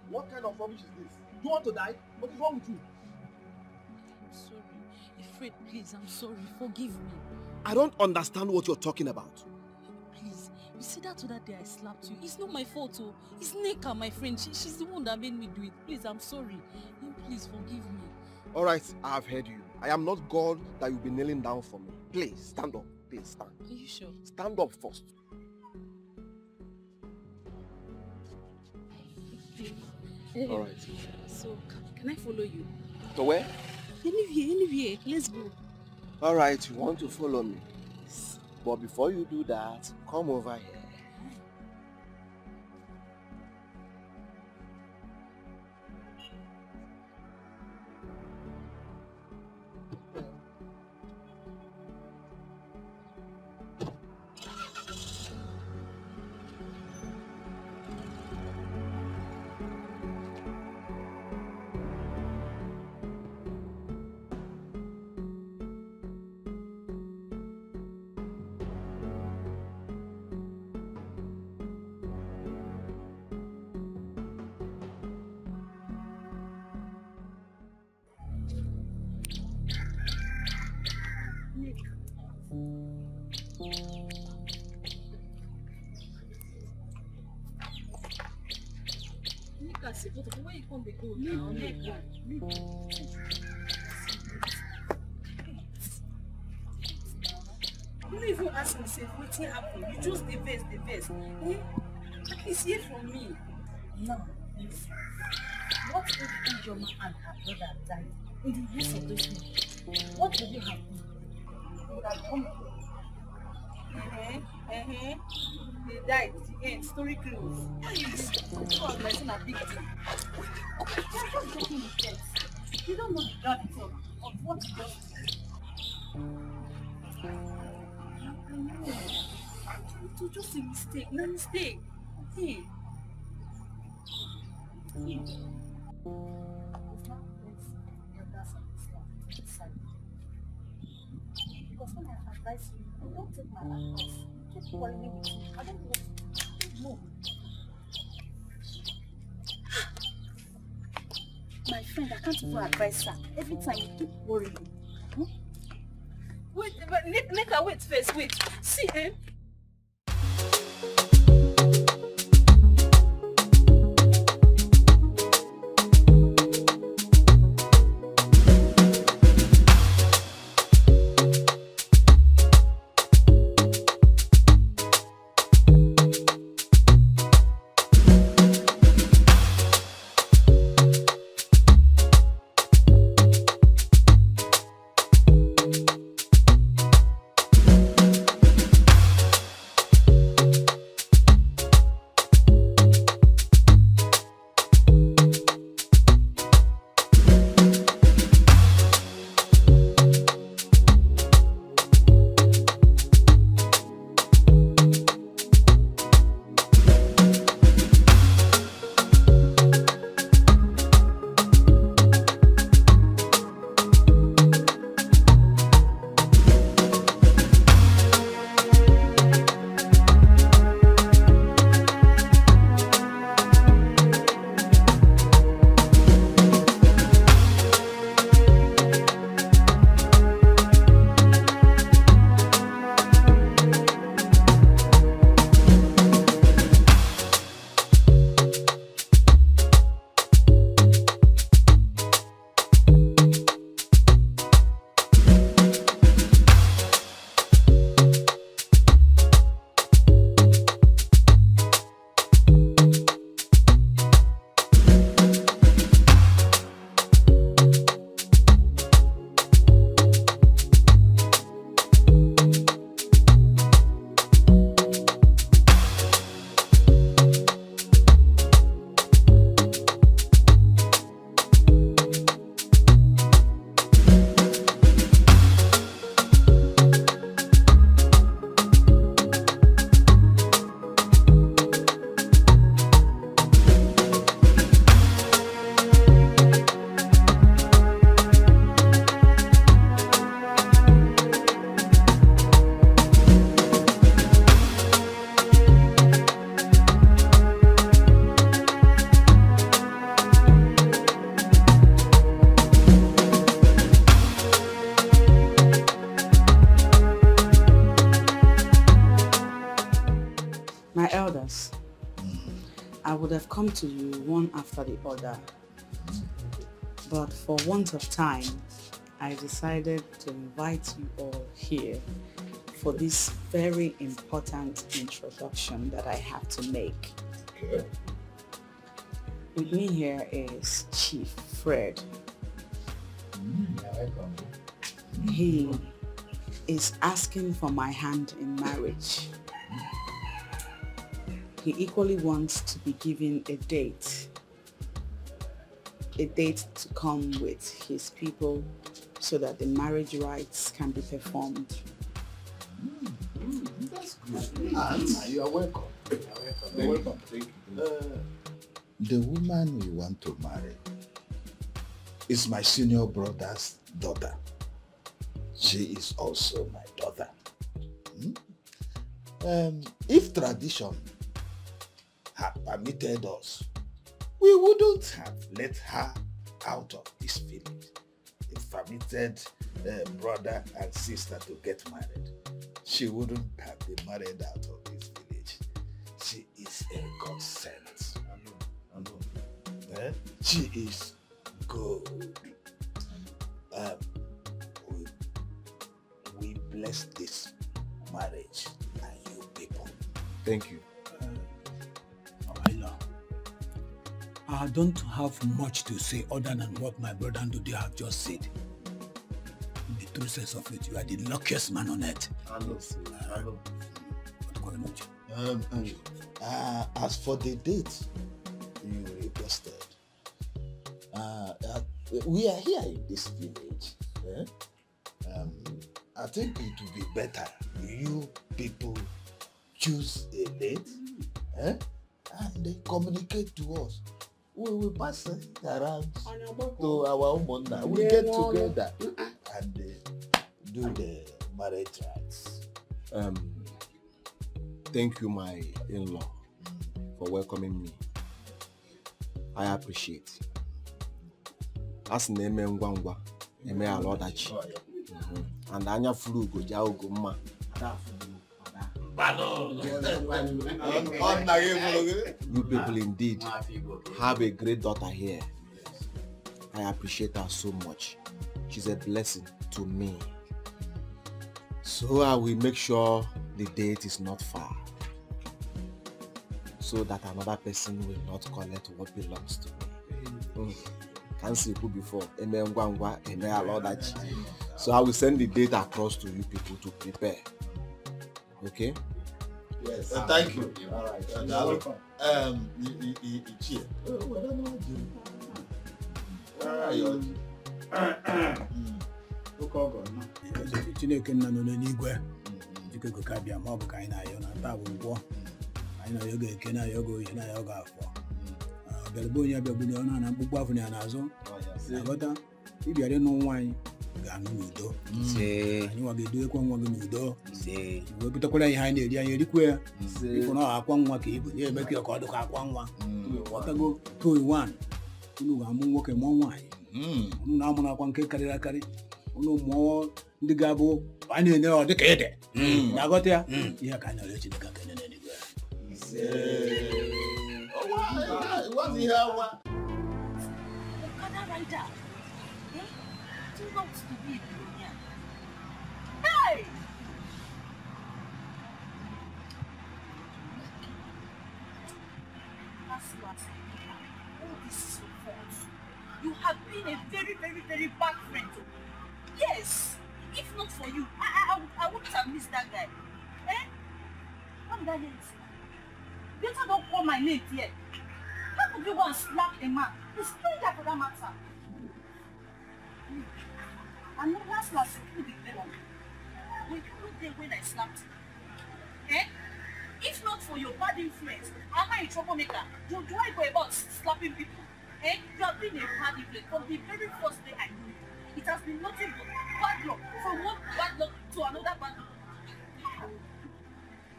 What kind of rubbish is this? Do you want to die? What is wrong with you? I'm sorry. Fred, please, I'm sorry. Forgive me. I don't understand what you're talking about. Please, you see that other day I slapped you? It's not my fault, oh. It's Neka, my friend. She's the one that made me do it. Please, I'm sorry. Please, forgive me. Alright, I have heard you. I am not God that you'll be kneeling down for me. Please, stand up. Please, stand. Are you sure? Stand up first. Alright. So, can I follow you? To where? Anywhere. Let's go. Alright, you want to follow me. But before you do that, come over here. Where you come, they go now? You don't even ask me, say, what happened? You just the best. At least hear from me. Now, listen. What if Ijoma and her brother died in the use of those men? What would you have done? You would have come. They died. The end. Story closed. This was like a big deal. You're just taking the steps. You don't know the gravity of what you just did. I know. It was just a mistake. No mistake. Hey. It's not this. That's understand. Because when I advise you, don't take my advice. Keep worrying with me. I don't know what to do. Move. My friend, I can't even advise her. Every time you keep worrying. Hmm? Wait, but Nika, wait first, wait. See, eh? My elders, I would have come to you one after the other, but for want of time, I decided to invite you all here for this very important introduction that I have to make. Okay. With me here is Chief Fred. He is asking for my hand in marriage. He equally wants to be given a date to come with his people so that the marriage rites can be performed. That's good. You are welcome. You are welcome. Thank you. The woman we want to marry is my senior brother's daughter. She is also my daughter. If tradition had permitted us, we wouldn't have let her out of this village. If permitted brother and sister to get married, she wouldn't have been married out of this village. She is a godsend. I know. She is good. We bless this marriage and you people. Thank you. I don't have much to say other than what my brother and Dode have just said. In the true sense of it, you are the luckiest man on earth. I know. As for the date you requested, we are here in this village. I think it would be better you people choose a date and they communicate to us. We will pass it around to our Umunna. We get together and do the marriage rites. Thank you, my in-law. for welcoming me. I appreciate. As name ngwangwa, eme alodachi. And anya flu go jao go ma. You people indeed have a great daughter here. I appreciate her so much. She's a blessing to me. So I will make sure the date is not far, so that another person will not collect what belongs to me. Can't see who before. So I will send the date across to you people to prepare. Okay? Yes. Thank you. All right. Welcome. Chineke nna nọ n'igwe dịka ego ka bịa ma ọ bụ ka anyị na-ayọ na taa bụ ngwọ anyị na-ayọ ga-eke na-ayọ ga oyi na-ayọ ga afọ bịarịba onye bịagbunye ọnụ na mkpụkpụ afọ ya n'azụ na-aghọta ịbịara ịnụ nwa anyị ga-anụ n'udo anyị nwa ga-edowekwa nwa gị n'udo wepụtakwara ihe anyị na-eri anyị erikwa ya ịfụ na akwa nwa ka ibu ya eme ka ọ dịka akwa nwa ọtago 2-in-1 unu ga-amụ nwoke mụọ nwaanyị unu na-amụ nakwa nke karịrị akarị unu mụọ ndị ga-abụ a na-enye ọ dịka ede na-aghọta ya ihe ka anyị na-arịọ Chineke ka enye n'eluigwe You have been a very, very, very bad friend. Yes. If not for you, I wouldn't have missed that guy. Eh? What did I do? Better don't call my name here. How could you go and slap a man? A stranger for that matter. And last, who did they want? Were you not there when I slapped you? Eh? If not for your bad influence, am I a troublemaker? Do I go about slapping people? Eh? You have been a bad influence from the very first day I knew you. It has been nothing but bad luck. From one bad luck to another bad luck.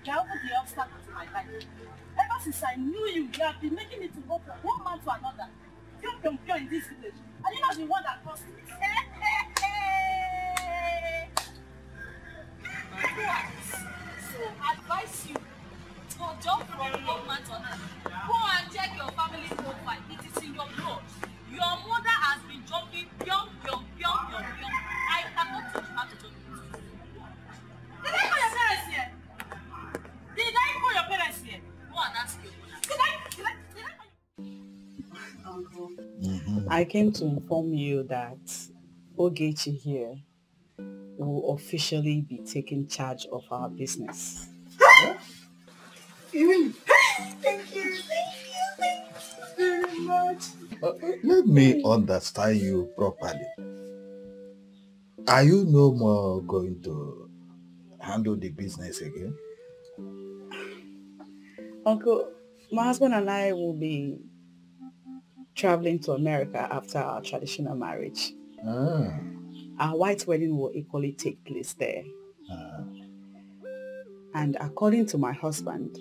You are over the obstacle to my life. Ever since I knew you, you have been making me to go from one man to another. You're in this village. And you're not the one that caused it. So I advise you to jump from one man to another. Go and check your family profile. It is in your blood. Your mother has been jumping young. I cannot teach you how to jump. Did I call your parents here? Did I call your parents here? Go and ask your mother. I came to inform you that Ogechi here will officially be taking charge of our business. Thank you very much. Let me understand you properly. Are you no more going to handle the business again? Uncle, my husband and I will be traveling to America after our traditional marriage. Our white wedding will equally take place there. And according to my husband,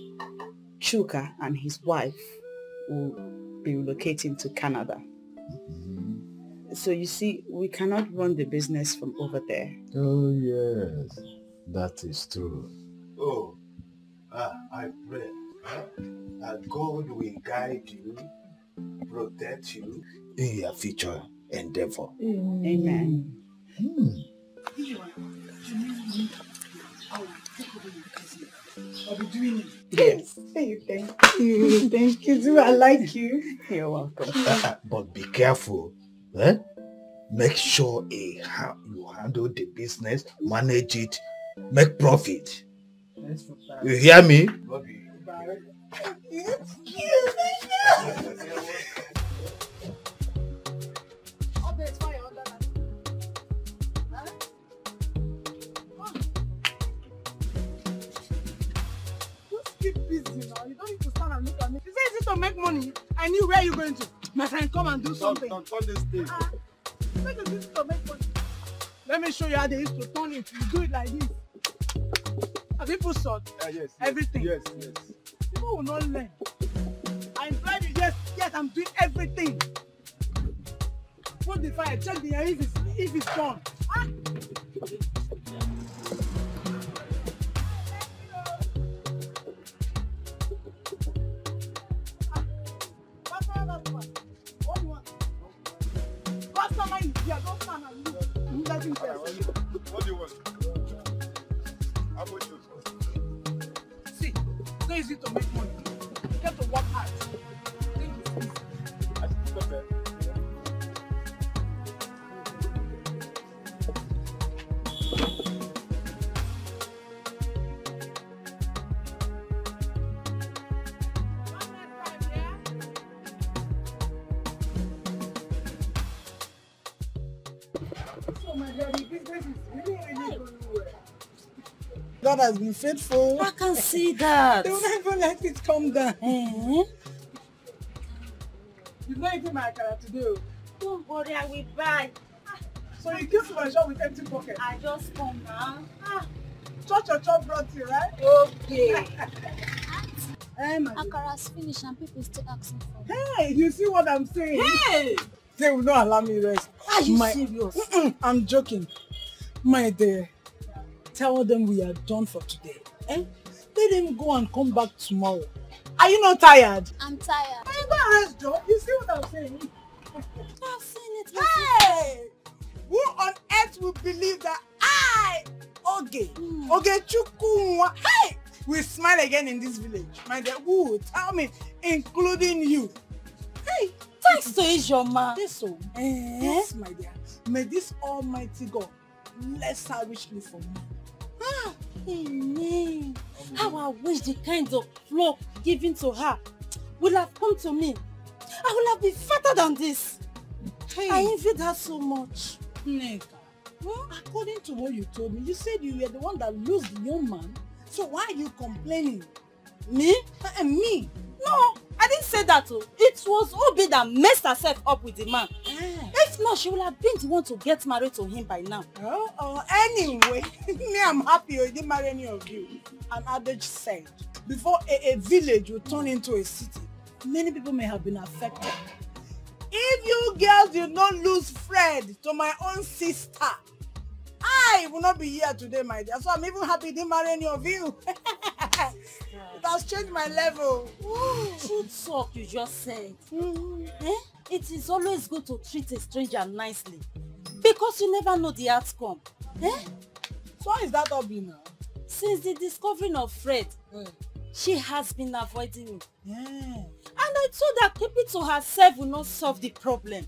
Chuka and his wife will be relocating to Canada. So you see, we cannot run the business from over there. Oh yes, that is true. Oh, I pray that God will guide you, protect you in your future endeavor. Amen. I'll be doing it. Yes. Thank you. Thank you too. I like you. You're welcome. But be careful. Eh? Make sure you handle the business, manage it, make profit. You hear me? To make money, I knew where you're going to. My friend, come and do something. Turn this thing. Make it easy to make money. Let me show you how they used to turn it. You do it like this. Have you put salt? Yes. Everything. Yes. People will not learn. I'm doing everything. Put the fire, check the air if it's gone. Ah. What do you want? How about you? See, it's not easy to make money. You get to work hard. God has been faithful. I can see that. They will never let it come down. You've not eaten my akara today. Don't worry, I will buy. So you came to my shop with empty pocket? I just come now. Chop brought you, right? Okay. Akara's finished and people still asking for it. Hey, you see what I'm saying? Hey! They will not allow me rest. Are you serious? I'm joking. My dear, tell them we are done for today. Let them go and come back tomorrow. Are you not tired? I'm tired. Are you gonna rest, Joe? You see what I'm saying? I've seen it. Hey! Who on earth will believe that Oge Chukunwa, hey, will smile again in this village? My dear, who? Tell me, including you. Hey, thanks to Ijoma. So, yes, my dear. May this Almighty God bless her richly for me. Amen. How I wish the kind of flock given to her would have come to me. I would have been fatter than this. Hey. I envied her so much. Neka, according to what you told me, you said you were the one that lost the young man. So why are you complaining? Me? Me? No, I didn't say that. It was Obi that messed herself up with the man. If not, she would have been the one to get married to him by now. Anyway, me, I'm happy you didn't marry any of you. An adage said, before a village will turn into a city, many people may have been affected. If you girls did not lose Fred to my own sister, I will not be here today, my dear. So I'm even happy you didn't marry any of you. It has changed my level. Truth talk you just said. It is always good to treat a stranger nicely because you never know the outcome. So how is that all been now? Since the discovery of Fred, she has been avoiding me. And I told her keep it to herself will not solve the problem.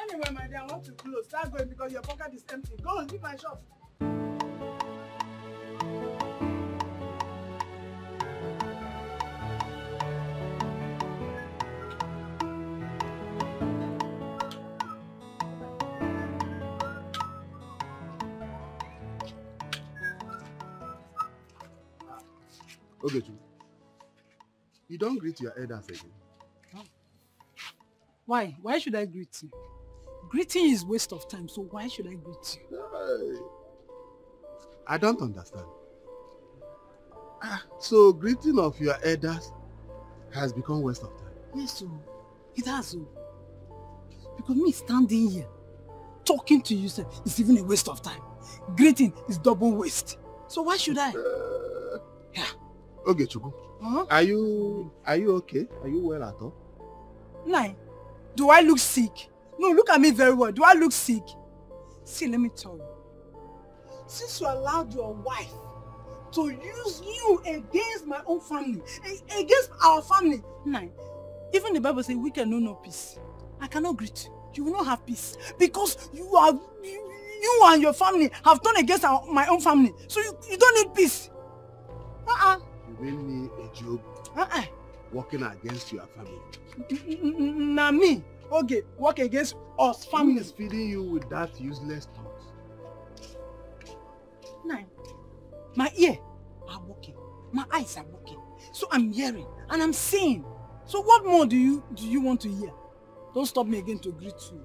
Anyway, my dear, I want to close. Start going because your pocket is empty. Go and leave my shop. Okay, you don't greet your elders again. Why? Why should I greet you? Greeting is waste of time, so why should I greet you? I don't understand. So greeting of your elders has become waste of time. Yes, so it has. Because me standing here, talking to you, sir, is even a waste of time. Greeting is double waste. So why should I? Okay, Chubu. Are you okay? Are you well at all? Nine. Do I look sick? No, look at me very well. Do I look sick? See, let me tell you. Since you allowed your wife to use you against my own family, against our family, Nine, even the Bible says we can know no peace. I cannot greet you. You will not have peace because you and your family have turned against my own family. So you don't need peace. You mean me a job working against your family? Nah, me. Okay, work against us family. Who is feeding you with that useless thoughts? Nine. My ear are working. My eyes are working. So I'm hearing and I'm seeing. So what more do you want to hear? Don't stop me again to greet you.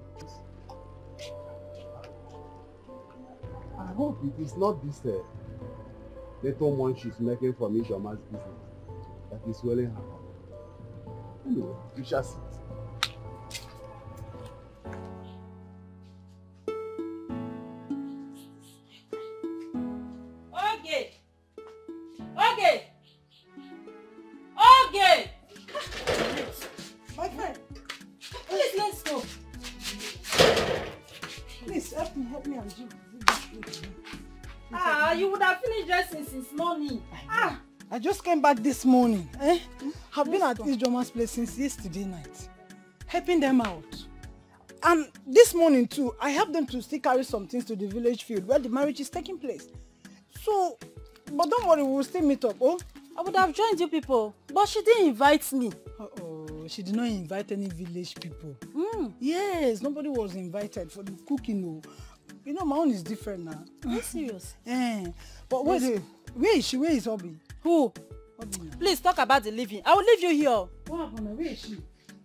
I hope it is not this little one she's making from Ijoma's business that is swelling her up. Anyway, you shall see. Okay. Okay. Okay. My friend. Please, let's go. Please help me and you. You would have finished dressing since morning. I just came back this morning. I've been at Ijoma's place since yesterday night, helping them out. And this morning too, I helped them to still carry some things to the village field where the marriage is taking place. So, but don't worry, we will still meet up. Oh, I would have joined you people, but she didn't invite me. She did not invite any village people. Yes, nobody was invited for the cooking. Oh. You know, my own is different now. Are you serious? But where is she? Where is Obi? Who? Obi. Please talk about the living. I will leave you here. What happened? Where is she?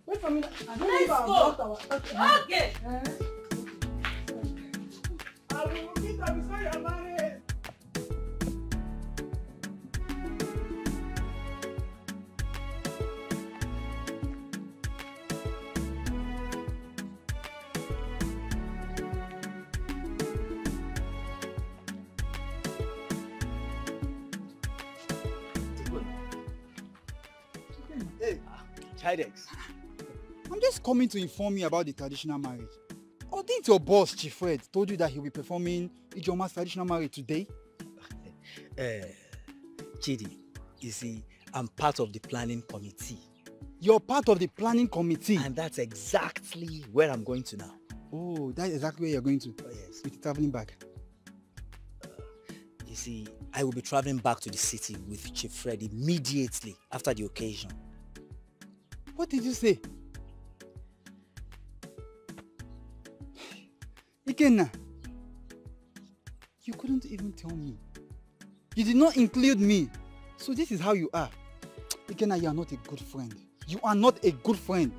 Wait for me. Let's go. Okay. I will meet her before you are married. Chidex, I'm just coming to inform you about the traditional marriage. Or didn't your boss, Chief Fred, told you that he'll be performing Ijoma's traditional marriage today? Chidi, you see, I'm part of the planning committee. You're part of the planning committee? And that's exactly where I'm going to now. Oh, that's exactly where you're going to? Oh, yes. With the traveling bag? You see, I will be traveling back to the city with Chief Fred immediately after the occasion. What did you say? Ikenna, you couldn't even tell me. You did not include me. So this is how you are. Ikenna, you are not a good friend. You are not a good friend.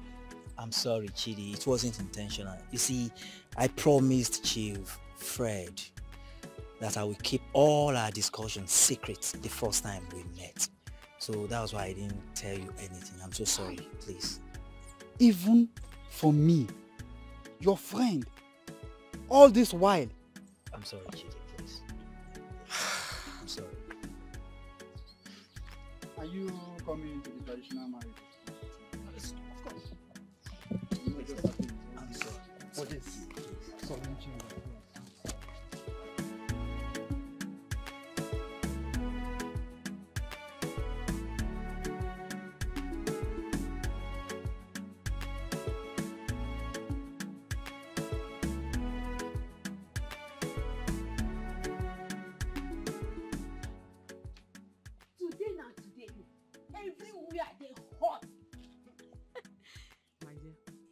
I'm sorry, Chidi. It wasn't intentional. You see, I promised Chief Fred that I will keep all our discussions secret the first time we met. So that was why I didn't tell you anything. I'm so sorry, please. Even for me, your friend, all this while. I'm sorry, Chidi, please. I'm sorry. Are you coming to the traditional marriage? Of course. I'm sorry. For this.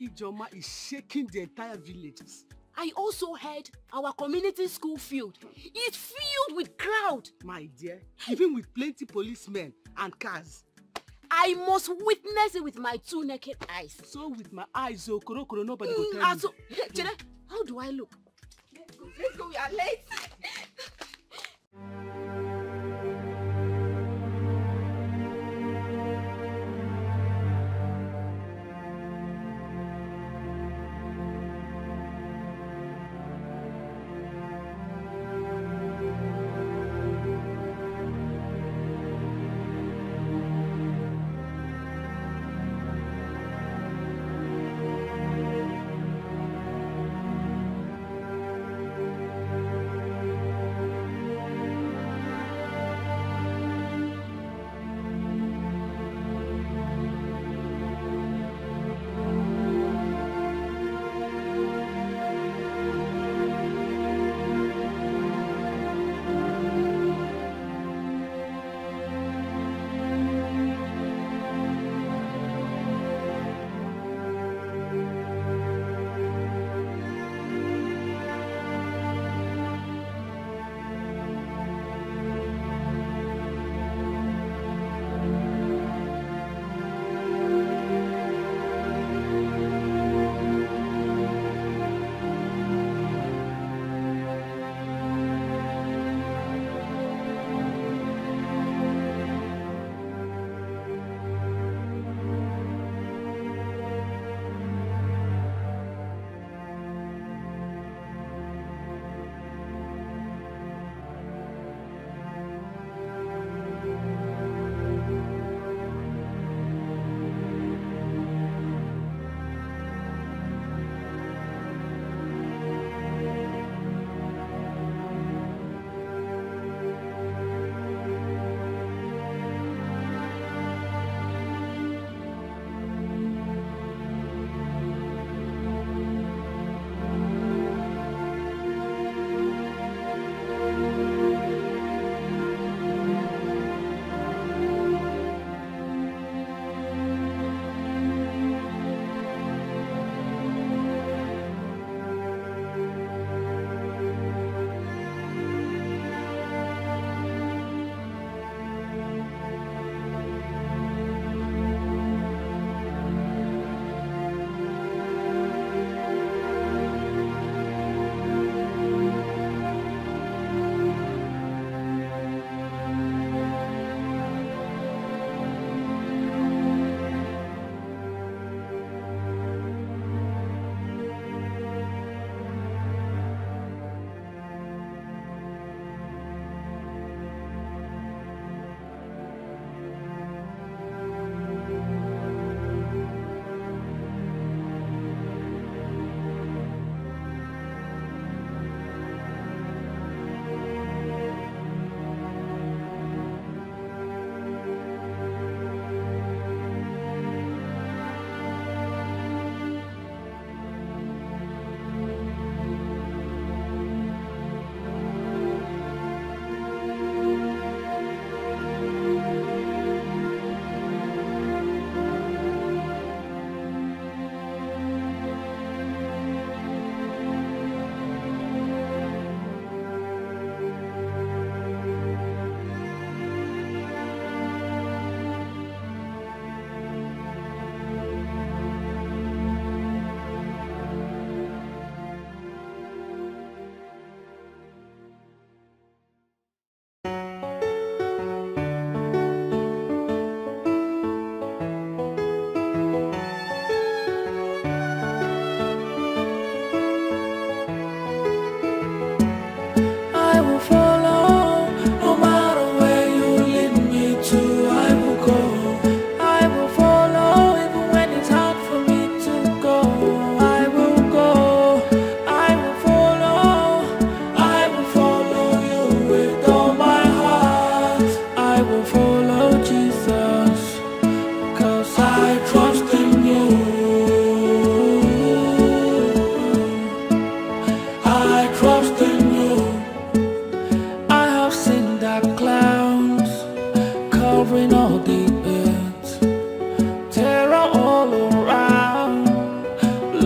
Ijoma is shaking the entire village. I also heard our community school field is filled with crowd. My dear, even with plenty policemen and cars. I must witness it with my two naked eyes. So with my eyes, so koro nobody go tell me. So, Jede, how do I look? Let's go, we are late.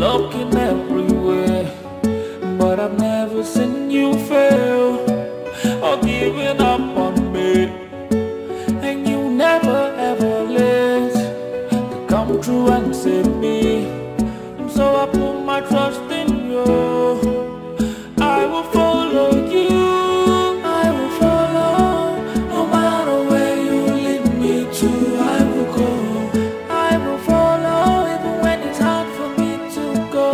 looking everywhere, but I've never seen you fail or giving up on me. And you never ever let to come true and save me. So I put my trust in you. I will follow you. I will follow. No matter where you lead me to, I will go. I will follow even when it's hard for me to go.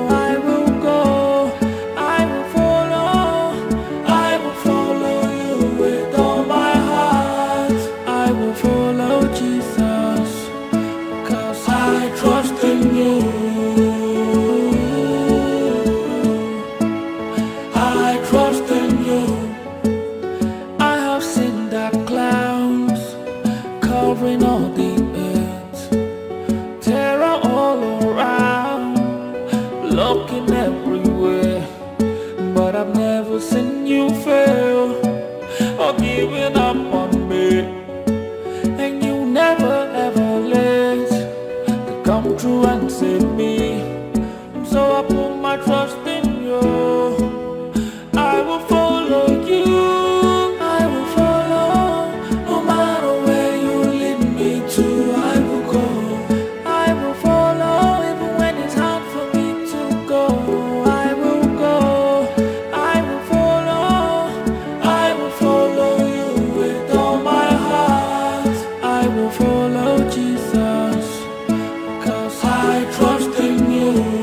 I will go. I will follow. I will follow you with all my heart. I will follow Jesus, 'cause I trust in you. I trust in you. I have seen that clouds covering all the earth, terror all around, looking everywhere, but I've never seen you fail or giving up on me. And you never ever let to come true and save me. So I put my trust in you. I will follow you. I will follow. No matter where you lead me to, I will go. I will follow even when it's hard for me to go. I will go. I will follow. I will follow you with all my heart. I will follow Jesus, 'cause I trust in you.